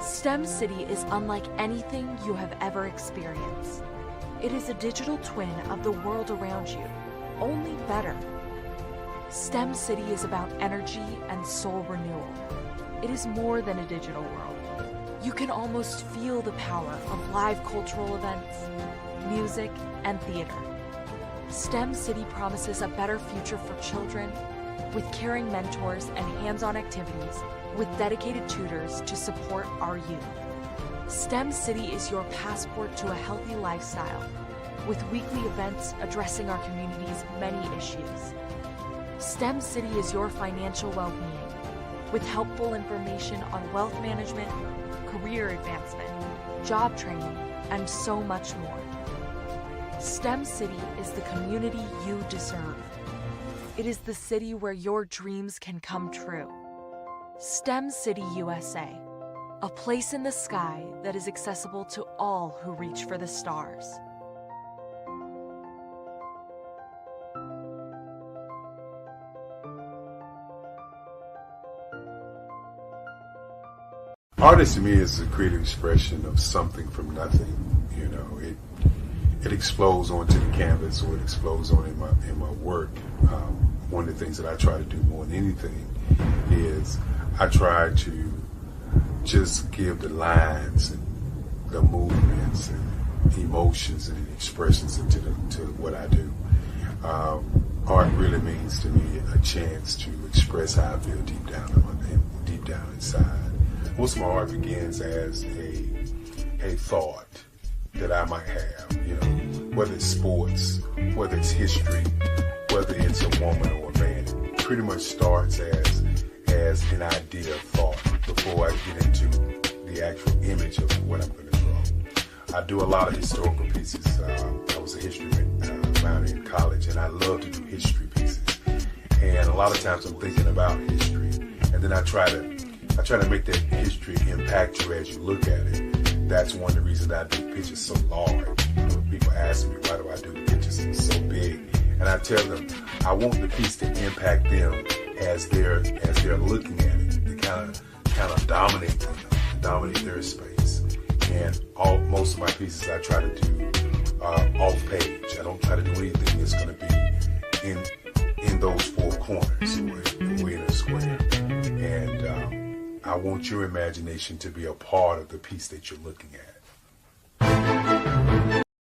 STEM City is unlike anything you have ever experienced. It is a digital twin of the world around you, only better. STEM City is about energy and soul renewal. It is more than a digital world. You can almost feel the power of live cultural events, music, and theater. STEM City promises a better future for children with caring mentors and hands-on activities with dedicated tutors to support our youth. STEM City is your passport to a healthy lifestyle with weekly events addressing our community's many issues. STEM City is your financial well-being with helpful information on wealth management, career advancement, job training, and so much more. STEM City is the community you deserve. It is the city where your dreams can come true. STEM City USA, a place in the sky that is accessible to all who reach for the stars. Artist to me is a creative expression of something from nothing. You know, it explodes onto the canvas, or it explodes on in my work. One of the things that I try to do more than anything is I try to just give the lines and the movements and emotions and expressions into what I do. Art really means to me a chance to express how I feel deep down inside. Most of my art begins as a thought that I might have, you know, whether it's sports, whether it's history, whether it's a woman or a man. It pretty much starts as an idea of thought before I get into the actual image of what I'm going to draw. I do a lot of historical pieces. I was a history minor in college, and I love to do history pieces. And a lot of times I'm thinking about history, and then I try to make that history impact you as you look at it. That's one of the reasons I do pictures so large. You know, people ask me, why do I do the pictures so big? And I tell them, I want the piece to impact them as they're looking at it, to kind of dominate them, dominate their space. And most of my pieces I try to do off page. I don't try to do anything that's going to be in those four corners or in a square. And I want your imagination to be a part of the piece that you're looking at.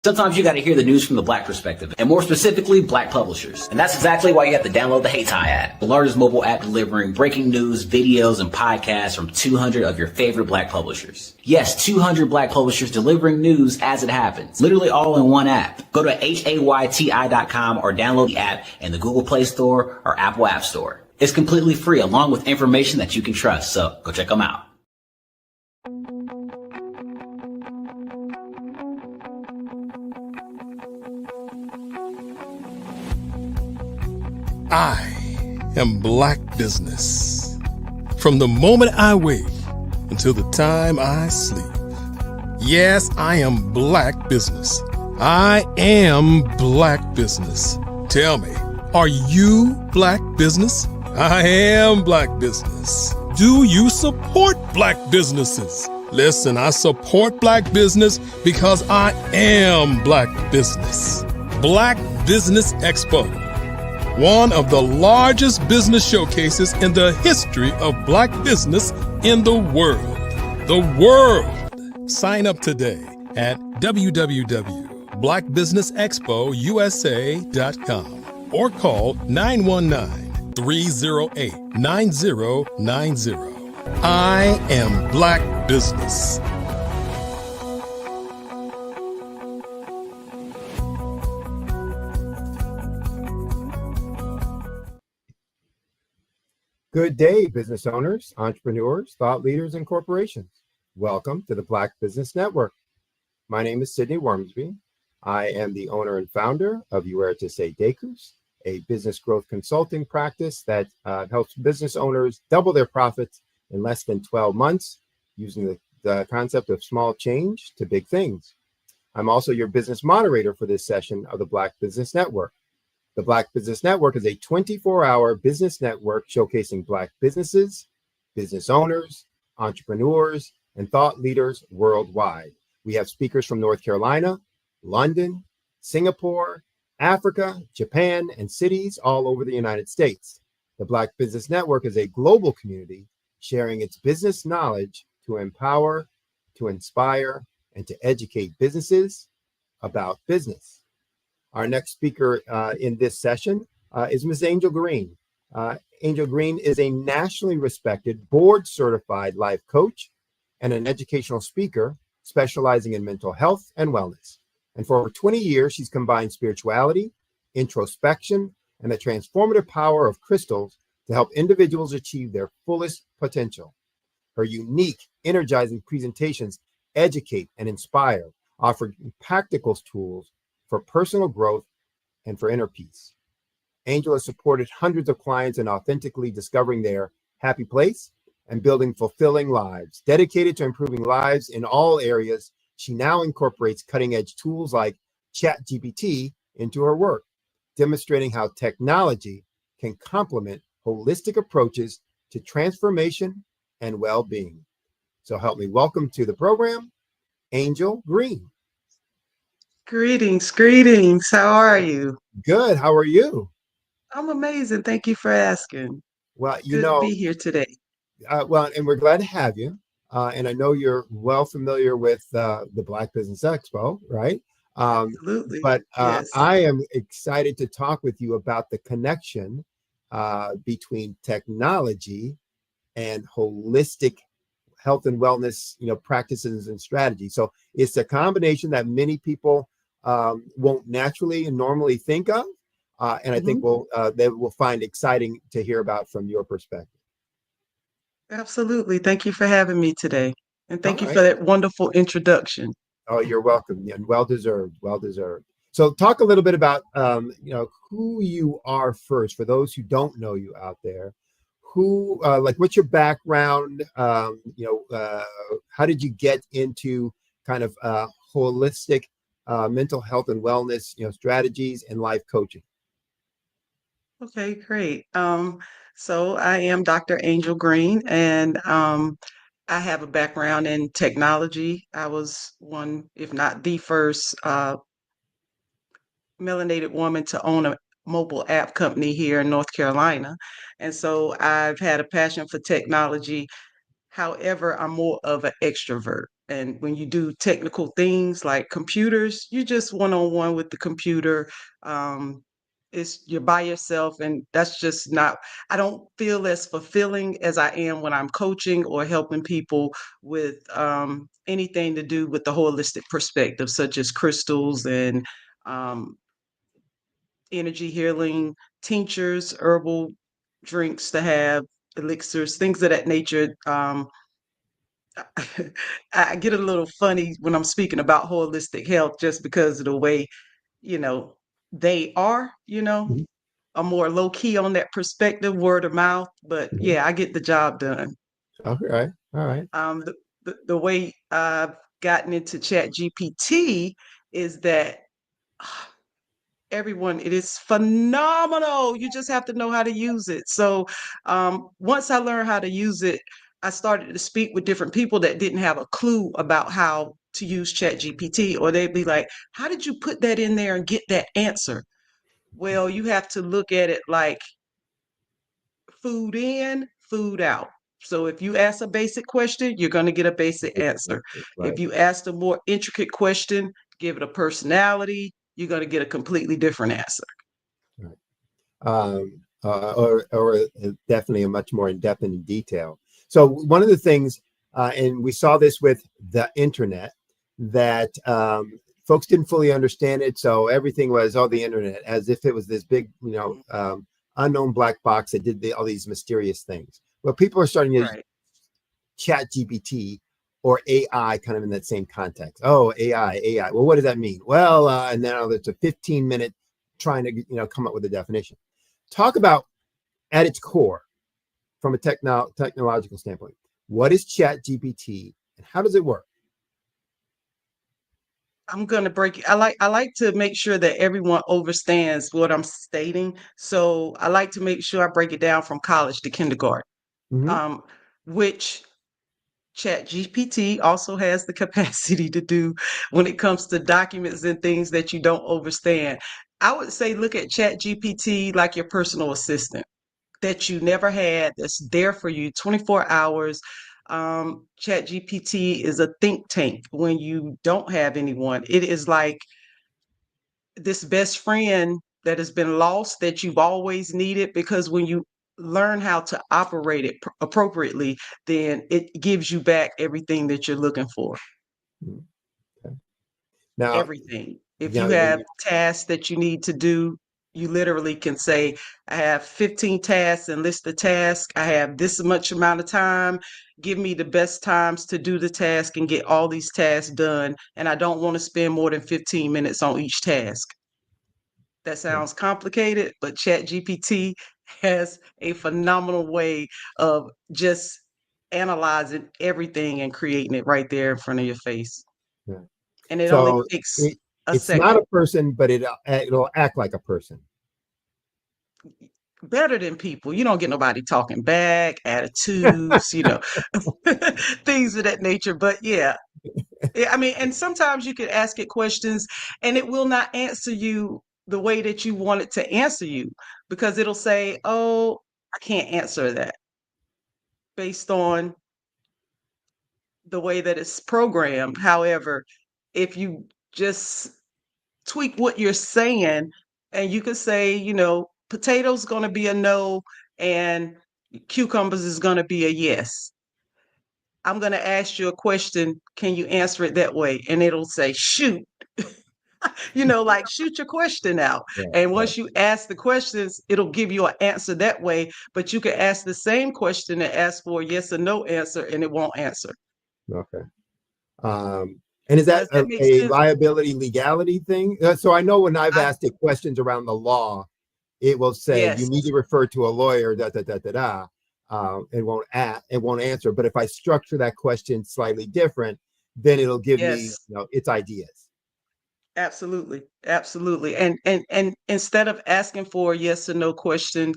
Sometimes you got to hear the news from the Black perspective, and more specifically, Black publishers. And that's exactly why you have to download the Hey Tie app, the largest mobile app delivering breaking news, videos, and podcasts from 200 of your favorite Black publishers. Yes, 200 Black publishers delivering news as it happens, literally all in one app. Go to HAYTI.com or download the app in the Google Play Store or Apple App Store. It's completely free, along with information that you can trust, so go check them out. I am Black Business. From the moment I wake until the time I sleep. Yes, I am Black Business. I am Black Business. Tell me, are you Black Business? I am Black Business. Do you support Black businesses? Listen, I support Black business because I am Black Business. Black Business Expo, one of the largest business showcases in the history of Black business in the world. The world! Sign up today at www.blackbusinessexpousa.com or call 919-308-9090. I am Black Business. Good day, business owners, entrepreneurs, thought leaders, and corporations. Welcome to the Black Business Network. My name is Sidney Wormsby. I am the owner and founder of Uertise Decus, a business growth consulting practice that helps business owners double their profits in less than 12 months using the concept of small change to big things. I'm also your business moderator for this session of the Black Business Network. The Black Business Network is a 24-hour business network showcasing Black businesses, business owners, entrepreneurs, and thought leaders worldwide. We have speakers from North Carolina, London, Singapore, Africa, Japan, and cities all over the United States. The Black Business Network is a global community sharing its business knowledge to empower, to inspire, and to educate businesses about business. Our next speaker in this session is Ms. Angel Green. Angel Green is a nationally respected, board-certified life coach and an educational speaker specializing in mental health and wellness. And for over 20 years, she's combined spirituality, introspection, and the transformative power of crystals to help individuals achieve their fullest potential. Her unique, energizing presentations educate and inspire, offering practical tools for personal growth and for inner peace. Angel has supported hundreds of clients in authentically discovering their happy place and building fulfilling lives. Dedicated to improving lives in all areas, she now incorporates cutting-edge tools like ChatGPT into her work, demonstrating how technology can complement holistic approaches to transformation and well-being. So help me welcome to the program, Angel Green. Greetings, greetings. How are you? Good. How are you? I'm amazing. Thank you for asking. Well, Good to be here today. And we're glad to have you. And I know you're well familiar with the Black Business Expo, right? Absolutely. But yes. I am excited to talk with you about the connection between technology and holistic health and wellness, practices and strategies. So it's a combination that many people won't naturally and normally think of, and I think they will find exciting to hear about from your perspective. Absolutely. Thank you for having me today, and thank All you right. for that wonderful introduction. Oh, you're welcome, and well deserved. Well deserved. So, talk a little bit about who you are first, for those who don't know you out there. Who, what's your background? How did you get into kind of holistic mental health and wellness, strategies and life coaching? Okay, great. So I am Dr. Angel Green, and I have a background in technology. I was one, if not the first, melanated woman to own a mobile app company here in North Carolina. And so I've had a passion for technology. However, I'm more of an extrovert. And when you do technical things like computers, you just one-on-one with the computer. You're by yourself, and that's just not, I don't feel as fulfilling as I am when I'm coaching or helping people with anything to do with the holistic perspective, such as crystals and um, energy healing, tinctures, herbal drinks to have, elixirs, things of that nature. I get a little funny when I'm speaking about holistic health just because of the way, you know, they are, I'm more low key on that perspective, word of mouth. But yeah, I get the job done. Okay. All right. The way I've gotten into Chat GPT is that everyone, it is phenomenal. You just have to know how to use it. So once I learned how to use it, I started to speak with different people that didn't have a clue about how to use Chat GPT, or they'd be like, how did you put that in there and get that answer? Well, you have to look at it like food in, food out. So if you ask a basic question, you're going to get a basic answer. Right. If you ask a more intricate question, give it a personality, you're going to get a completely different answer. Right. Or definitely a much more in-depth and in detail. So one of the things, and we saw this with the internet, that folks didn't fully understand it. So everything was, the internet, as if it was this big, unknown black box that did all these mysterious things. Well, people are starting to use Chat GPT or AI kind of in that same context. Oh, AI. Well, what does that mean? Well, and then there's a 15-minute trying to, come up with a definition. Talk about, at its core, from a technological standpoint, what is Chat GPT and how does it work? I'm going to break it. I like to make sure that everyone understands what I'm stating. So I like to make sure I break it down from college to kindergarten, which ChatGPT also has the capacity to do when it comes to documents and things that you don't understand. I would say look at ChatGPT like your personal assistant that you never had, that's there for you 24 hours. ChatGPT is a think tank when you don't have anyone. It is like this best friend that has been lost that you've always needed, because when you learn how to operate it appropriately, then it gives you back everything that you're looking for. Now, Everything. If now you when have tasks that you need to do, you literally can say, I have 15 tasks and list the task. I have this much amount of time. Give me the best times to do the task and get all these tasks done. And I don't want to spend more than 15 minutes on each task. That sounds complicated, but ChatGPT has a phenomenal way of just analyzing everything and creating it right there in front of your face. Yeah. And it only So takes a it's not second. a person, but it'll act like a person. Better than people. You don't get nobody talking back, attitudes, things of that nature. But yeah, I mean, and sometimes you could ask it questions and it will not answer you the way that you want it to answer you, because it'll say, oh, I can't answer that based on the way that it's programmed. However, if you just tweak what you're saying, and you could say, potatoes going to be a no and cucumbers is going to be a yes. I'm going to ask you a question. Can you answer it that way? And it'll say, shoot. Like shoot your question out. And once you ask the questions, it'll give you an answer that way. But you can ask the same question and ask for a yes or no answer, and it won't answer. Okay. And is that Does that make a sense? liability legality thing? So I know when I've asked it questions around the law, it will say you need to refer to a lawyer, it won't answer. But if I structure that question slightly different, then it'll give me, its ideas. Absolutely. Absolutely. And instead of asking for a yes or no question,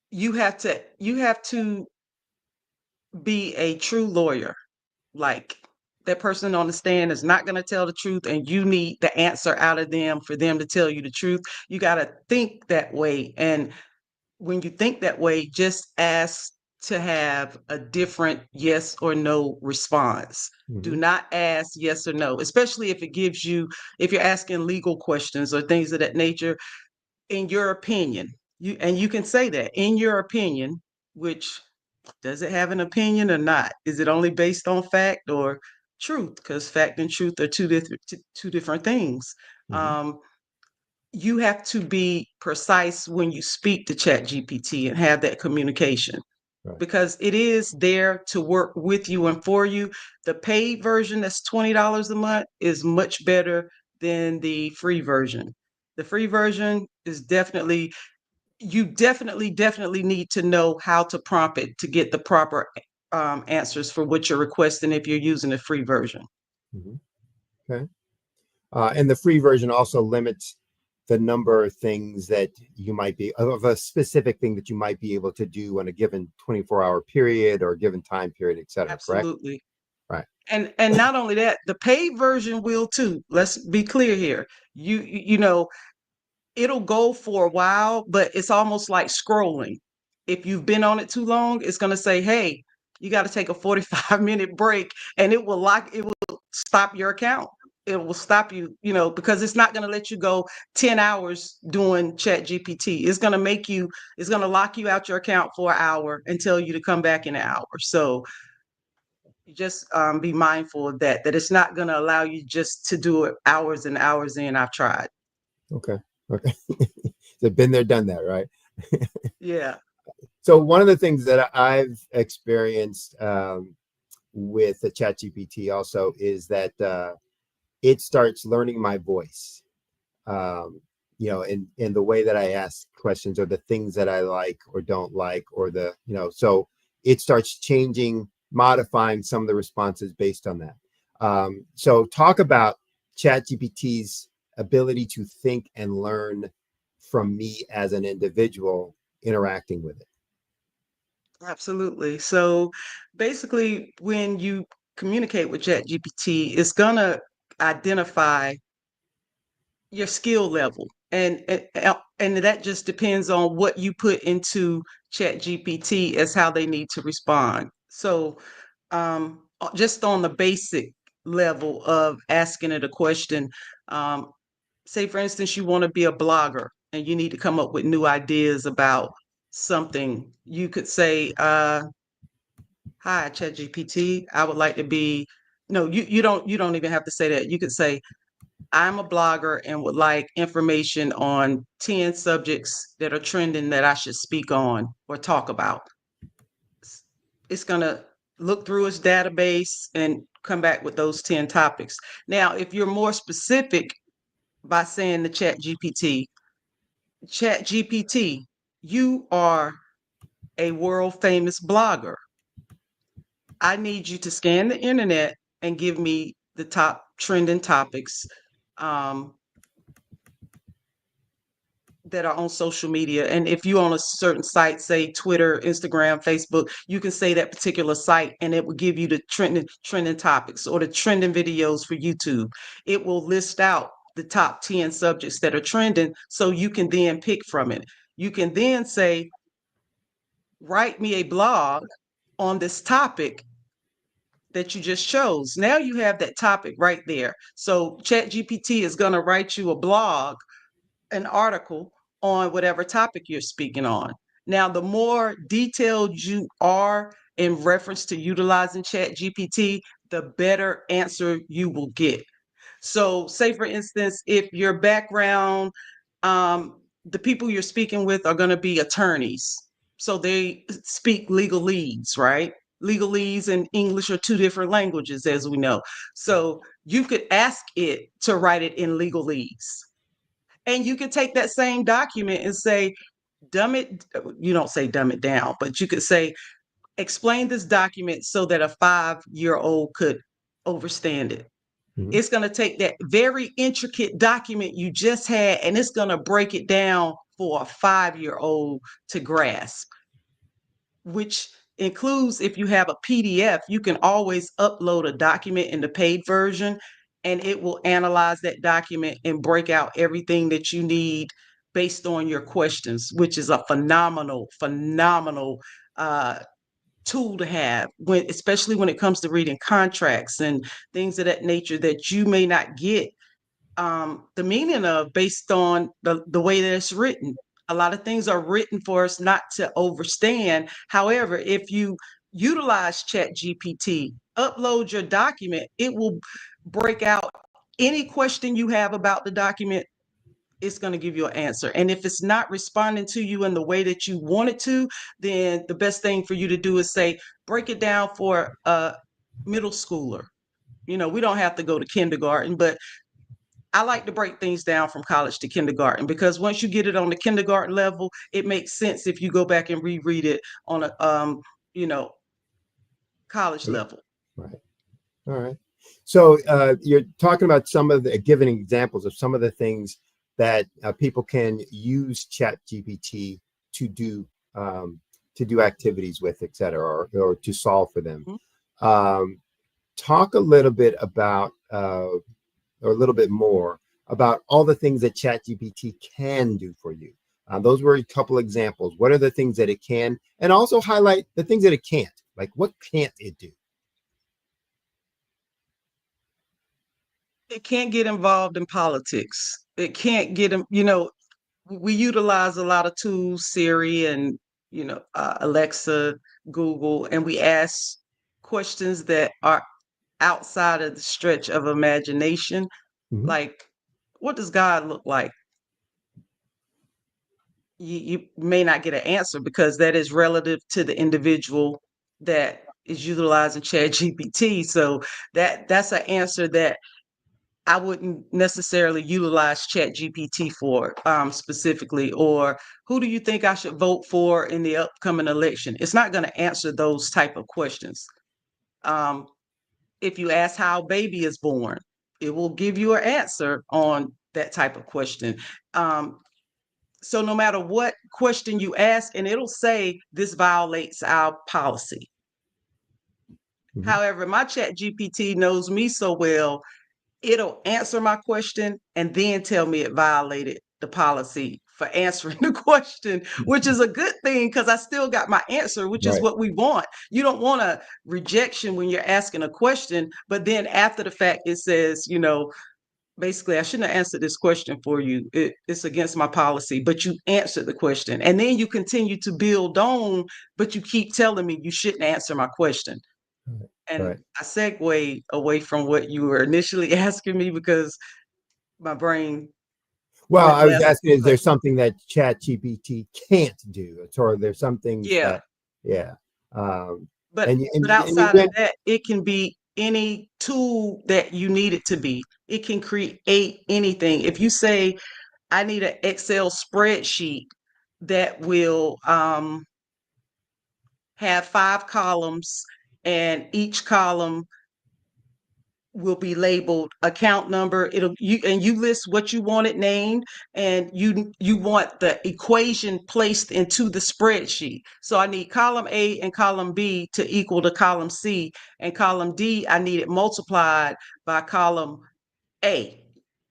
you have to be a true lawyer. Like that person on the stand is not going to tell the truth, and you need the answer out of them for them to tell you the truth. You got to think that way. And when you think that way, just ask to have a different yes or no response. Do not ask yes or no, especially if if you're asking legal questions or things of that nature. In your opinion, you can say that in your opinion, which does it have an opinion or not? Is it only based on fact or truth? Because fact and truth are two different things. You have to be precise when you speak to ChatGPT and have that communication, because it is there to work with you and for you. The paid version that's $20 a month is much better than the free version. The free version is definitely need to know how to prompt it to get the proper answers for what you're requesting if you're using the free version. Okay. And the free version also limits the number of things that you might be of a specific thing that you might be able to do in a given 24-hour period or a given time period, et cetera. Absolutely. Correct? Right. And not only that, the paid version will too. Let's be clear here. It'll go for a while, but it's almost like scrolling. If you've been on it too long, it's going to say, hey, you got to take a 45-minute break, and it will stop your account. It will stop you, because it's not going to let you go 10 hours doing ChatGPT. It's going to lock you out your account for an hour and tell you to come back in an hour. So just be mindful of that it's not going to allow you just to do it hours and hours in. I've tried. Okay. They've been there, done that, right? Yeah. So one of the things that I've experienced with the ChatGPT also is that it starts learning my voice, in the way that I ask questions or the things that I like or don't like, or so it starts changing, modifying some of the responses based on that. So talk about ChatGPT's ability to think and learn from me as an individual interacting with it. Absolutely. So basically, when you communicate with ChatGPT, it's gonna identify your skill level, and that just depends on what you put into ChatGPT as how they need to respond. So, just on the basic level of asking it a question, um, say for instance, you want to be a blogger and you need to come up with new ideas about something. You could say, "Hi, ChatGPT, I would like to be." No, you don't even have to say that. You could say, I'm a blogger and would like information on 10 subjects that are trending that I should speak on or talk about. It's going to look through its database and come back with those 10 topics. Now, if you're more specific by saying to ChatGPT, you are a world famous blogger. I need you to scan the internet and give me the top trending topics um, that are on social media. And if you on a certain site, say Twitter, Instagram, Facebook, you can say that particular site and it will give you the trending topics or the trending videos for YouTube. It will list out the top 10 subjects that are trending so you can then pick from it. You can then say, write me a blog on this topic that you just chose. Now you have that topic right there. So ChatGPT is going to write you a blog, an article on whatever topic you're speaking on. Now, the more detailed you are in reference to utilizing ChatGPT, the better answer you will get. So, say for instance, if your background, the people you're speaking with are going to be attorneys, so they speak legalese, right? Legalese and English are two different languages, as we know. So you could ask it to write it in legalese. And you could take that same document and say, dumb it, you don't say dumb it down, but you could say, explain this document so that a 5-year-old could understand it. It's going to take that very intricate document you just had and it's going to break it down for a 5-year-old to grasp, which includes if you have a PDF, you can always upload a document in the paid version and it will analyze that document and break out everything that you need based on your questions, which is a phenomenal uh, tool to have, especially when it comes to reading contracts and things of that nature that you may not get the meaning of based on the way that it's written. A lot of things are written for us not to understand. However, if you utilize ChatGPT, upload your document, it will break out any question you have about the document. It's going to give you an answer. And if it's not responding to you in the way that you want it to, then the best thing for you to do is say, break it down for a middle schooler. You know, we don't have to go to kindergarten, but I like to break things down from college to kindergarten because once you get it on the kindergarten level, it makes sense if you go back and reread it on a you know, college level. Right. All right. So you're talking about giving examples of some of the things that people can use ChatGPT to do activities with, et cetera, or to solve for them. Talk a little bit about, or a little bit more about all the things that ChatGPT can do for you. Those were a couple examples. What are the things that it can, and also highlight the things that it can't. Like, what can't it do? It can't get involved in politics. It can't get, you know, we utilize a lot of tools, Siri and, you know, Alexa, Google, and we ask questions that are outside of the stretch of imagination. Like, what does God look like? You may not get an answer because that is relative to the individual that is utilizing ChatGPT. So that's an answer that I wouldn't necessarily utilize ChatGPT for specifically. Or who do you think I should vote for in the upcoming election? It's not going to answer those type of questions. If you ask how a baby is born, it will give you an answer on that type of question. So no matter what question you ask, and it'll say this violates our policy. Mm-hmm. However, my chat GPT knows me so well, it'll answer my question and then tell me it violated the policy for answering the question, which is a good thing because I still got my answer, which is what we want. You don't want a rejection when you're asking a question, but then after the fact, it says, you know, basically, I shouldn't have answered this question for you. It's against my policy, but you answered the question. And then you continue to build on, but you keep telling me you shouldn't answer my question. And I segue away from what you were initially asking me because my brain. Well, I was asking, is there something that ChatGPT can't do? Or there's something that, But outside of that, it can be any tool that you need it to be. It can create anything. If you say, I need an Excel spreadsheet that will have 5 columns, and each column will be labeled account number. You list what you want it named, and you want the equation placed into the spreadsheet. So I need column A and column B to equal to column C, and column D, I need it multiplied by column A.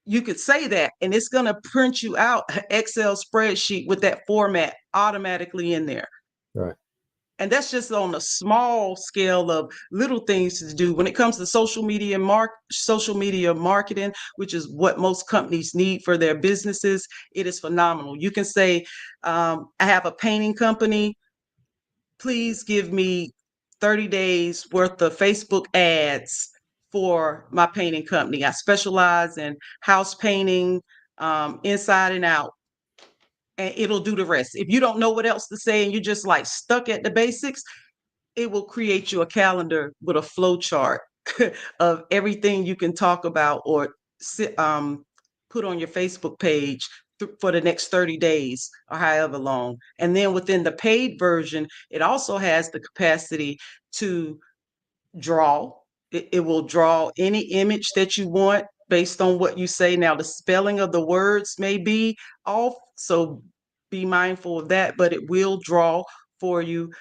You could say that, and it's going to print you out an Excel spreadsheet with that format automatically in there. Right. And that's just on a small scale of little things to do. When it comes to social media marketing, which is what most companies need for their businesses, it is phenomenal. You can say, I have a painting company. Please give me 30 days worth of Facebook ads for my painting company. I specialize in house painting, inside and out. And it'll do the rest. If you don't know what else to say and you're just like stuck at the basics, it will create you a calendar with a flow chart of everything you can talk about or put on your Facebook page for the next 30 days or however long. And then within the paid version, it also has the capacity to draw. It will draw any image that you want based on what you say. Now, the spelling of the words may be off, so be mindful of that, but it will draw for you,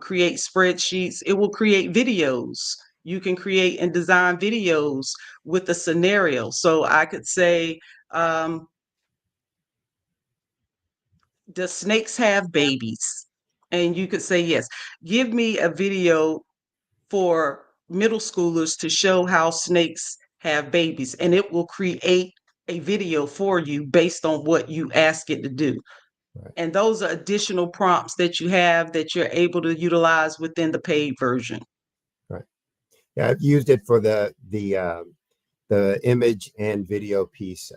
create spreadsheets. It will create videos. You can create and design videos with a scenario. So I could say, does snakes have babies? And you could say, yes. Give me a video for middle schoolers to show how snakes have babies, and it will create a video for you based on what you ask it to do. Right. And those are additional prompts that you have that you're able to utilize within the paid version. Right. Yeah, I've used it for the image and video piece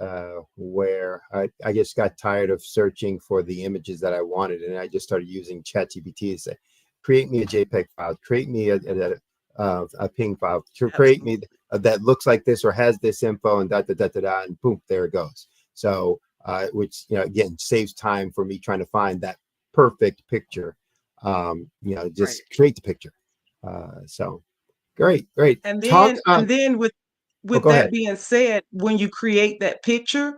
where I just got tired of searching for the images that I wanted, and I just started using ChatGPT to say, create me a JPEG file, create me a PNG file, create me that looks like this or has this info, and and boom, there it goes. So which, you know, again, saves time for me trying to find that perfect picture. You know, just create the picture. So great. And then with that being said, when you create that picture,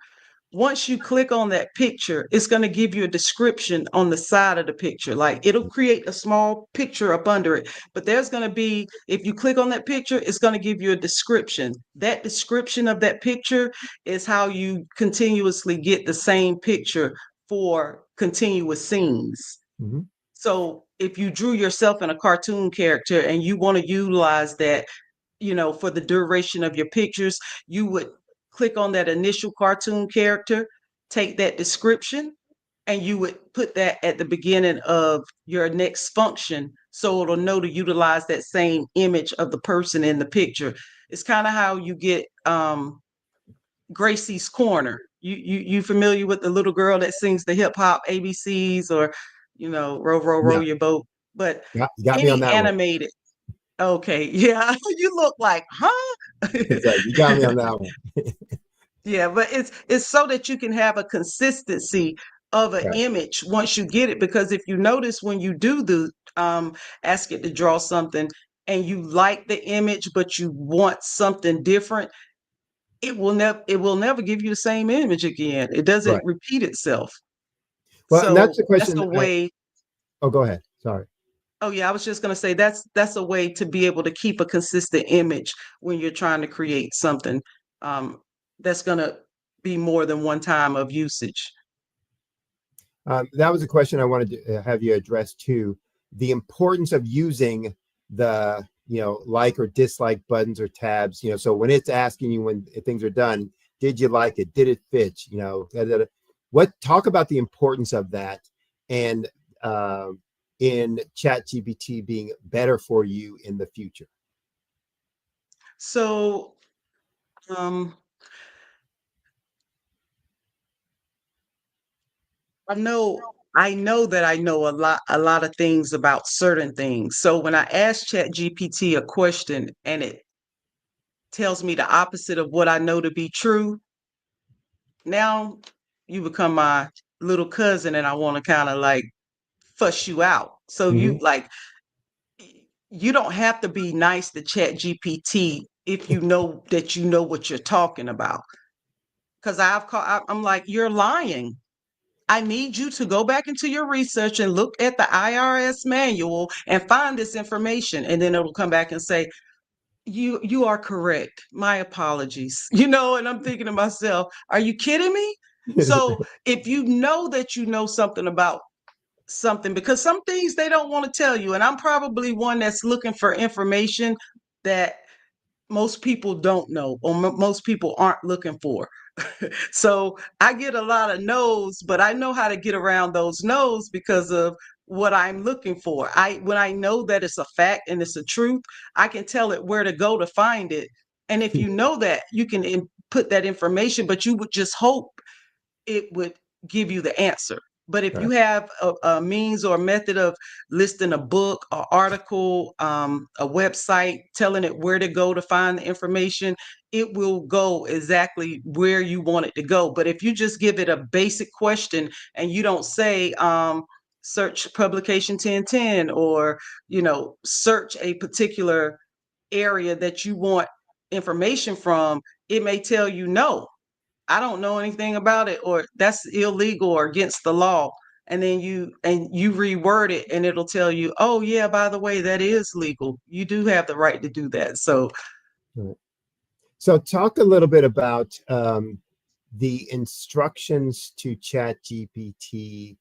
once you click on that picture, it's going to give you a description on the side of the picture. Like, it'll create a small picture up under it, but there's going to be, if you click on that picture, it's going to give you a description. That description of that picture is how you continuously get the same picture for continuous scenes. Mm-hmm. So if you drew yourself in a cartoon character and you want to utilize that, you know, for the duration of your pictures, you would click on that initial cartoon character, take that description, and you would put that at the beginning of your next function, so it'll know to utilize that same image of the person in the picture. It's kind of how you get Gracie's Corner. You familiar with the little girl that sings the hip hop ABCs, or, you know, row your boat? But you got me on that animated. Okay, yeah, you look like, huh? You got me on that one. Yeah, but it's so that you can have a consistency of an image once you get it. Because if you notice, when you do the ask it to draw something and you like the image, but you want something different, it will never give you the same image again. It doesn't repeat itself. Well, and that's So the that's question. a way. Oh, go ahead. Sorry. Oh yeah, I was just going to say that's a way to be able to keep a consistent image when you're trying to create something um, that's going to be more than one time of usage. That was a question I wanted to have you address too. The importance of using the, like or dislike buttons or tabs, so when it's asking you when things are done, did you like it? Did it fit? Talk about the importance of that and in ChatGPT being better for you in the future. So I know that I know a lot of things about certain things. So when I ask ChatGPT a question and it tells me the opposite of what I know to be true, now you become my little cousin and I want to kind of like fuss you out. So you don't have to be nice to ChatGPT if you know that you know what you're talking about. Because I'm like, you're lying. I need you to go back into your research and look at the IRS manual and find this information. And then it'll come back and say, you are correct. My apologies. And I'm thinking to myself, are you kidding me? So if you know that you know something about something, because some things they don't want to tell you, and I'm probably one that's looking for information that most people don't know or most people aren't looking for. So I get a lot of no's, but I know how to get around those no's because of what I'm looking for. When I know that it's a fact and it's a truth, I can tell it where to go to find it. And if you know that, you can put that information, but you would just hope it would give you the answer. But if you have a means or a method of listing a book, or article, a website, telling it where to go to find the information, it will go exactly where you want it to go. But if you just give it a basic question and you don't say, search publication 1010 or, search a particular area that you want information from, it may tell you no. I don't know anything about it, or that's illegal or against the law. And then you reword it and it'll tell you, oh yeah, by the way, that is legal. You do have the right to do that. So talk a little bit about the instructions to ChatGPT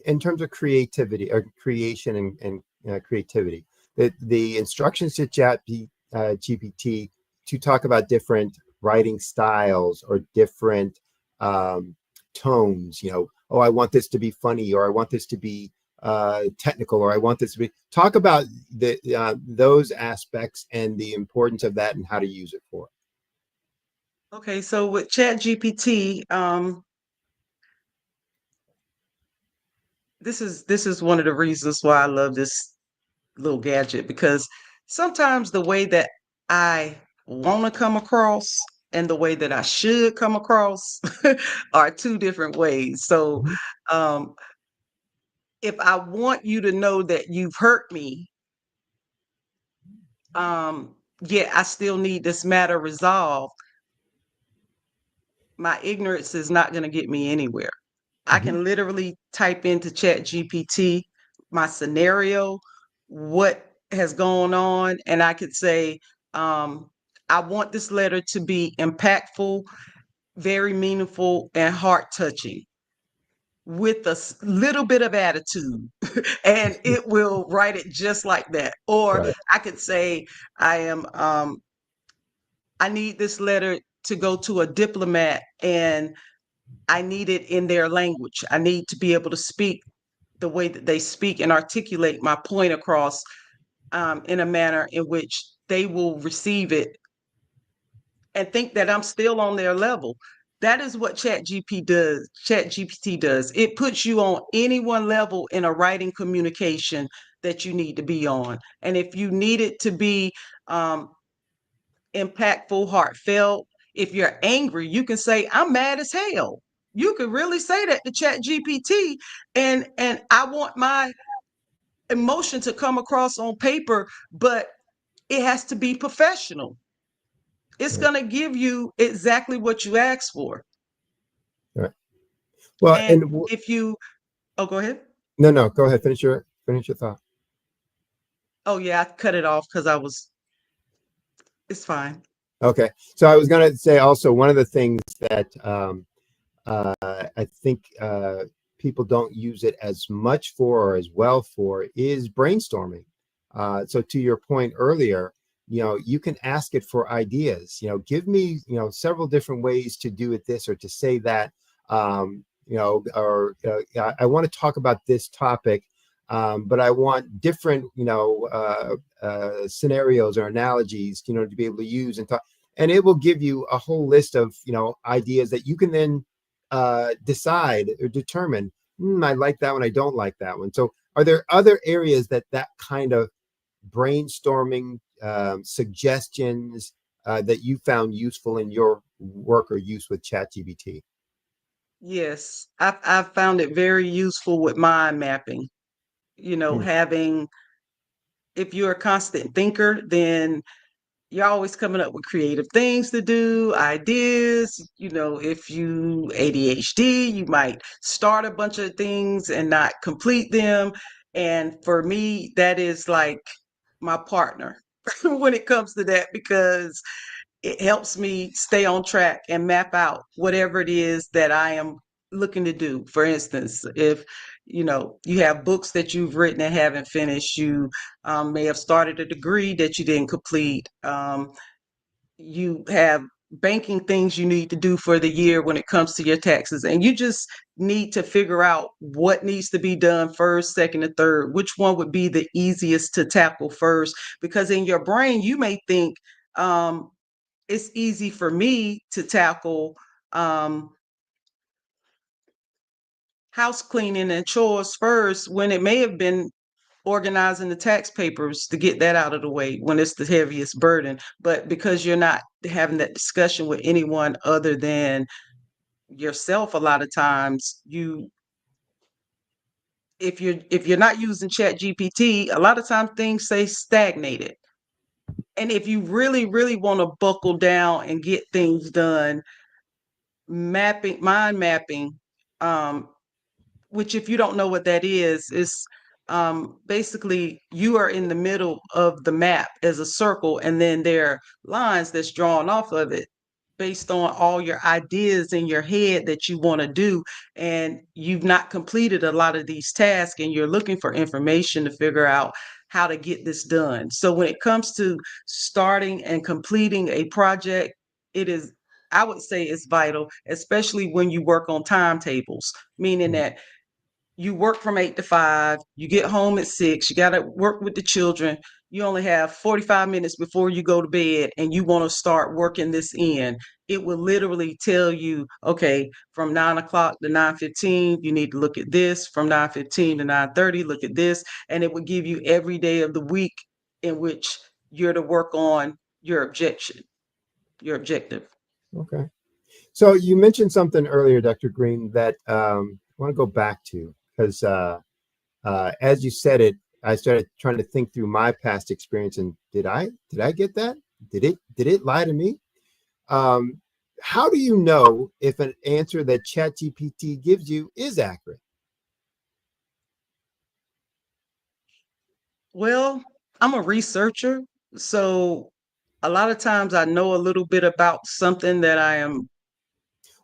in terms of creativity or creation and creativity. The instructions to ChatGPT to talk about different writing styles or different tones, oh, I want this to be funny, or I want this to be technical, or I want this to be, talk about those aspects and the importance of that and how to use it for. Okay, so with ChatGPT, this is one of the reasons why I love this little gadget, because sometimes the way that I want to come across and the way that I should come across are two different ways. So if I want you to know that you've hurt me, I still need this matter resolved. My ignorance is not going to get me anywhere. I can literally type into ChatGPT my scenario, what has gone on, and I could say, I want this letter to be impactful, very meaningful, and heart touching with a little bit of attitude, and it will write it just like that. Or I could say, I need this letter to go to a diplomat, and I need it in their language. I need to be able to speak the way that they speak and articulate my point across in a manner in which they will receive it and think that I'm still on their level. That is what ChatGPT does. ChatGPT does. It puts you on any one level in a writing communication that you need to be on. And if you need it to be impactful, heartfelt, if you're angry, you can say, I'm mad as hell. You could really say that to ChatGPT, and I want my emotion to come across on paper, but it has to be professional. It's going to give you exactly what you asked for. Right. Well, And if you, oh, go ahead. no, go ahead. Finish your thought. Oh yeah, I cut it off because it's fine. Okay. So I was going to say also one of the things that I think people don't use it as much for or as well for is brainstorming. So to your point earlier, you can ask it for ideas. Give me, several different ways to do it this or to say that, or I want to talk about this topic, but I want different, scenarios or analogies, to be able to use and talk. And it will give you a whole list of, ideas that you can then decide or determine, I like that one, I don't like that one. So are there other areas that kind of brainstorming suggestions that you found useful in your work or use with ChatGPT? Yes, I've found it very useful with mind mapping. Having, if you're a constant thinker, then you're always coming up with creative things to do, ideas. If you ADHD, you might start a bunch of things and not complete them. And for me, that is like my partner when it comes to that, because it helps me stay on track and map out whatever it is that I am looking to do. For instance, if you have books that you've written and haven't finished, you may have started a degree that you didn't complete. You have banking things you need to do for the year when it comes to your taxes, and you just need to figure out what needs to be done first, second, and third. Which one would be the easiest to tackle first? Because in your brain, you may think, it's easy for me to tackle house cleaning and chores first, when it may have been organizing the tax papers to get that out of the way when it's the heaviest burden. But because you're not having that discussion with anyone other than yourself, a lot of times if you're not using Chat GPT, a lot of times things say stagnated. And if you really, really want to buckle down and get things done, mind mapping, um, which, if you don't know what that is basically you are in the middle of the map as a circle, and then there are lines that's drawn off of it based on all your ideas in your head that you want to do. And you've not completed a lot of these tasks, and you're looking for information to figure out how to get this done. So when it comes to starting and completing a project, it is, I would say, it's vital, especially when you work on timetables, meaning that you work from 8 to 5, you get home at 6, you got to work with the children. You only have 45 minutes before you go to bed, and you want to start working this in. It will literally tell you, okay, from 9 o'clock to 9:15, you need to look at this. From 9:15 to 9:30, look at this. And it will give you every day of the week in which you're to work on your objective. Okay. So you mentioned something earlier, Dr. Green, that I want to go back to, because as you said it, I started trying to think through my past experience, and did I get that? Did it lie to me? How do you know if an answer that ChatGPT gives you is accurate? Well, I'm a researcher, so a lot of times I know a little bit about something that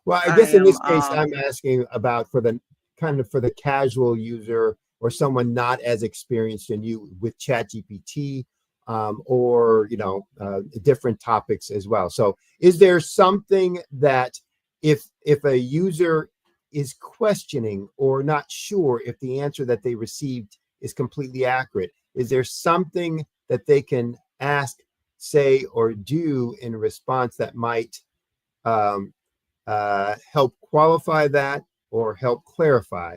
Well, I I guess in am this case, I'm asking about for the casual user or someone not as experienced in you with ChatGPT, or different topics as well. So, is there something that if a user is questioning or not sure if the answer that they received is completely accurate, is there something that they can ask, say, or do in response that might um, help qualify that or help clarify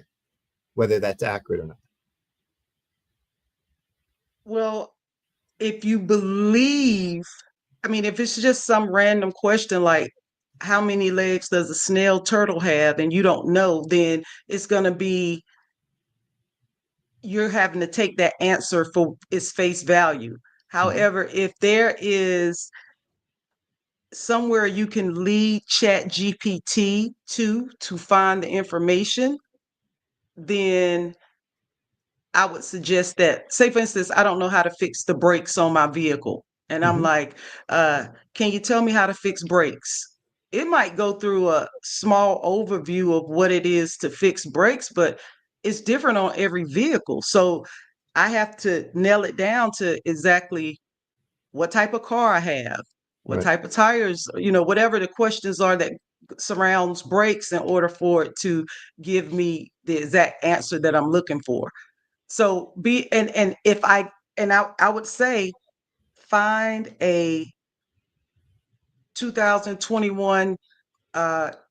whether that's accurate or not? well, if you believe, I mean, if it's just some random question like, how many legs does a snail turtle have, and you don't know, then it's going to be, you're having to take that answer for its face value. However, if there is somewhere you can lead Chat GPT to find the information, then I would suggest that, say for instance, I don't know how to fix the brakes on my vehicle. And I'm like, can you tell me how to fix brakes? It might go through a small overview of what it is to fix brakes, but it's different on every vehicle. So I have to nail it down to exactly what type of car I have, what Right. type of tires, whatever the questions are that surrounds brakes in order for it to give me the exact answer that I'm looking for. So I would say find a 2021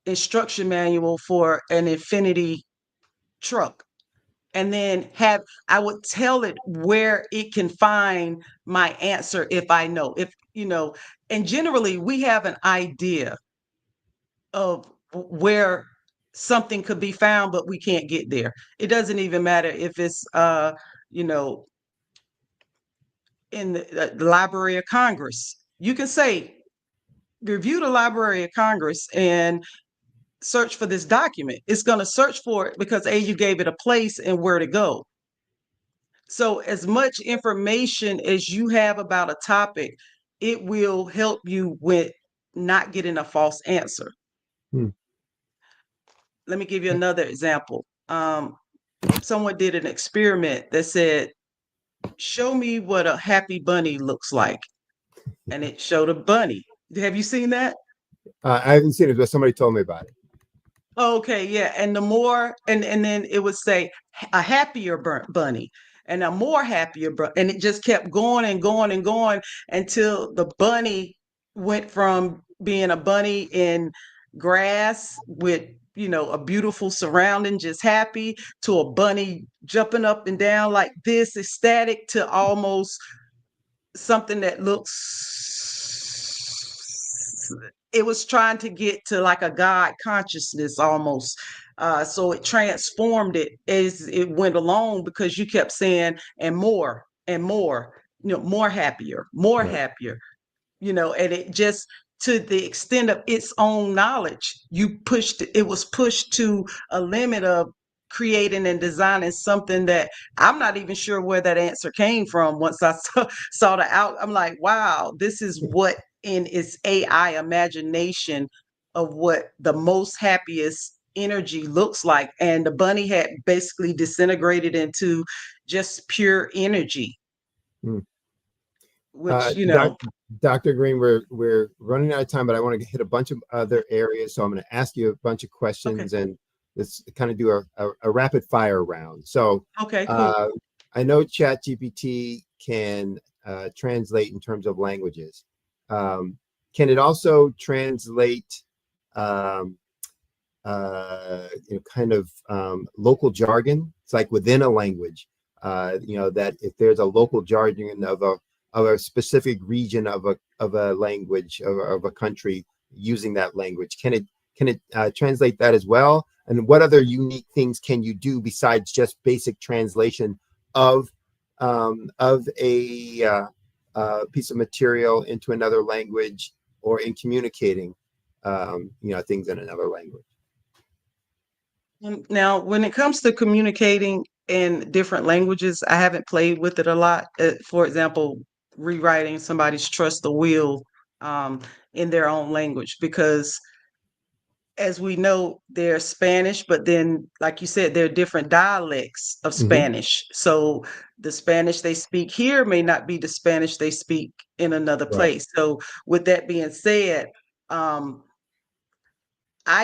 instruction manual for an Infinity truck. And then I would tell it where it can find my answer if I know. And generally we have an idea of where something could be found, but we can't get there. It doesn't even matter if it's you know, in the Library of Congress. You can say, review the Library of Congress and search for this document. It's going to search for it because you gave it a place and where to go. So as much information as you have about a topic, it will help you with not getting a false answer. Let me give you another example. Someone did an experiment that said, show me what a happy bunny looks like. And it showed a bunny. Have you seen that? I haven't seen it, but somebody told me about it. Okay, yeah. And the more, and then it would say a happier bunny and a more happier bunny. And it just kept going and going and going until the bunny went from being a bunny in grass with, a beautiful surrounding, just happy, to a bunny jumping up and down like this, ecstatic, to almost something that looks, it was trying to get to like a God consciousness almost. So it transformed it as it went along because you kept saying, and more, more happier, more happier, and it just, to the extent of its own knowledge, it was pushed to a limit of creating and designing something that I'm not even sure where that answer came from. Once I saw the out, I'm like, wow, this is what in its AI imagination of what the most happiest energy looks like. And the bunny had basically disintegrated into just pure energy. Which, Dr. Green, we're running out of time, but I want to hit a bunch of other areas. So I'm going to ask you a bunch of questions and let's kind of do a rapid fire round. So okay, cool. I know ChatGPT can translate in terms of languages. Can it also translate kind of local jargon? It's like within a language, that if there's a local jargon of a specific region of a language of a country using that language, can it translate that as well? And what other unique things can you do besides just basic translation of a piece of material into another language, or in communicating things in another language? Now, when it comes to communicating in different languages, I haven't played with it a lot. For example, rewriting somebody's trust the will in their own language, because as we know, they're Spanish, but then, like you said, there are different dialects of Spanish. So the Spanish they speak here may not be the Spanish they speak in another place. So with that being said, I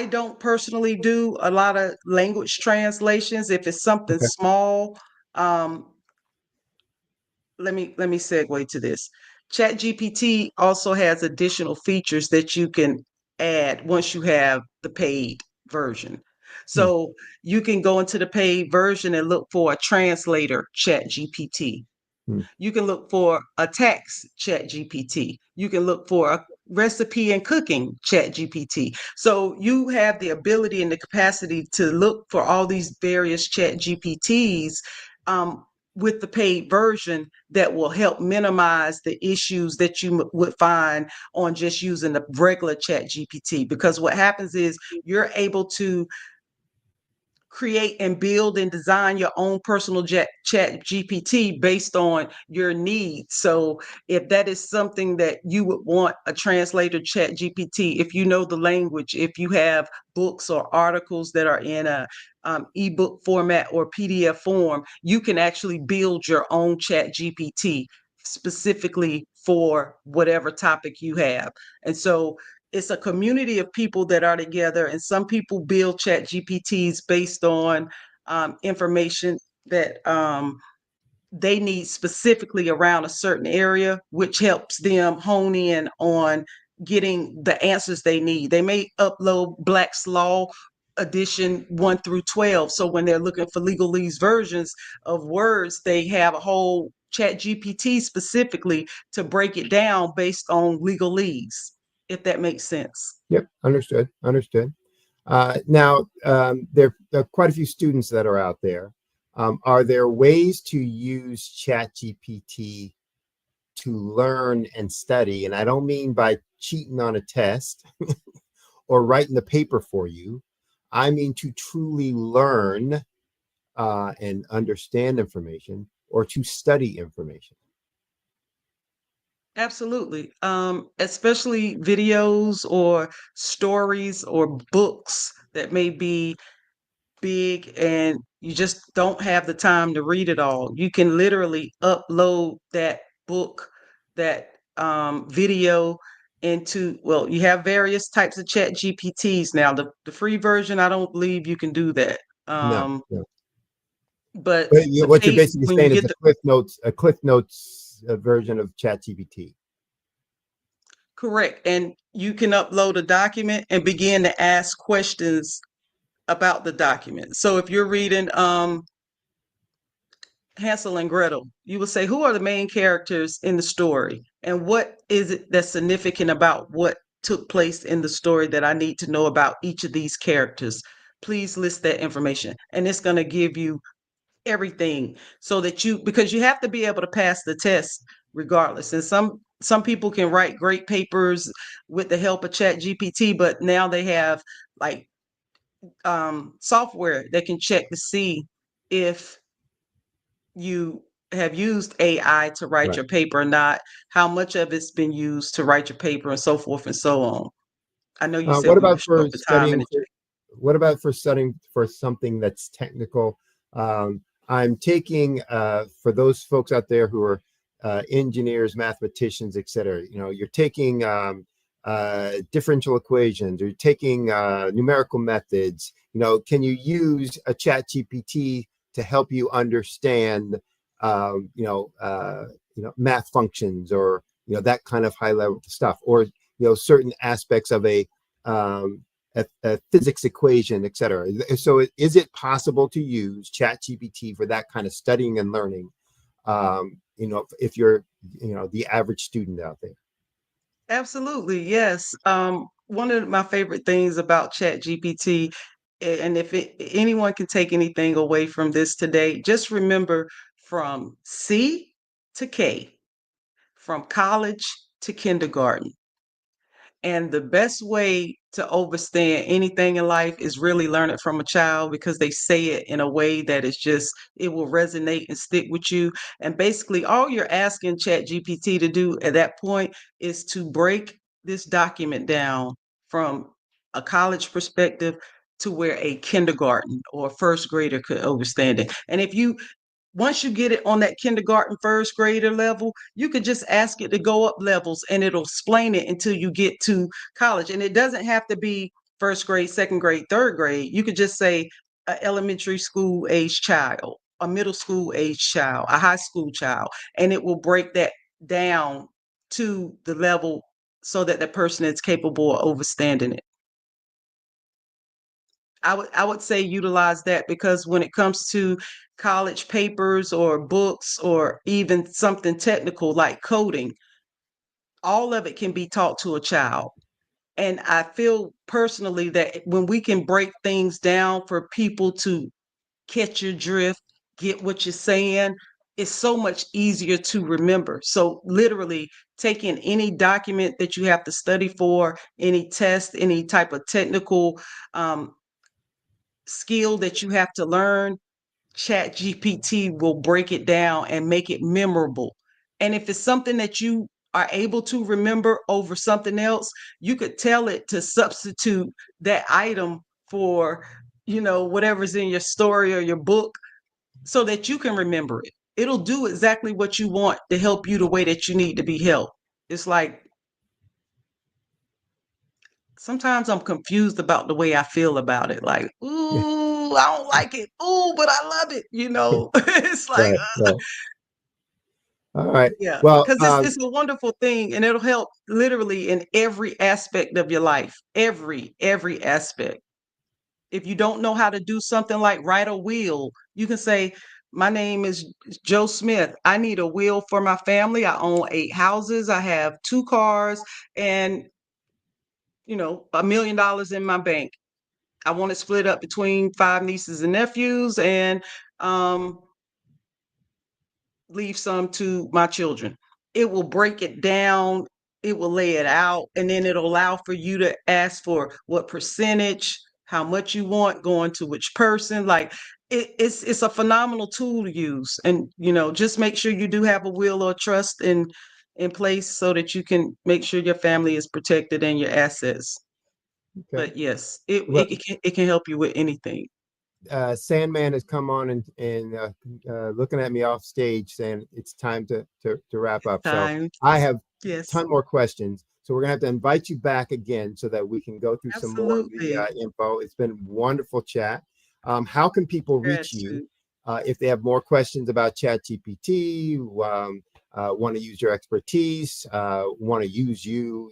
don't personally do a lot of language translations. If it's something small, let me segue to this. ChatGPT also has additional features that you can add once you have the paid version. So you can go into the paid version and look for a translator ChatGPT. You can look for a text ChatGPT. You can look for a recipe and cooking ChatGPT. So you have the ability and the capacity to look for all these various ChatGPTs with the paid version that will help minimize the issues that you would find on just using the regular chat GPT. Because what happens is you're able to create and build and design your own personal chat GPT based on your needs. So if that is something that you would want a translator chat GPT, if you know the language, if you have books or articles that are in a ebook format or PDF form, you can actually build your own chat GPT specifically for whatever topic you have. And so it's a community of people that are together, and some people build chat GPTs based on information that they need specifically around a certain area, which helps them hone in on getting the answers they need. They may upload Black's Law edition 1 through 12. So when they're looking for legalese versions of words, they have a whole chat GPT specifically to break it down based on legalese, if that makes sense. Yep, understood. Now, there are quite a few students that are out there. Are there ways to use ChatGPT to learn and study? And I don't mean by cheating on a test or writing the paper for you. I mean to truly learn and understand information, or to study information. Absolutely. Especially videos or stories or books that may be big and you just don't have the time to read it all. You can literally upload that book, that video into, well, you have various types of chat GPTs now. The free version, I don't believe you can do that. No. But What you're paid, basically when you saying is get a Cliff Notes version of ChatGPT. correct, and you can upload a document and begin to ask questions about the document. So if you're reading Hansel and Gretel, you will say, who are the main characters in the story? And what is it that's significant about what took place in the story that I need to know about each of these characters? Please list that information. And it's going to give you everything so that because you have to be able to pass the test regardless. And some people can write great papers with the help of Chat GPT, but now they have like software that can check to see if you have used AI to write your paper or not, how much of it's been used to write your paper, and so forth and so on. I know you said What we were about for short for time. studying? What about for studying for something that's technical? I'm taking for those folks out there who are engineers, mathematicians, etc. You know, you're taking differential equations, or you're taking numerical methods. You know, can you use a Chat GPT to help you understand, math functions, or that kind of high level stuff, or certain aspects of a physics equation, etc. So, is it possible to use ChatGPT for that kind of studying and learning? If you're the average student out there. Absolutely, yes. One of my favorite things about ChatGPT, and if anyone can take anything away from this today, just remember, from C to K, from college to kindergarten. And the best way to understand anything in life is really learn it from a child, because they say it in a way that is just, it will resonate and stick with you. And basically, all you're asking ChatGPT to do at that point is to break this document down from a college perspective to where a kindergarten or first grader could understand it. And once you get it on that kindergarten, first grader level, you could just ask it to go up levels and it'll explain it until you get to college. And it doesn't have to be first grade, second grade, third grade. You could just say an elementary school age child, a middle school age child, a high school child, and it will break that down to the level so that the person is capable of understanding it. I would say utilize that, because when it comes to college papers or books or even something technical like coding, all of it can be taught to a child. And I feel personally that when we can break things down for people to catch your drift, get what you're saying, it's so much easier to remember. So literally taking any document that you have to study for, any test, any type of technical skill that you have to learn, ChatGPT will break it down and make it memorable. And if it's something that you are able to remember over something else, you could tell it to substitute that item for, whatever's in your story or your book so that you can remember it. It'll do exactly what you want to help you the way that you need to be helped. It's like sometimes I'm confused about the way I feel about it. Like, ooh, I don't like it. Ooh, but I love it. It's like, Right. All right. yeah, Well, because it's a wonderful thing, and it'll help literally in every aspect of your life. Every aspect. If you don't know how to do something like write a will, you can say, my name is Joe Smith. I need a will for my family. I own 8 houses. I have 2 cars and, $1 million in my bank. I want it split up between 5 nieces and nephews and leave some to my children. It will break it down. It will lay it out, and then it'll allow for you to ask for what percentage, how much you want going to which person. Like it's a phenomenal tool to use. And just make sure you do have a will or trust in place so that you can make sure your family is protected and your assets. Okay. But yes, it can help you with anything. Sandman has come on and looking at me off stage saying it's time to wrap up. So I have a ton more questions. So we're gonna have to invite you back again so that we can go through some more of the info. It's been wonderful chat. How can people reach you if they have more questions about ChatGPT, want to use your expertise, want to use you,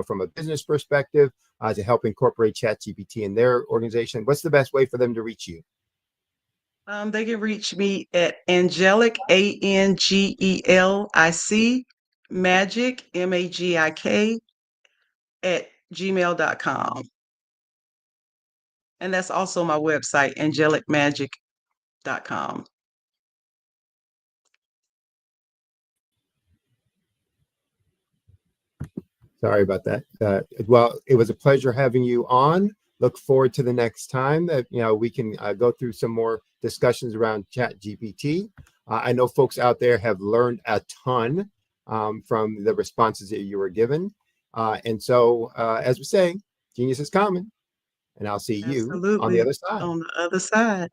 from a business perspective to help incorporate ChatGPT in their organization? What's the best way for them to reach you? They can reach me at Angelic, ANGELIC, Magic, MAGIK, at gmail.com. And that's also my website, angelicmagic.com. Sorry about that. Well, it was a pleasure having you on. Look forward to the next time that we can go through some more discussions around ChatGPT. I know folks out there have learned a ton from the responses that you were given. And so, as we say, genius is common. And I'll see you on the other side. On the other side.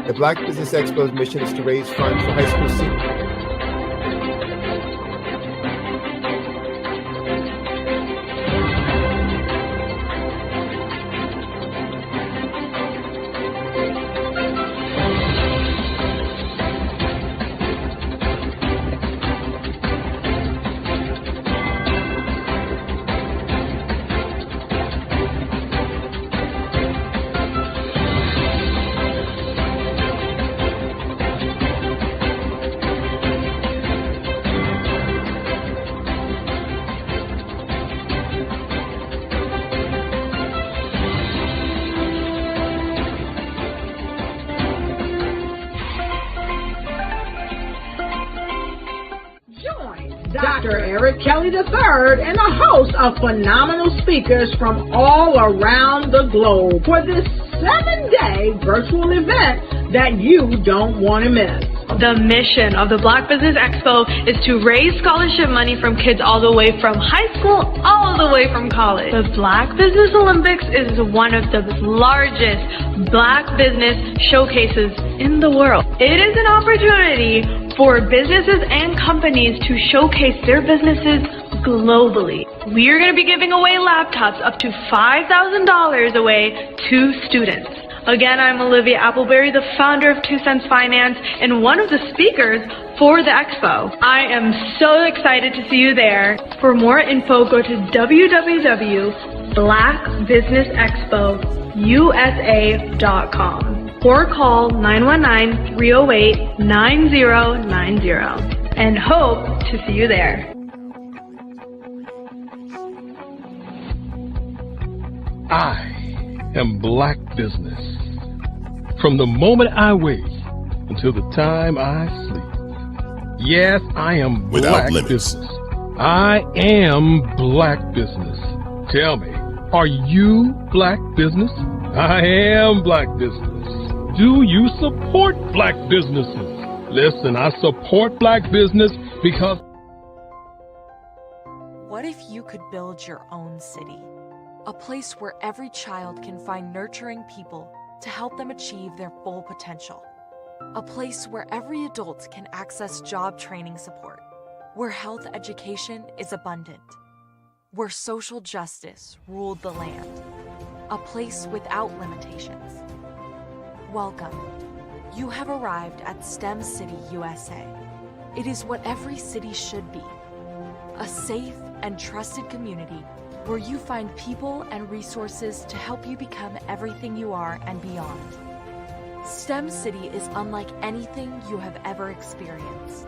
The Black Business Expo's mission is to raise funds for high school seniors. Dr. Eric Kelly III and a host of phenomenal speakers from all around the globe for this 7-day virtual event that you don't want to miss. The mission of the Black Business Expo is to raise scholarship money from kids all the way from high school all the way from college. The Black Business Olympics is one of the largest Black business showcases in the world. It is an opportunity for businesses and companies to showcase their businesses globally. We are going to be giving away laptops up to $5,000 away to students. Again, I'm Olivia Appleberry, the founder of 2 Cents Finance and one of the speakers for the expo. I am so excited to see you there. For more info, go to www.blackbusinessexpousa.com or call 919-308-9090 and hope to see you there. I am Black business. From the moment I wake until the time I sleep. Yes, I am Black business. I am Black business. Tell me, are you Black business? I am Black business. Do you support Black businesses? Listen, I support Black business because... What if you could build your own city? A place where every child can find nurturing people to help them achieve their full potential. A place where every adult can access job training support, where health education is abundant, where social justice ruled the land. A place without limitations. Welcome. You have arrived at STEM City USA. It is what every city should be. A safe and trusted community where you find people and resources to help you become everything you are and beyond. STEM City is unlike anything you have ever experienced.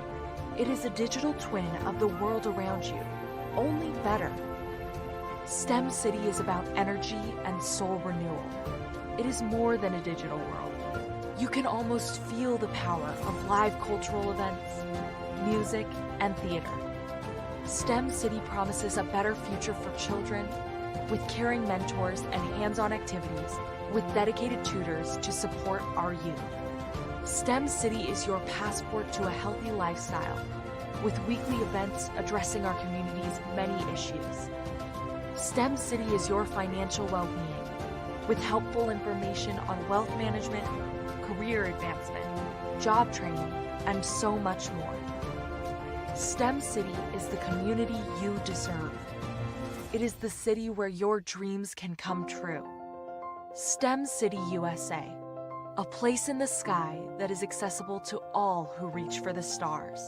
It is a digital twin of the world around you, only better. STEM City is about energy and soul renewal. It is more than a digital world. You can almost feel the power of live cultural events, music, and theater. STEM City promises a better future for children with caring mentors and hands-on activities with dedicated tutors to support our youth. STEM City is your passport to a healthy lifestyle with weekly events addressing our community's many issues. STEM City is your financial well-being with helpful information on wealth management, career advancement, job training, and so much more. STEM City is the community you deserve. It is the city where your dreams can come true. STEM City USA, a place in the sky that is accessible to all who reach for the stars.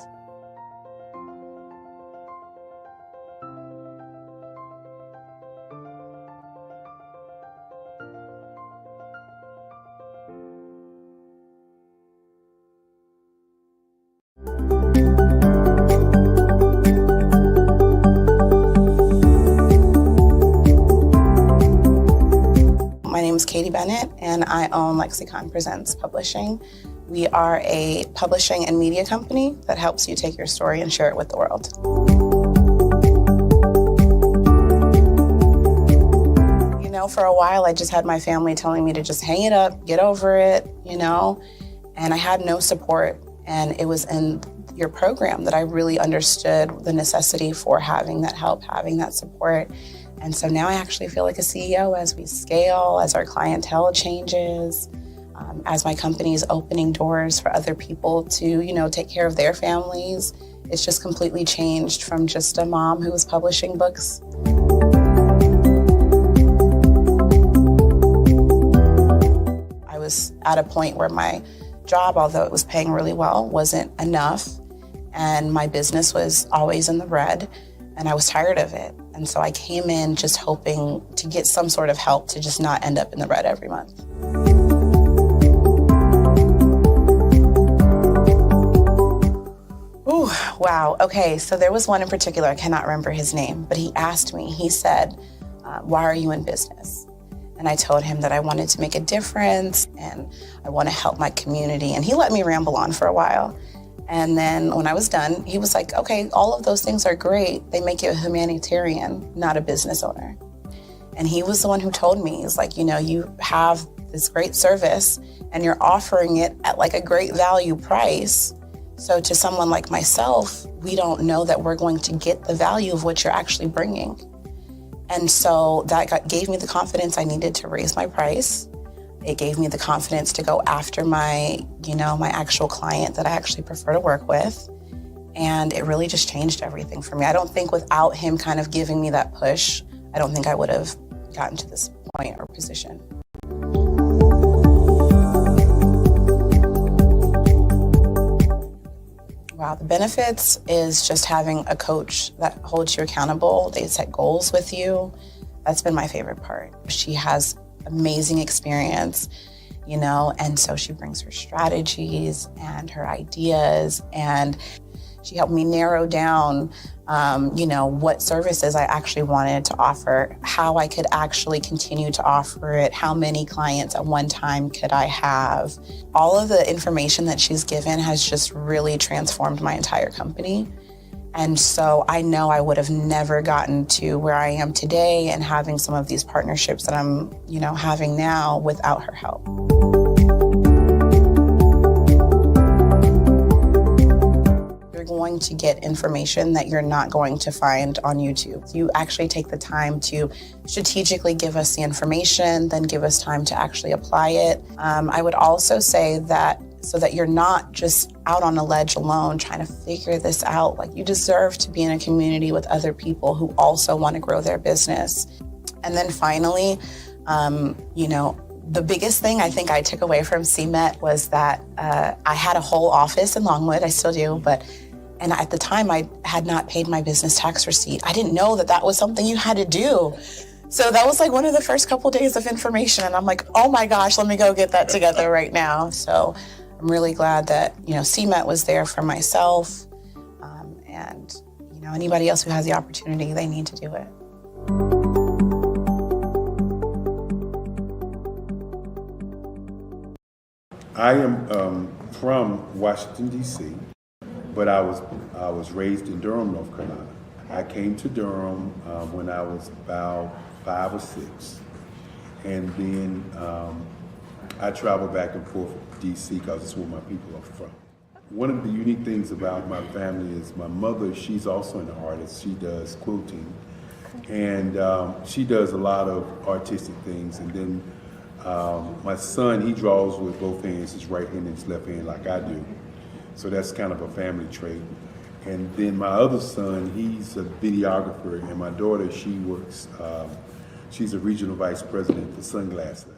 My name is Katie Bennett, and I own Lexicon Presents Publishing. We are a publishing and media company that helps you take your story and share it with the world. You know, for a while, I just had my family telling me to just hang it up, get over it, you know, and I had no support. And it was in your program that I really understood the necessity for having that help, having that support. And so now I actually feel like a CEO as we scale, as our clientele changes, as my company is opening doors for other people to, you know, take care of their families. It's just completely changed from just a mom who was publishing books. I was at a point where my job, although it was paying really well, wasn't enough. And my business was always in the red. And I was tired of it. And so I came in just hoping to get some sort of help to just not end up in the red every month. Ooh, wow. Okay, so there was one in particular, I cannot remember his name, but he asked me, he said, why are you in business? And I told him that I wanted to make a difference and I want to help my community. And he let me ramble on for a while. And then when I was done, he was like, okay, all of those things are great. They make you a humanitarian, not a business owner. And he was the one who told me, he's like, you know, you have this great service and you're offering it at like a great value price. So to someone like myself, we don't know that we're going to get the value of what you're actually bringing. And so that gave me the confidence I needed to raise my price. It gave me the confidence to go after my actual client that I actually prefer to work with. And it really just changed everything for me. I don't think without him kind of giving me that push, I don't think I would have gotten to this point or position. Wow, the benefits is just having a coach that holds you accountable. They set goals with you. That's been my favorite part. She has amazing experience, you know, and so she brings her strategies and her ideas, and She helped me narrow down, what services I actually wanted to offer, how I could actually continue to offer it, how many clients at one time could I have. All of the information that she's given has just really transformed my entire company. And so I know I would have never gotten to where I am today and having some of these partnerships that I'm, having now without her help. You're going to get information that you're not going to find on YouTube. You actually take the time to strategically give us the information, then give us time to actually apply it. I would also say that so that you're not just out on a ledge alone trying to figure this out. Like, you deserve to be in a community with other people who also want to grow their business. And then finally, the biggest thing I think I took away from CMET was that I had a whole office in Longwood, I still do, and at the time I had not paid my business tax receipt. I didn't know that was something you had to do. So that was like one of the first couple days of information, and I'm like, oh my gosh, let me go get that together right now. So I'm really glad that, CMET was there for myself, and, anybody else who has the opportunity, they need to do it. I am from Washington, D.C., but I was raised in Durham, North Carolina. I came to Durham when I was about 5 or 6, and then I travel back and forth to D.C. because it's where my people are from. One of the unique things about my family is my mother, she's also an artist. She does quilting, and she does a lot of artistic things. And then my son, he draws with both hands, his right hand and his left hand, like I do. So that's kind of a family trait. And then my other son, he's a videographer, and my daughter, she works, she's a regional vice president for Sunglass Lab.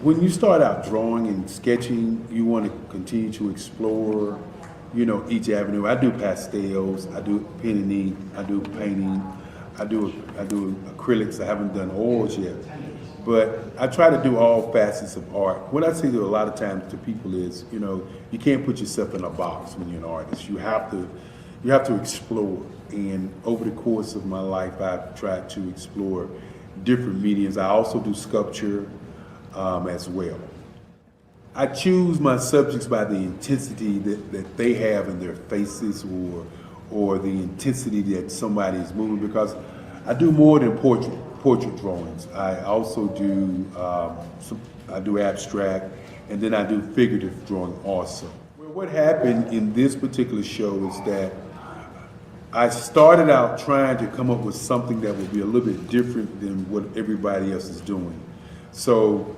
When you start out drawing and sketching, you want to continue to explore, each avenue. I do pastels, I do pen and ink, I do painting, I do acrylics. I haven't done oils yet, but I try to do all facets of art. What I say to a lot of times to people is, you can't put yourself in a box when you're an artist. You have to explore. And over the course of my life, I've tried to explore different mediums. I also do sculpture as well. I choose my subjects by the intensity that they have in their faces, or the intensity that somebody is moving, because I do more than portrait drawings. I also do I do abstract, and then I do figurative drawing also. Well, what happened in this particular show is that I started out trying to come up with something that would be a little bit different than what everybody else is doing. So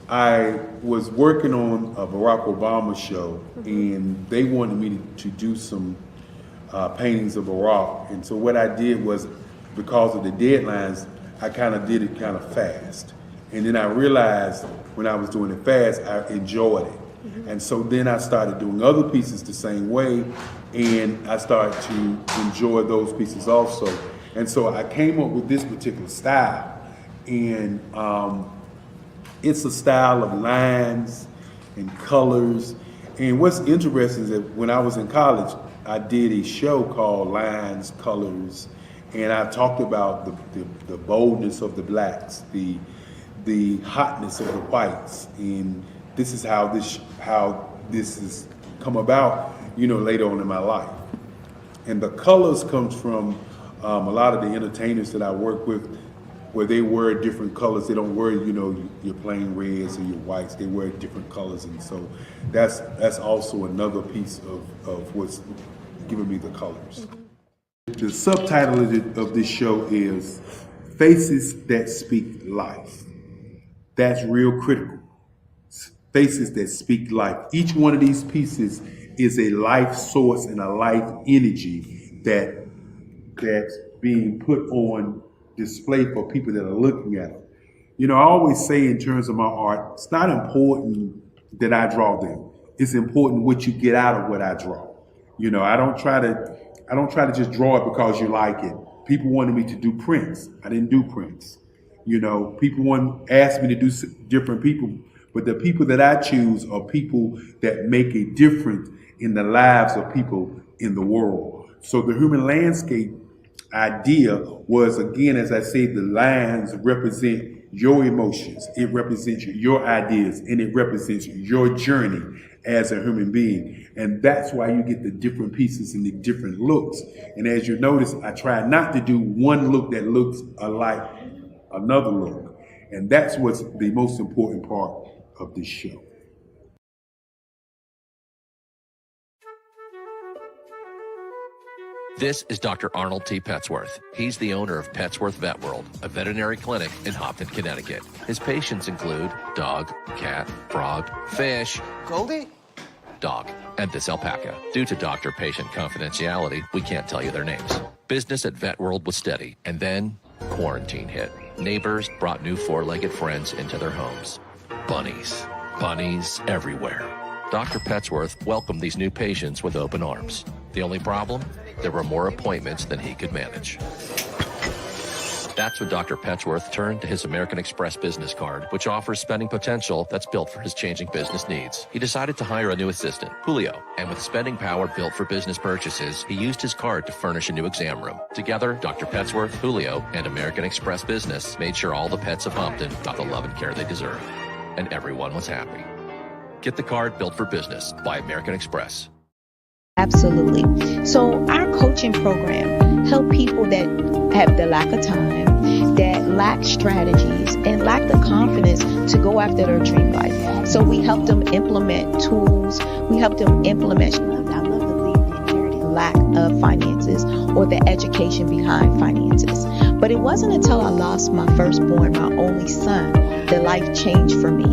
I was working on a Barack Obama show, and they wanted me to do some paintings of Barack. And so what I did was, because of the deadlines, I kind of did it kind of fast. And then I realized when I was doing it fast, I enjoyed it. And so then I started doing other pieces the same way, and I started to enjoy those pieces also. And so I came up with this particular style, and it's a style of lines and colors. And what's interesting is that when I was in college, I did a show called Lines, Colors, and I talked about the boldness of the blacks, the hotness of the whites, and this is how this has come about, later on in my life. And the colors comes from a lot of the entertainers that I work with, where they wear different colors. They don't wear, your plain reds or your whites. They wear different colors, and so that's also another piece of what's giving me the colors. The subtitle of this show is Faces That Speak Life. That's real critical. Faces that speak life. Each one of these pieces is a life source and a life energy that's being put on display for people that are looking at them. I always say in terms of my art, it's not important that I draw them. It's important what you get out of what I draw. I don't try to just draw it because you like it. People wanted me to do prints. I didn't do prints. People asked me to do different people, but the people that I choose are people that make a difference in the lives of people in the world. So the human landscape idea was, again, as I say, the lines represent your emotions, it represents your ideas, and it represents your journey as a human being. And that's why you get the different pieces and the different looks. And as you notice, I try not to do one look that looks alike another look. And that's what's the most important part of this show. This is Dr. Arnold T. Petsworth. He's the owner of Petsworth Vet World, a veterinary clinic in Hopton, Connecticut. His patients include dog, cat, frog, fish, Goldie, dog, and this alpaca. Due to doctor-patient confidentiality, we can't tell you their names. Business at Vet World was steady, and then quarantine hit. Neighbors brought new four-legged friends into their homes. Bunnies. Bunnies everywhere. Dr. Petsworth welcomed these new patients with open arms. The only problem? There were more appointments than he could manage. That's when Dr. Petsworth turned to his American Express business card, which offers spending potential that's built for his changing business needs. He decided to hire a new assistant, Julio, and with spending power built for business purchases, he used his card to furnish a new exam room. Together, Dr. Petsworth, Julio, and American Express Business made sure all the pets of Hopton got the love and care they deserve. And everyone was happy. Get the card built for business by American Express. Absolutely. So our coaching program help people that have the lack of time, that lack strategies, and lack the confidence to go after their dream life. So we help them implement tools. We help them implement, I love to leave the inherited lack of finances or the education behind finances. But it wasn't until I lost my firstborn, my only son, that life changed for me.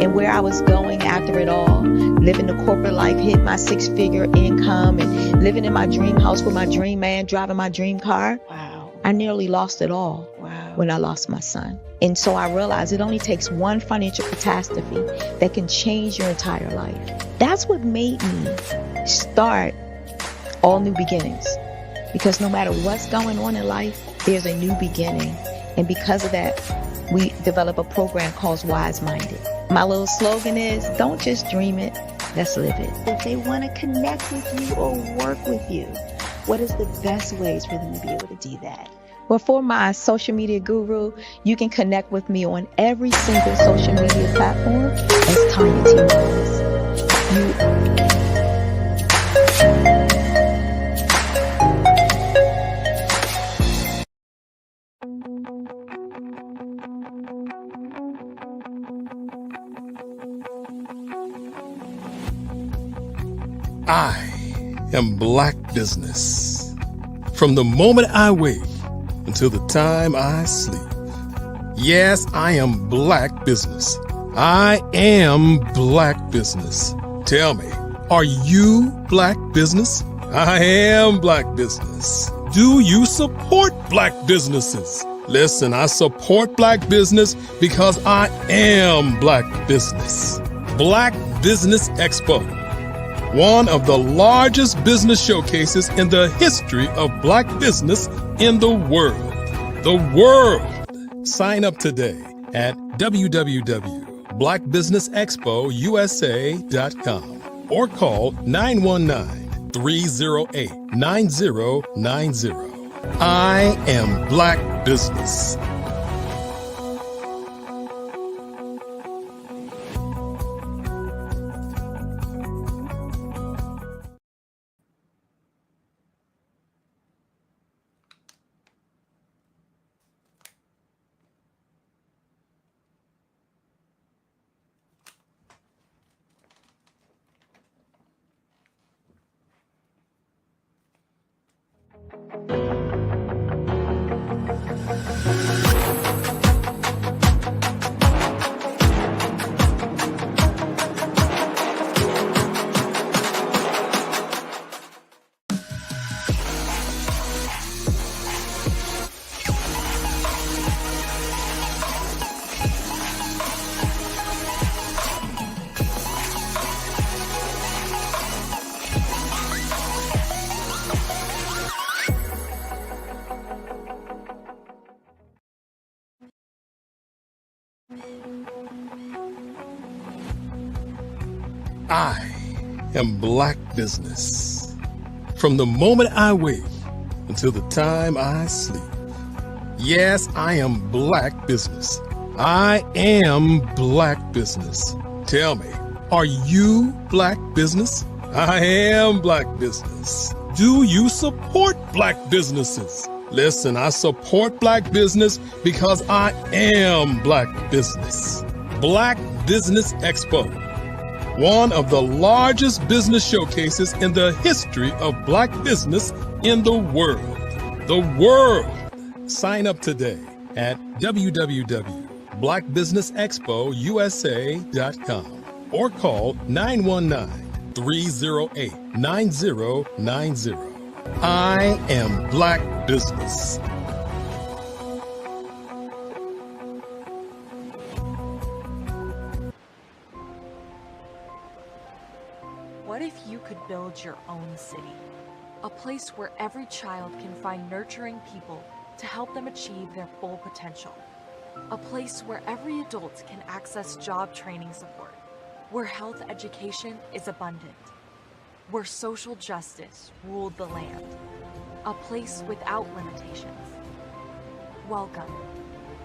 And where I was going after it all, living the corporate life, hit my 6-figure income, and living in my dream house with my dream man, driving my dream car. Wow. I nearly lost it all when I lost my son. And so I realized it only takes one financial catastrophe that can change your entire life. That's what made me start All New Beginnings. Because no matter what's going on in life, there's a new beginning. And because of that, we develop a program called Wise Minded. My little slogan is, don't just dream it, let's live it. If they want to connect with you or work with you, what is the best ways for them to be able to do that? Well, for my social media guru, you can connect with me on every single social media platform as Tanya T. Wallace. I am Black Business. From the moment I wake until the time I sleep. Yes, I am Black Business. I am Black Business. Tell me, are you Black Business? I am Black Business. Do you support Black businesses? Listen, I support Black business because I am Black Business. Black Business Expo, one of the largest business showcases in the history of Black business in the world. The world! Sign up today at www.blackbusinessexpousa.com or call 919-308-9090. I am Black Business. I am Black Business. From the moment I wake until the time I sleep. Yes, I am Black business. I am Black business. Tell me, are you Black business? I am Black business. Do you support Black businesses? Listen, I support Black business because I am Black business. Black Business Expo, one of the largest business showcases in the history of Black business in the world. The world. Sign up today at www.blackbusinessexpousa.com or call 919-308-9090. I am Black business. What if you could build your own city? A place where every child can find nurturing people to help them achieve their full potential. A place where every adult can access job training support, where health education is abundant, where social justice ruled the land. A place without limitations. Welcome.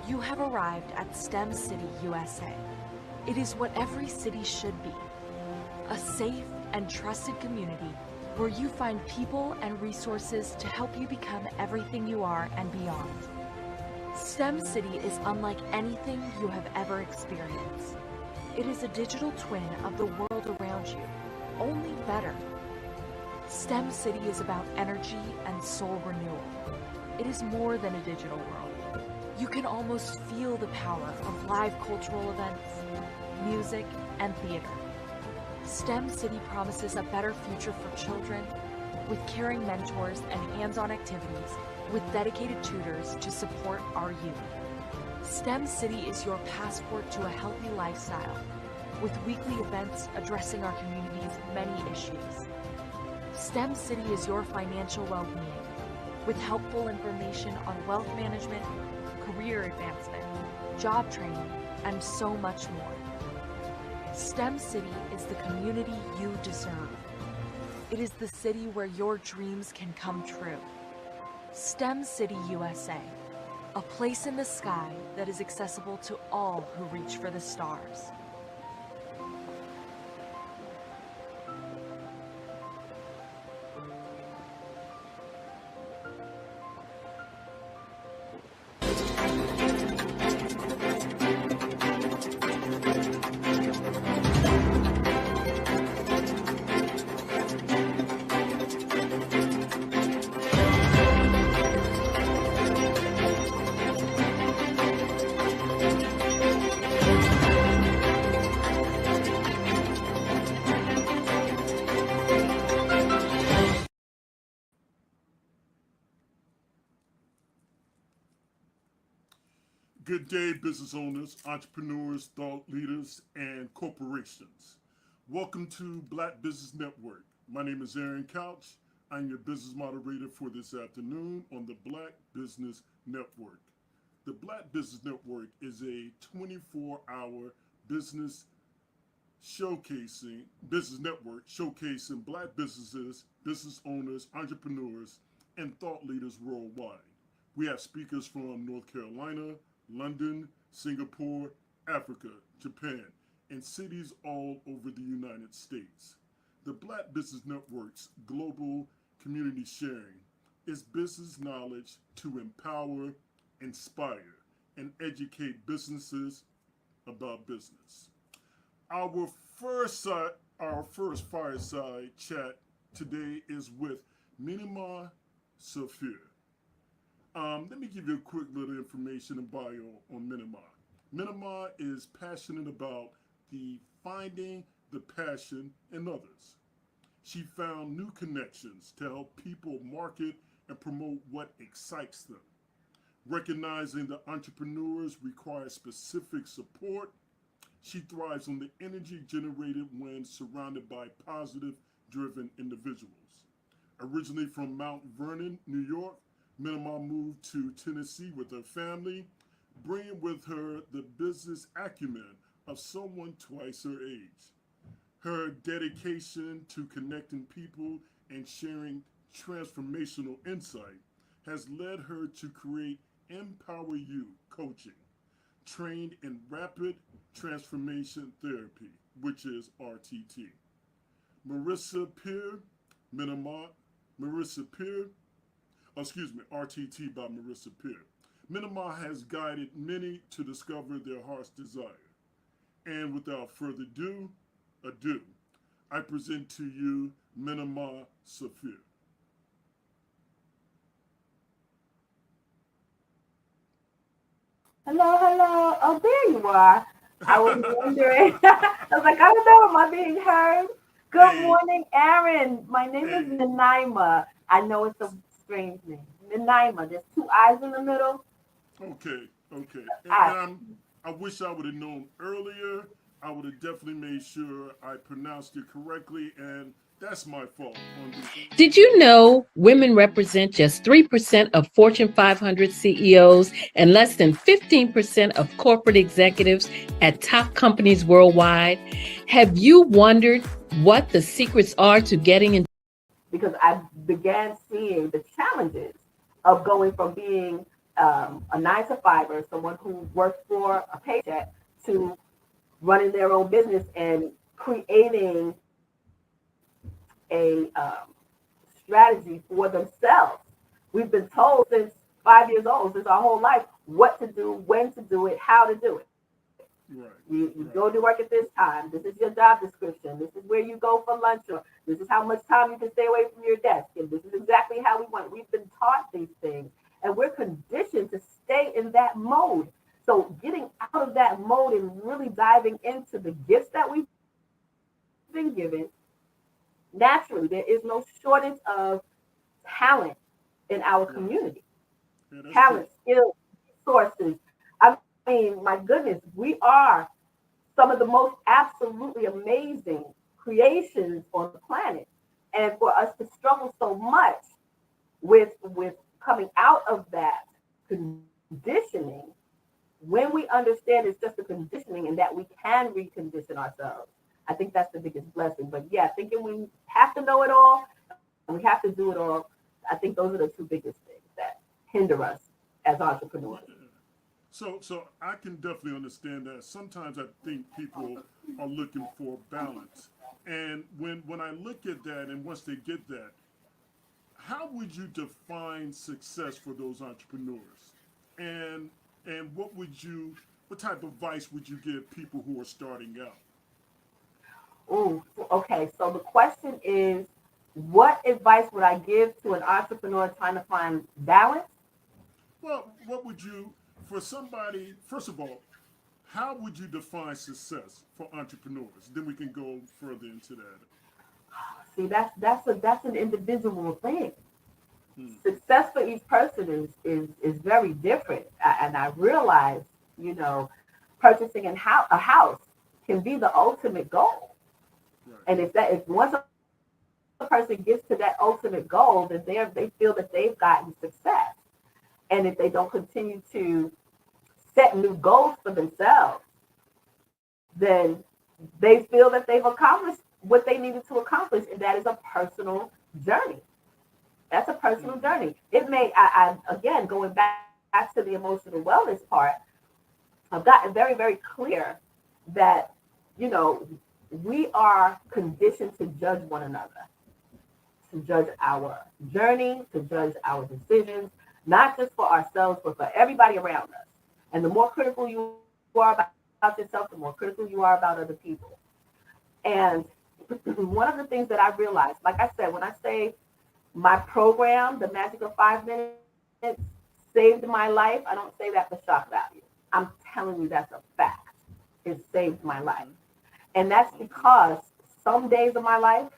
You have arrived at STEM City USA. It is what every city should be. A safe and trusted community where you find people and resources to help you become everything you are and beyond. STEM City is unlike anything you have ever experienced. It is a digital twin of the world around you, only better. STEM City is about energy and soul renewal. It is more than a digital world. You can almost feel the power of live cultural events, music, and theater. STEM City promises a better future for children with caring mentors and hands-on activities with dedicated tutors to support our youth. STEM City is your passport to a healthy lifestyle with weekly events addressing our community's many issues. STEM City is your financial well-being with helpful information on wealth management, career advancement, job training, and so much more. STEM City is the community you deserve. It is the city where your dreams can come true. STEM City USA, a place in the sky that is accessible to all who reach for the stars. Good day, business owners, entrepreneurs, thought leaders, and corporations. Welcome to Black Business Network. My name is Aaron Couch. I'm your business moderator for this afternoon on the Black Business Network. The Black Business Network is a 24-hour business network showcasing Black businesses, business owners, entrepreneurs, and thought leaders worldwide. We have speakers from North Carolina, London, Singapore, Africa, Japan, and cities all over the United States. The Black Business Network's global community sharing is business knowledge to empower, inspire, and educate businesses about business. Our first fireside chat today is with Minima Safir. Let me give you a quick little information and bio on Minima. Minima is passionate about finding the passion in others. She found new connections to help people market and promote what excites them. Recognizing that entrepreneurs require specific support, she thrives on the energy generated when surrounded by positive, driven individuals. Originally from Mount Vernon, New York, Minima moved to Tennessee with her family, bringing with her the business acumen of someone twice her age. Her dedication to connecting people and sharing transformational insight has led her to create Empower You Coaching, trained in rapid transformation therapy, which is RTT. Marissa Peer, Minima, Marissa Peer, RTT by Marissa Peer. Minima has guided many to discover their heart's desire. And without further ado, I present to you Minima Safir. Hello, hello. Oh, there you are. I was wondering. I was like, I don't know, am I being heard? Good morning, Aaron. My name is Nanaima. I know it's a strange name. Nanaima. There's two I's in the middle. Okay. And I wish I would have known earlier. I would have definitely made sure I pronounced it correctly, and that's my fault. Did you know women represent just 3% of Fortune 500 CEOs and less than 15% of corporate executives at top companies worldwide? Have you wondered what the secrets are to getting in? Because I began seeing the challenges of going from being a 9-to-5er, someone who works for a paycheck, to running their own business and creating a strategy for themselves. We've been told since 5 years old, since our whole life, what to do, when to do it, how to do it. Right. You go to work at this time. This is your job description. This is where you go for lunch, or this is how much time you can stay away from your desk. And this is exactly how we want. We've been taught these things, and we're conditioned to stay in that mode. So getting out of that mode and really diving into the gifts that we've been given, naturally, there is no shortage of talent in our community. Talent, skills, resources. I mean, my goodness, we are some of the most absolutely amazing creations on the planet. And for us to struggle so much with coming out of that conditioning, when we understand it's just a conditioning and that we can recondition ourselves, I think that's the biggest blessing. But yeah, thinking we have to know it all and we have to do it all, I think those are the two biggest things that hinder us as entrepreneurs. So I can definitely understand that. Sometimes I think people are looking for balance. And when I look at that, and once they get that, how would you define success for those entrepreneurs? And what type of advice would you give people who are starting out? Oh, okay. So the question is, what advice would I give to an entrepreneur trying to find balance? Well, what would you, for somebody, first of all, how would you define success for entrepreneurs? Then we can go further into that. See, that's an individual thing. Success for each person is very different. And I realize, purchasing a house can be the ultimate goal. Right. And if once a person gets to that ultimate goal, then they feel that they've gotten success. And if they don't continue to set new goals for themselves, then they feel that they've accomplished what they needed to accomplish, and that is a personal journey. That's a personal journey. It may, again, going back to the emotional wellness part, I've gotten very, very clear that, we are conditioned to judge one another, to judge our journey, to judge our decisions, not just for ourselves, but for everybody around us. And the more critical you are about yourself, the more critical you are about other people. And one of the things that I realized, like I said, when I say my program, the Magic of 5 Minutes, saved my life, I don't say that for shock value. I'm telling you that's a fact. It saved my life. And that's because some days of my life,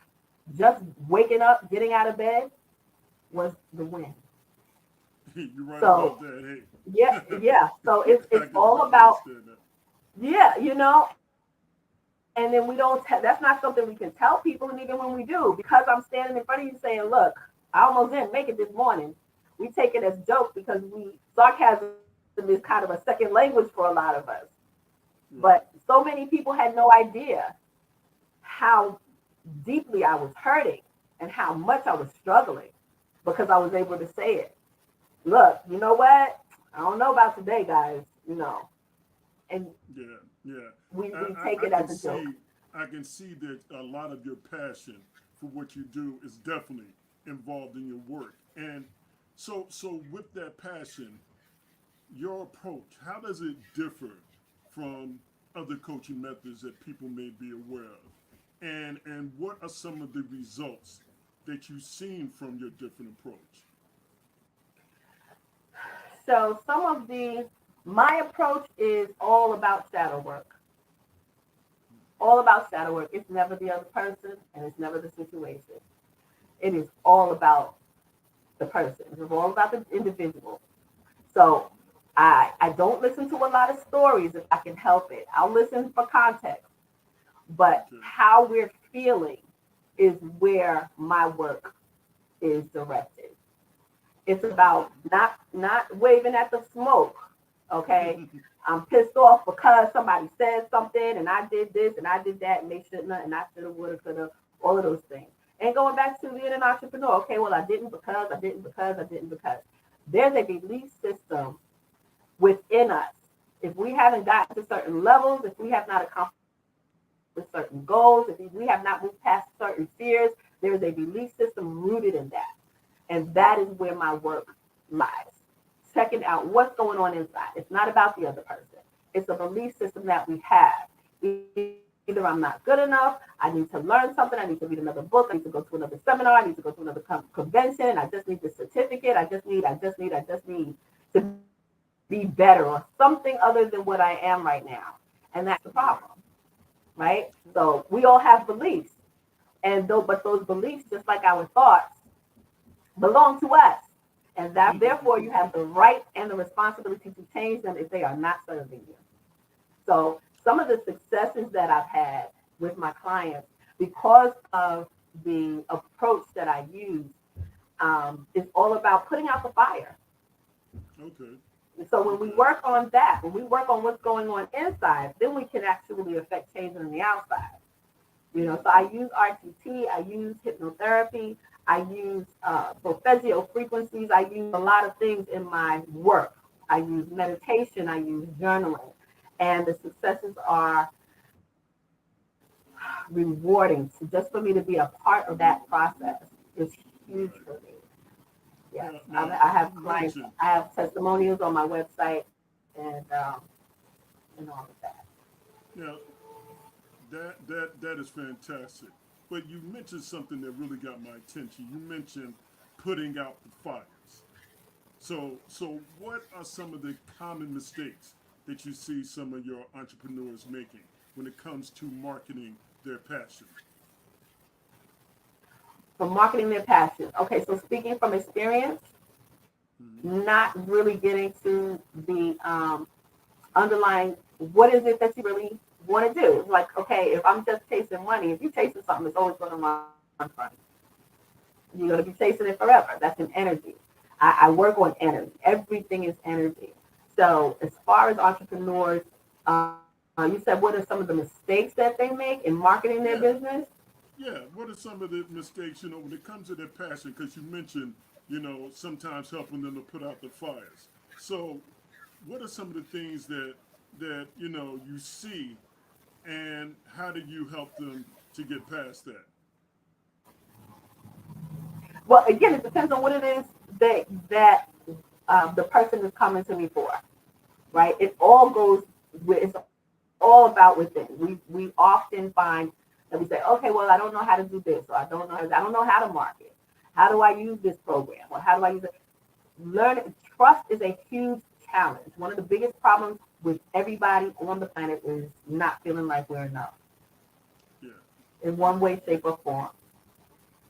just waking up, getting out of bed, was the win. You're right about that. Hey. Yeah. So it's all about, and then we don't, that's not something we can tell people. And even when we do, because I'm standing in front of you saying, look, I almost didn't make it this morning. We take it as joke because sarcasm is kind of a second language for a lot of us. But so many people had no idea how deeply I was hurting and how much I was struggling. because I was able to say it. Look, you know what? I don't know about today, guys, you know. And we take it as a joke. I can see that a lot of your passion for what you do is definitely involved in your work. And so with that passion, your approach, how does it differ from other coaching methods that people may be aware of? And what are some of the results that you've seen from your different approach? So my approach is all about shadow work. All about shadow work. It's never the other person and it's never the situation. It is all about the person. It's all about the individual. So I don't listen to a lot of stories if I can help it. I'll listen for context. But how we're feeling is where my work is directed. It's about not waving at the smoke, okay? I'm pissed off because somebody said something and I did this and I did that and they shouldn't have and I should have, would have, could have, all of those things. And going back to being an entrepreneur, okay, well, I didn't because. There's a belief system within us. If we haven't gotten to certain levels, if we have not accomplished certain goals, if we have not moved past certain fears, there is a belief system rooted in that. And that is where my work lies. Checking out what's going on inside. It's not about the other person. It's a belief system that we have. Either I'm not good enough, I need to learn something, I need to read another book, I need to go to another seminar, I need to go to another convention, I just need the certificate, I just need to be better or something other than what I am right now. And that's the problem, right? So we all have beliefs. But those beliefs, just like our thoughts, belong to us. And that therefore you have the right and the responsibility to change them if they are not serving you. So some of the successes that I've had with my clients, because of the approach that I use, is all about putting out the fire. Okay. So when we work on that, when we work on what's going on inside, then we can actually affect change on the outside. You know, so I use RTT, I use hypnotherapy, I use solfeggio frequencies, I use a lot of things in my work. I use meditation, I use journaling, and the successes are rewarding. So just for me to be a part of that process is huge for me. Yes, I have clients, I have testimonials on my website, and all of that. Now, that is fantastic. But you mentioned something that really got my attention. You mentioned putting out the fires. So what are some of the common mistakes that you see some of your entrepreneurs making when it comes to marketing their passion? For marketing their passion. Okay, so speaking from experience, not really getting to the underlying, what is it that you really want to do? It's like, okay, if I'm just chasing money, if you're chasing something, it's always going to run from you. You're going to be chasing it forever. That's an energy. I work on energy. Everything is energy. So as far as entrepreneurs, you said, what are some of the mistakes that they make in marketing their business? Yeah, what are some of the mistakes, when it comes to their passion? Because you mentioned, sometimes helping them to put out the fires. So what are some of the things that you see, and how do you help them to get past that? Well, again, it depends on what it is that the person is coming to me for, right? It all goes with, it's all about within. We often find that we say, okay, well, I don't know how to do this, or I don't know how to market. How do I use this program? Or how do I use it? Trust is a huge challenge. One of the biggest problems with everybody on the planet is not feeling like we're enough. Yeah. In one way, shape, or form.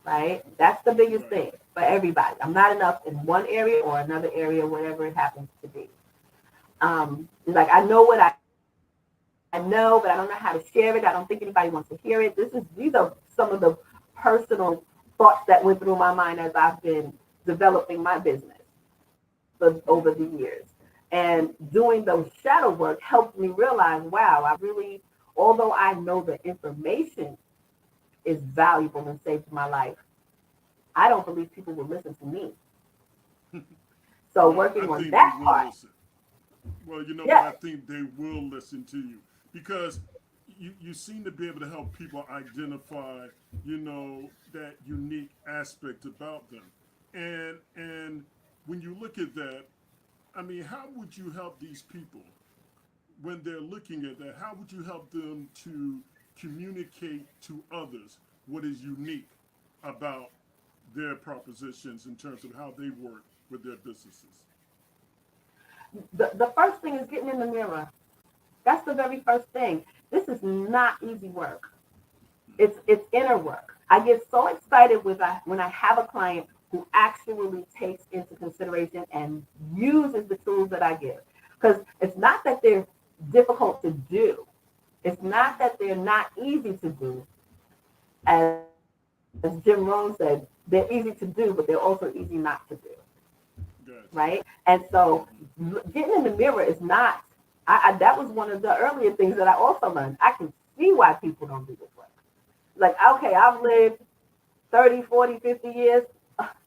Right? That's the biggest thing for everybody. I'm not enough in one area or another area, whatever it happens to be. It's like, I know what I know, but I don't know how to share it. I don't think anybody wants to hear it. These are some of the personal thoughts that went through my mind as I've been developing my business over the years. And doing those shadow work helped me realize, wow, although I know the information is valuable and saved my life, I don't believe people will listen to me. So working on that part. Listen. Well, you know Yeah. what? I think they will listen to you because you seem to be able to help people identify, you know, that unique aspect about them. And when you look at that, I mean, how would you help these people when they're looking at that? How would you help them to communicate to others what is unique about their propositions in terms of how they work with their businesses? The first thing is getting in the mirror. That's the very first thing. This is not easy work. It's inner work. I get so excited when I have a client who actually takes into consideration and uses the tools that I give. Because it's not that they're difficult to do. It's not that they're not easy to do. As Jim Rohn said, they're easy to do, but they're also easy not to do. Right? And so getting in the mirror is not, that was one of the earlier things that I also learned. I can see why people don't do this work. Like, okay, I've lived 30, 40, 50 years.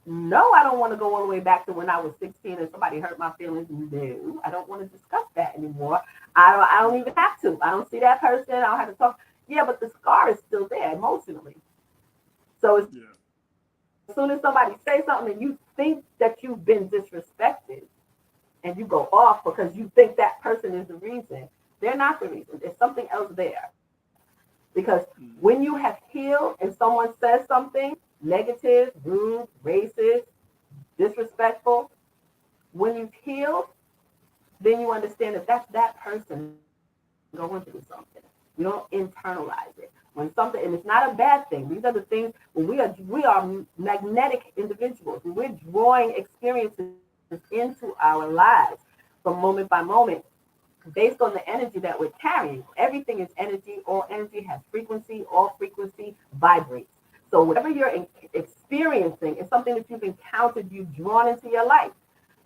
No, I don't want to go all the way back to when I was 16 and somebody hurt my feelings. No, I don't want to discuss that anymore. I don't even have to. I don't see that person. I don't have to talk. Yeah, but the scar is still there emotionally. So as soon as somebody says something and you think that you've been disrespected and you go off because you think that person is the reason, they're not the reason. There's something else there. Because when you have healed and someone says something negative, rude, racist, disrespectful, when you've healed, then you understand that that's that person going through something. You don't internalize it. When something, and it's not a bad thing. These are the things when we are magnetic individuals. When we're drawing experiences into our lives from moment by moment, based on the energy that we're carrying. Everything is energy. All energy has frequency. All frequency vibrates. So whatever you're experiencing is something that you've encountered, you've drawn into your life.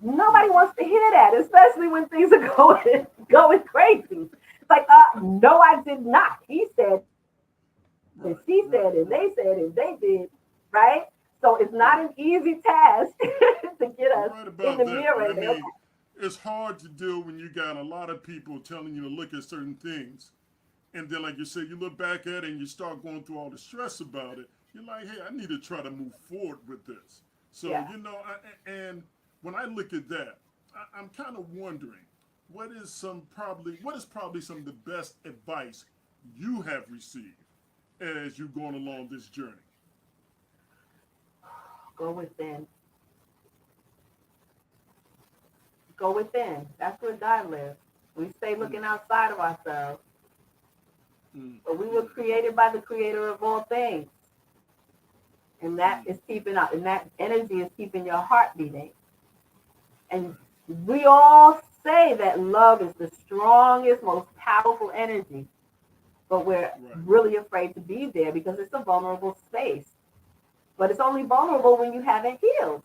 Nobody wants to hear that, especially when things are going crazy. It's like, no, I did not. He said, and she said, and they said, and they did, right? So it's not an easy task to get us in the mirror. I mean, it's hard to do when you got a lot of people telling you to look at certain things. And then, like you said, you look back at it and you start going through all the stress about it. You're like, hey, I need to try to move forward with this. So, you know, and when I look at that, I'm kind of wondering, what is probably some of the best advice you have received as you're going along this journey? Go within. Go within. That's where God lives. We stay looking outside of ourselves. But we were created by the creator of all things. And that is keeping up. And that energy is keeping your heart beating. And we all say that love is the strongest, most powerful energy. But we're really afraid to be there because it's a vulnerable space. But it's only vulnerable when you haven't healed.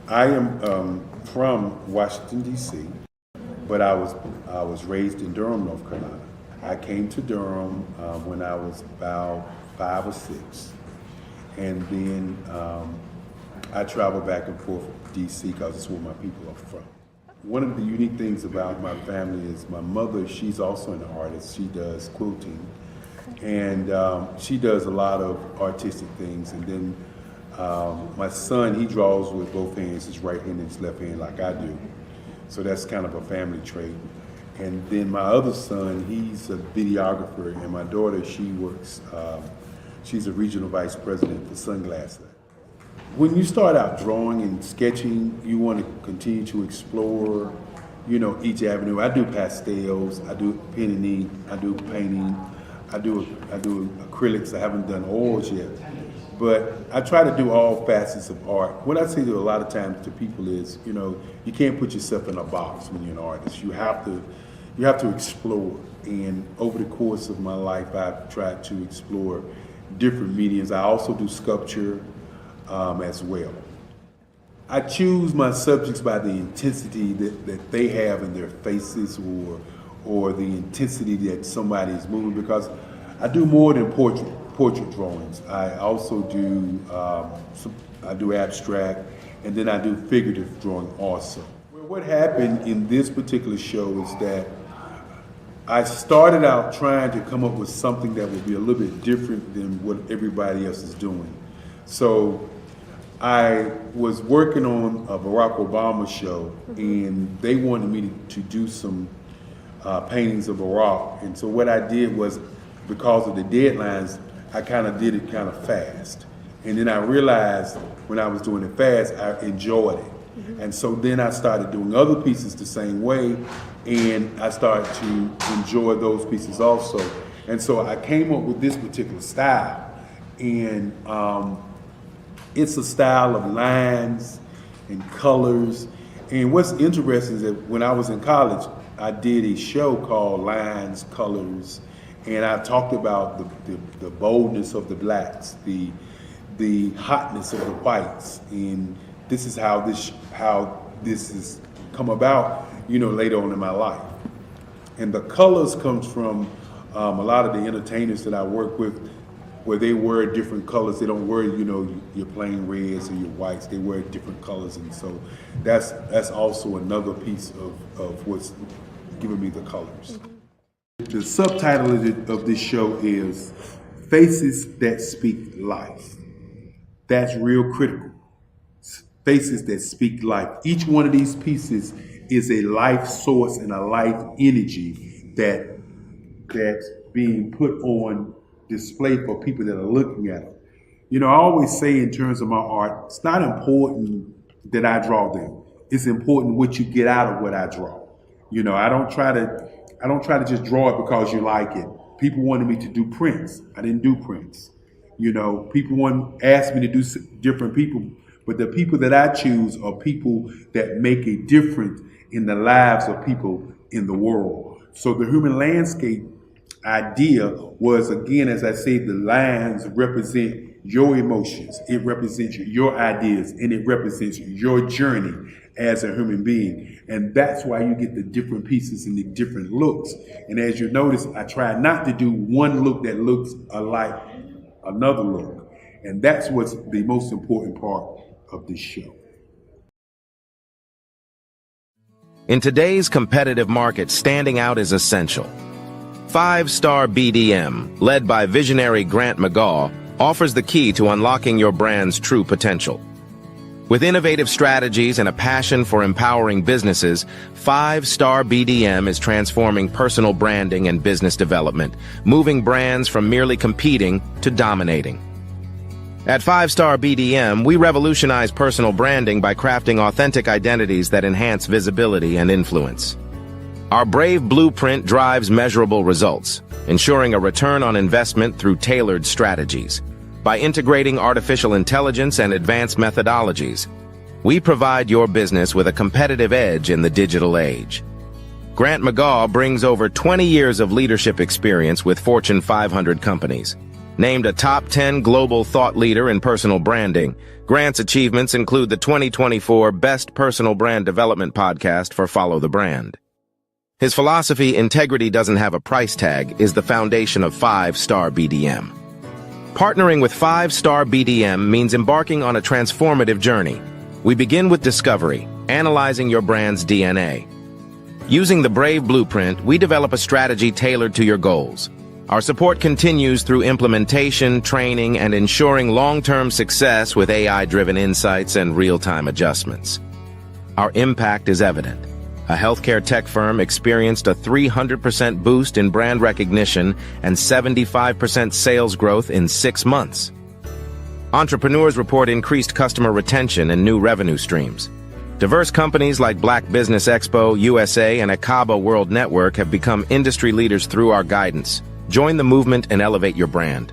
I am from Washington, D.C., but I was raised in Durham, North Carolina. I came to Durham when I was about 5 or 6, and then I traveled back and forth to D.C. because it's where my people are from. One of the unique things about my family is my mother, she's also an artist. She does quilting, and she does a lot of artistic things, and then my son, he draws with both hands, his right hand and his left hand like I do. So that's kind of a family trait. And then my other son, he's a videographer, and my daughter, she works, she's a regional vice president for Sunglasses. When you start out drawing and sketching, you want to continue to explore, you know, each avenue. I do pastels, I do pen and ink, I do painting, I do acrylics. I haven't done oils yet. But I try to do all facets of art. What I say to a lot of times to people is, you can't put yourself in a box when you're an artist. You have to explore. And over the course of my life, I've tried to explore different mediums. I also do sculpture as well. I choose my subjects by the intensity that they have in their faces or the intensity that somebody is moving, because I do more than portrait drawings. I also do I do abstract, and then I do figurative drawing also. Well, what happened in this particular show is that I started out trying to come up with something that would be a little bit different than what everybody else is doing. So I was working on a Barack Obama show, and they wanted me to do some paintings of Barack. And so what I did was, because of the deadlines, I kind of did it kind of fast. And then I realized when I was doing it fast, I enjoyed it. And so then I started doing other pieces the same way, and I started to enjoy those pieces also. And so I came up with this particular style. And it's a style of lines and colors. And what's interesting is that when I was in college, I did a show called Lines, Colors, and I talked about the boldness of the blacks, the hotness of the whites, and this is how this has come about, later on in my life. And the colors comes from a lot of the entertainers that I work with, where they wear different colors. They don't wear, your plain reds or your whites. They wear different colors, and so that's also another piece of what's giving me the colors. The subtitle of this show is Faces That Speak Life. That's real critical. Faces that speak life. Each one of these pieces is a life source and a life energy that's being put on display for people that are looking at them. I always say in terms of my art, it's not important that I draw them. It's important what you get out of what I draw. I don't try to just draw it because you like it. People wanted me to do prints. I didn't do prints. People asked me to do different people, but the people that I choose are people that make a difference in the lives of people in the world. So the human landscape idea was, again, as I say, the lines represent your emotions, it represents your ideas, and it represents your journey as a human being. And that's why you get the different pieces and the different looks. And as you notice, I try not to do one look that looks alike another look. And that's what's the most important part of this show. In today's competitive market, standing out is essential. 5-Star BDM, led by visionary Grant McGaw, offers the key to unlocking your brand's true potential. With innovative strategies and a passion for empowering businesses, 5-Star BDM is transforming personal branding and business development, moving brands from merely competing to dominating. At 5-Star BDM, we revolutionize personal branding by crafting authentic identities that enhance visibility and influence. Our Brave Blueprint drives measurable results, ensuring a return on investment through tailored strategies. By integrating artificial intelligence and advanced methodologies, we provide your business with a competitive edge in the digital age. Grant McGaw brings over 20 years of leadership experience with Fortune 500 companies. Named a top 10 global thought leader in personal branding, Grant's achievements include the 2024 Best Personal Brand Development Podcast for Follow the Brand. His philosophy, integrity doesn't have a price tag, is the foundation of 5-Star BDM. Partnering with 5-Star BDM means embarking on a transformative journey. We begin with discovery, analyzing your brand's DNA. Using the Brave Blueprint, we develop a strategy tailored to your goals. Our support continues through implementation, training, and ensuring long-term success with AI-driven insights and real-time adjustments. Our impact is evident. A healthcare tech firm experienced a 300% boost in brand recognition and 75% sales growth in 6 months. Entrepreneurs report increased customer retention and new revenue streams. Diverse companies like Black Business Expo USA and Acaba World Network have become industry leaders through our guidance. Join the movement and elevate your brand.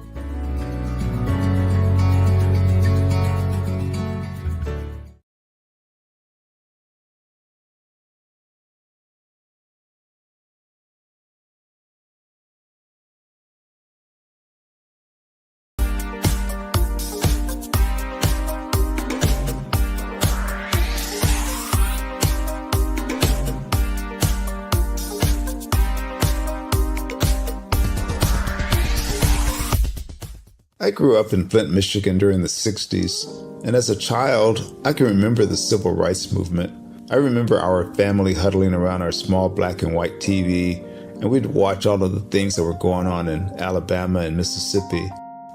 I grew up in Flint, Michigan during the 60s, and as a child, I can remember the civil rights movement. I remember our family huddling around our small black and white TV, and we'd watch all of the things that were going on in Alabama and Mississippi.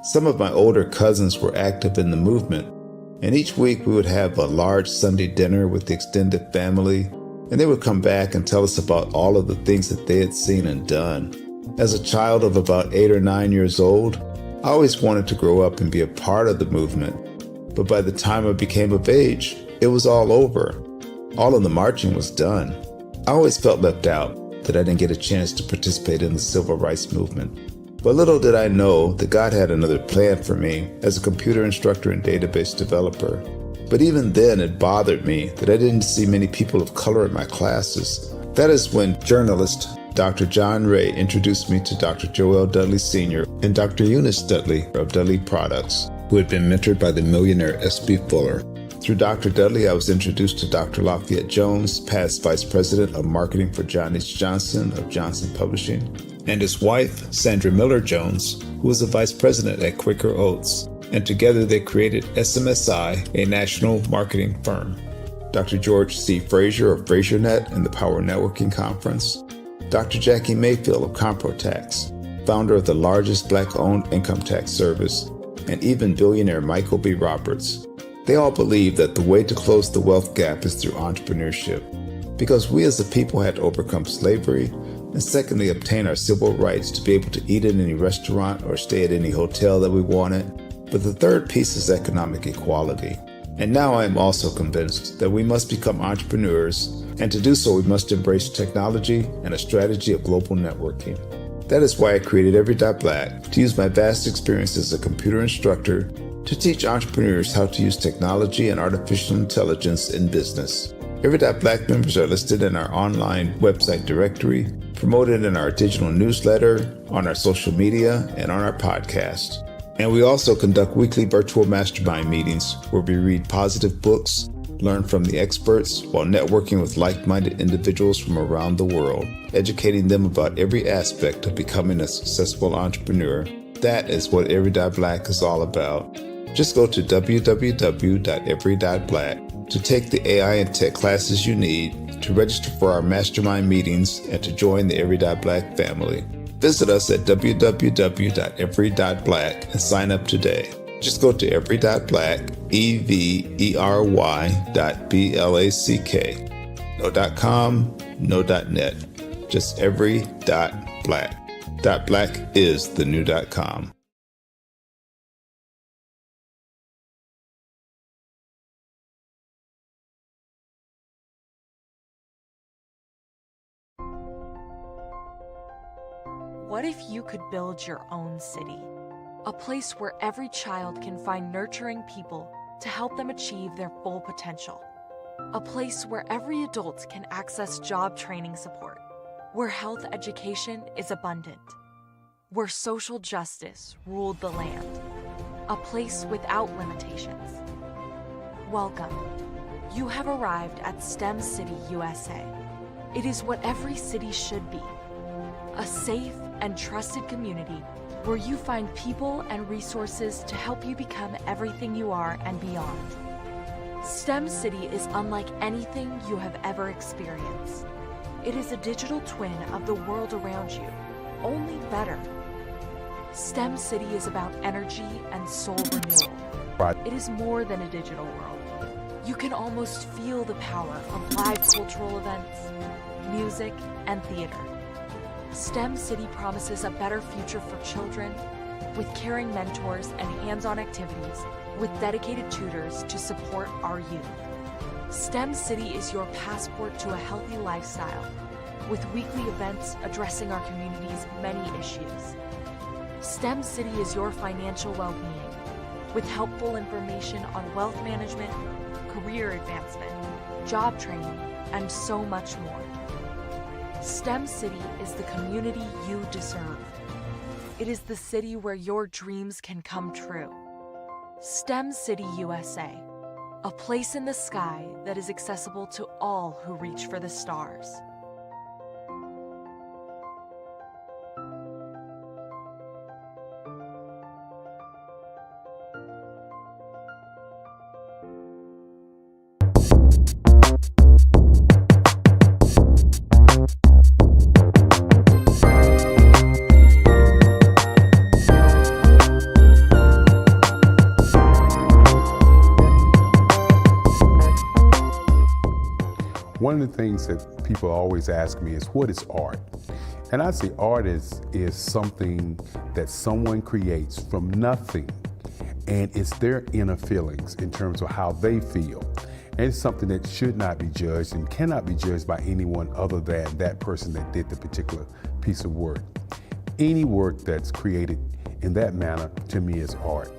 Some of my older cousins were active in the movement, and each week we would have a large Sunday dinner with the extended family, and they would come back and tell us about all of the things that they had seen and done. As a child of about 8 or 9 years old, I always wanted to grow up and be a part of the movement, but by the time I became of age, it was all over. All of the marching was done. I always felt left out, that I didn't get a chance to participate in the civil rights movement. But little did I know that God had another plan for me as a computer instructor and database developer. But even then, it bothered me that I didn't see many people of color in my classes. That is when journalist Dr. John Ray introduced me to Dr. Joel Dudley Sr. and Dr. Eunice Dudley of Dudley Products, who had been mentored by the millionaire S.B. Fuller. Through Dr. Dudley, I was introduced to Dr. Lafayette Jones, past Vice President of Marketing for John H. Johnson of Johnson Publishing, and his wife, Sandra Miller Jones, who was a Vice President at Quaker Oats, and together they created SMSI, a national marketing firm. Dr. George C. Frazier of FrazierNet and the Power Networking Conference, Dr. Jackie Mayfield of ComproTax, founder of the largest Black-owned income tax service, and even billionaire Michael B. Roberts. They all believe that the way to close the wealth gap is through entrepreneurship, because we as a people had to overcome slavery, and secondly, obtain our civil rights to be able to eat in any restaurant or stay at any hotel that we wanted. But the third piece is economic equality. And now I am also convinced that we must become entrepreneurs, and to do so we must embrace technology and a strategy of global networking. That is why I created Every.Black, to use my vast experience as a computer instructor to teach entrepreneurs how to use technology and artificial intelligence in business. Every.Black members are listed in our online website directory, promoted in our digital newsletter, on our social media, and on our podcast. And we also conduct weekly virtual mastermind meetings where we read positive books, learn from the experts, while networking with like-minded individuals from around the world, educating them about every aspect of becoming a successful entrepreneur. That is what Every.Black is all about. Just go to www.every.black to take the AI and tech classes you need, to register for our mastermind meetings, and to join the Every.Black family. Visit us at www.every.black and sign up today. Just go to every.black, every.black. No .com, no .net. Just every.black. .black is the new .com. What if you could build your own city? A place where every child can find nurturing people to help them achieve their full potential. A place where every adult can access job training support. Where health education is abundant. Where social justice ruled the land. A place without limitations. Welcome. You have arrived at STEM City USA. It is what every city should be. A safe and trusted community where you find people and resources to help you become everything you are and beyond. STEM City is unlike anything you have ever experienced. It is a digital twin of the world around you, only better. STEM City is about energy and soul renewal. It is more than a digital world. You can almost feel the power of live cultural events, music, and theater. STEM City promises a better future for children, with caring mentors and hands-on activities, with dedicated tutors to support our youth. STEM City is your passport to a healthy lifestyle, with weekly events addressing our community's many issues. STEM City is your financial well-being, with helpful information on wealth management, career advancement, job training, and so much more. STEM City is the community you deserve. It is the city where your dreams can come true. STEM City USA, a place in the sky that is accessible to all who reach for the stars. One of the things that people always ask me is, what is art? And I say art is something that someone creates from nothing, and it's their inner feelings in terms of how they feel. And it's something that should not be judged and cannot be judged by anyone other than that person that did the particular piece of work. Any work that's created in that manner, to me, is art.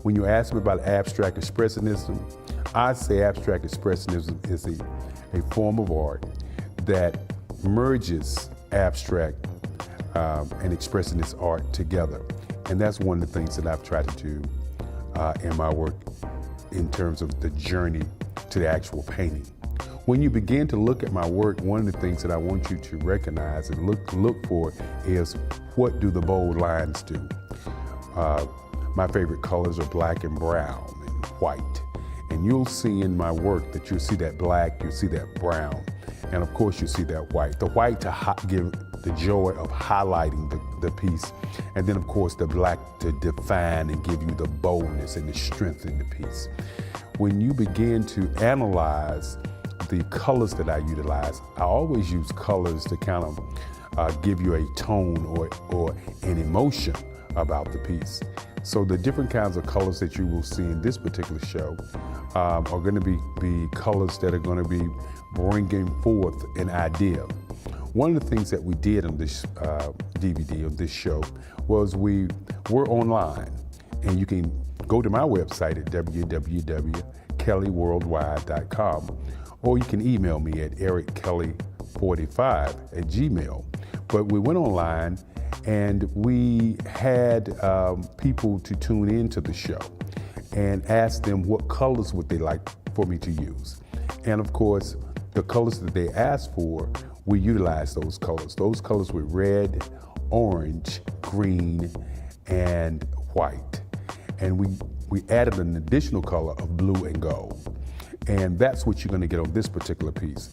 When you ask me about abstract expressionism, I say abstract expressionism is a form of art that merges abstract and expressionist art together. And that's one of the things that I've tried to do in my work in terms of the journey to the actual painting. When you begin to look at my work, one of the things that I want you to recognize and look for is, what do the bold lines do? My favorite colors are black and brown and white. And you'll see in my work that you'll see that black, you'll see that brown, and of course you'll see that white. The white to give the joy of highlighting the piece, and then of course the black to define and give you the boldness and the strength in the piece. When you begin to analyze the colors that I utilize, I always use colors to kind of give you a tone or an emotion about the piece. So the different kinds of colors that you will see in this particular show are going to be colors that are going to be bringing forth an idea. One of the things that we did on this DVD, on this show, was we're online, and you can go to my website at www.kellyworldwide.com, or you can email me at erickelly45@gmail. But we went online and we had people to tune into the show and ask them what colors would they like for me to use. And of course, the colors that they asked for, we utilized those colors. Those colors were red, orange, green, and white. And we added an additional color of blue and gold. And that's what you're going to get on this particular piece.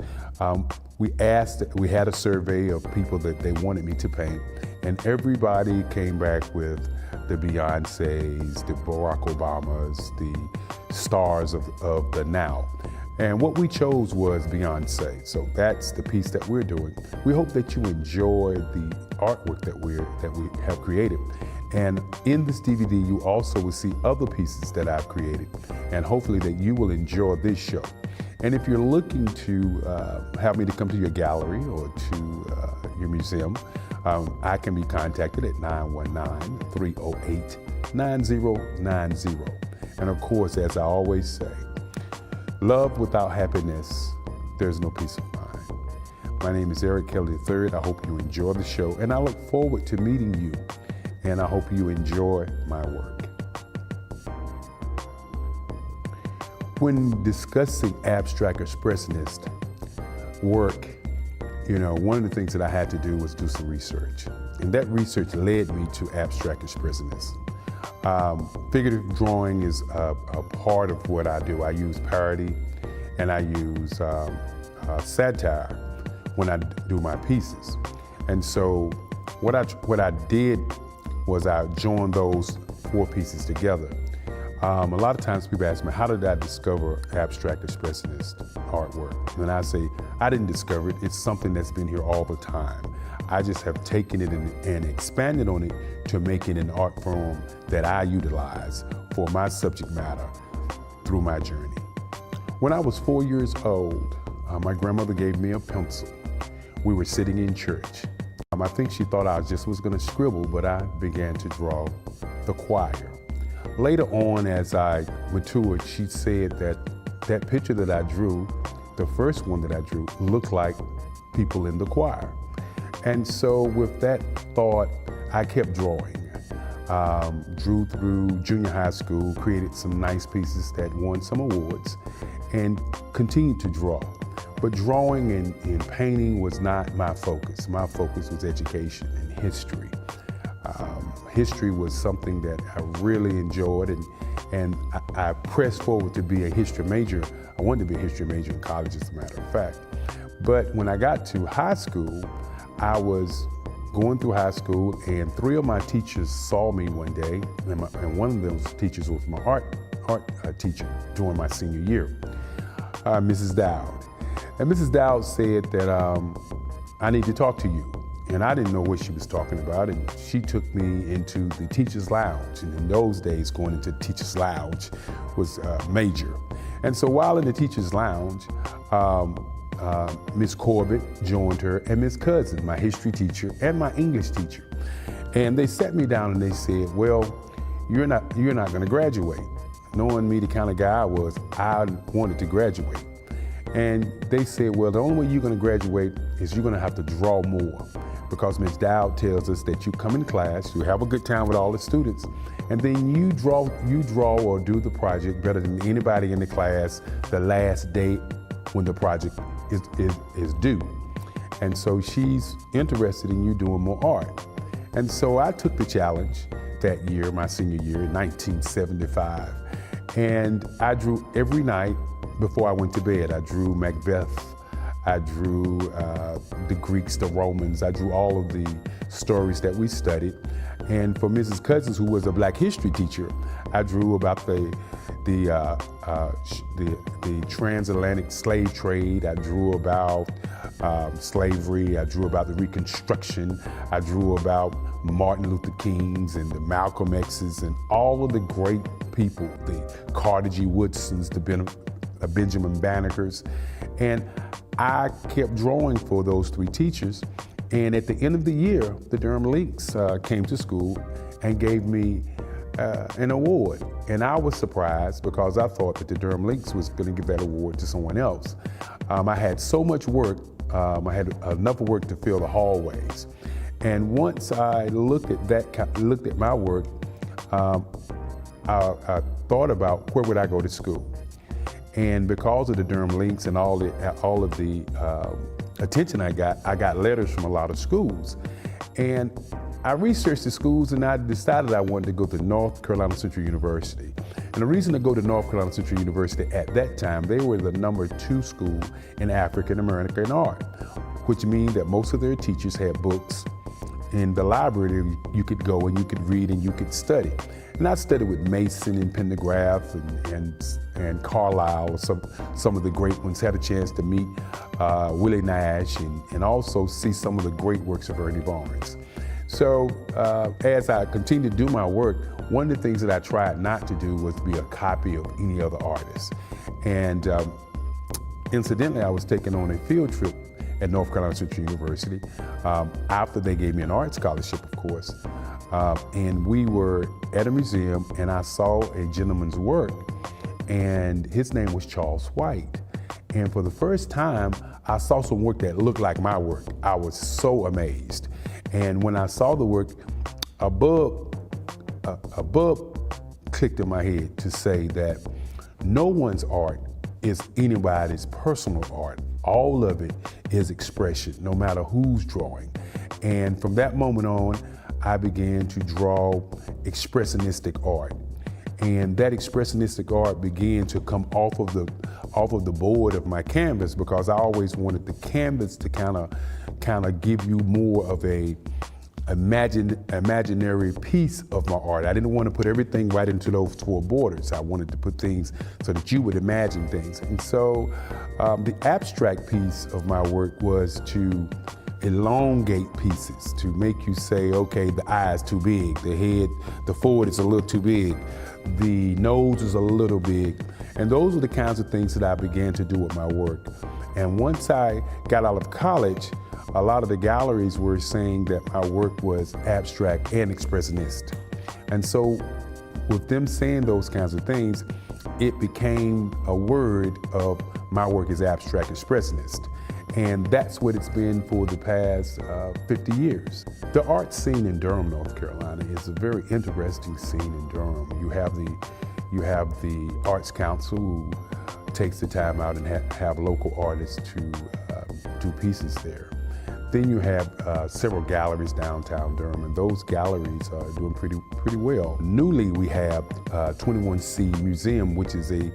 We had a survey of people that they wanted me to paint, and everybody came back with the Beyoncés, the Barack Obamas, the stars of the now. And what we chose was Beyonce. So that's the piece that we're doing. We hope that you enjoy the artwork that we have created. And in this DVD, you also will see other pieces that I've created, and hopefully that you will enjoy this show. And if you're looking to have me to come to your gallery or to your museum, I can be contacted at 919-308-9090. And of course, as I always say, love without happiness, there's no peace of mind. My name is Eric Kelly III. I hope you enjoy the show, and I look forward to meeting you, and I hope you enjoy my work. When discussing abstract expressionist work, one of the things that I had to do was do some research. And that research led me to abstract expressionists. Figurative drawing is a part of what I do. I use parody and I use satire when I do my pieces. And so what I did was I joined those four pieces together. A lot of times people ask me, how did I discover abstract expressionist artwork? And I say, I didn't discover it. It's something that's been here all the time. I just have taken it and expanded on it to make it an art form that I utilize for my subject matter through my journey. When I was 4 years old, my grandmother gave me a pencil we were sitting in church. I think she thought I was going to scribble, but I began to draw the choir. Later on, as I matured, she said that picture that I drew, the first one that I drew, looked like people in the choir. And so with that thought, I kept drawing. Drew through junior high school, created some nice pieces that won some awards, and continued to draw. But drawing and painting was not my focus. My focus was education and history. History was something that I really enjoyed, and I pressed forward to be a history major. I wanted to be a history major in college, as a matter of fact. But when I got to high school, I was going through high school, and 3 of my teachers saw me one day, and one of those teachers was my art teacher during my senior year, Mrs. Dowd. And Mrs. Dowd said that I need to talk to you. And I didn't know what she was talking about, and she took me into the teacher's lounge. And in those days, going into the teacher's lounge was major. And so while in the teacher's lounge, Miss Corbett joined her, and Miss Cousin, my history teacher, and my English teacher. And they sat me down and they said, well, you're not gonna graduate. Knowing me the kind of guy I was, I wanted to graduate. And they said, well, the only way you're gonna graduate is you're gonna have to draw more, because Ms. Dowd tells us that you come in class, you have a good time with all the students, and then you draw or do the project better than anybody in the class the last day when the project is due. And so she's interested in you doing more art. And so I took the challenge that year, my senior year, 1975, and I drew every night before I went to bed. I drew Macbeth, I drew the Greeks, the Romans, I drew all of the stories that we studied. And for Mrs. Cousins, who was a Black history teacher, I drew about the transatlantic slave trade. I drew about slavery. I drew about the Reconstruction. I drew about Martin Luther King's and the Malcolm X's and all of the great people, the Carter G. Woodsons, the Benjamin Bannekers. And I kept drawing for those 3 teachers. And at the end of the year, the Durham Lynx came to school and gave me an award. And I was surprised because I thought that the Durham Lynx was going to give that award to someone else. I had so much work, I had enough work to fill the hallways. And once I looked at my work, I thought about where would I go to school. And because of the Durham Lynx and all of the attention I got letters from a lot of schools. And I researched the schools and I decided I wanted to go to North Carolina Central University. And the reason to go to North Carolina Central University at that time, they were the #2 school in African American art, which means that most of their teachers had books in the library you could go and you could read and you could study. And I studied with Mason and Pendergraft and Carlisle, some of the great ones. Had a chance to meet Willie Nash and also see some of the great works of Ernie Barnes. So as I continued to do my work, one of the things that I tried not to do was be a copy of any other artist. And incidentally, I was taken on a field trip at North Carolina Central University after they gave me an art scholarship, of course. And we were at a museum and I saw a gentleman's work, and his name was Charles White. And for the first time, I saw some work that looked like my work. I was so amazed. And when I saw the work, a bulb clicked in my head to say that no one's art is anybody's personal art. All of it is expression, no matter who's drawing. And from that moment on, I began to draw expressionistic art. And that expressionistic art began to come off of the board of my canvas, because I always wanted the canvas to kind of give you more of a imaginary piece of my art. I didn't want to put everything right into those 4 borders. I wanted to put things so that you would imagine things. And so the abstract piece of my work was to elongate pieces, to make you say, okay, the eye is too big, the head, the forehead is a little too big, the nose is a little big. And those are the kinds of things that I began to do with my work. And once I got out of college, a lot of the galleries were saying that my work was abstract and expressionist. And so with them saying those kinds of things, it became a word of my work is abstract expressionist. And that's what it's been for the past 50 years. The art scene in Durham, North Carolina is a very interesting scene in Durham. You have the Arts Council who takes the time out and have local artists to do pieces there. Then you have several galleries downtown Durham, and those galleries are doing pretty well. Newly, we have 21C Museum, which is a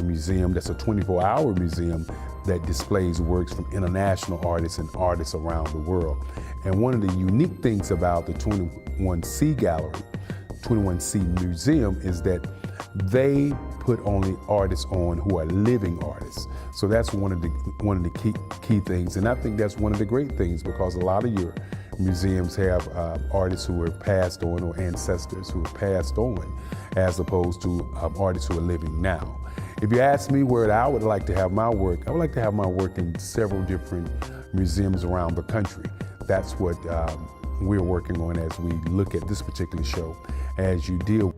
museum that's a 24-hour museum that displays works from international artists and artists around the world. And one of the unique things about the 21C Gallery, 21C Museum, is that they put only artists on who are living artists. So that's one of the key things. And I think that's one of the great things, because a lot of your museums have artists who are passed on or ancestors who are passed on, as opposed to artists who are living now. If you ask me where I would like to have my work, I would like to have my work in several different museums around the country. That's what we're working on as we look at this particular show, as you deal.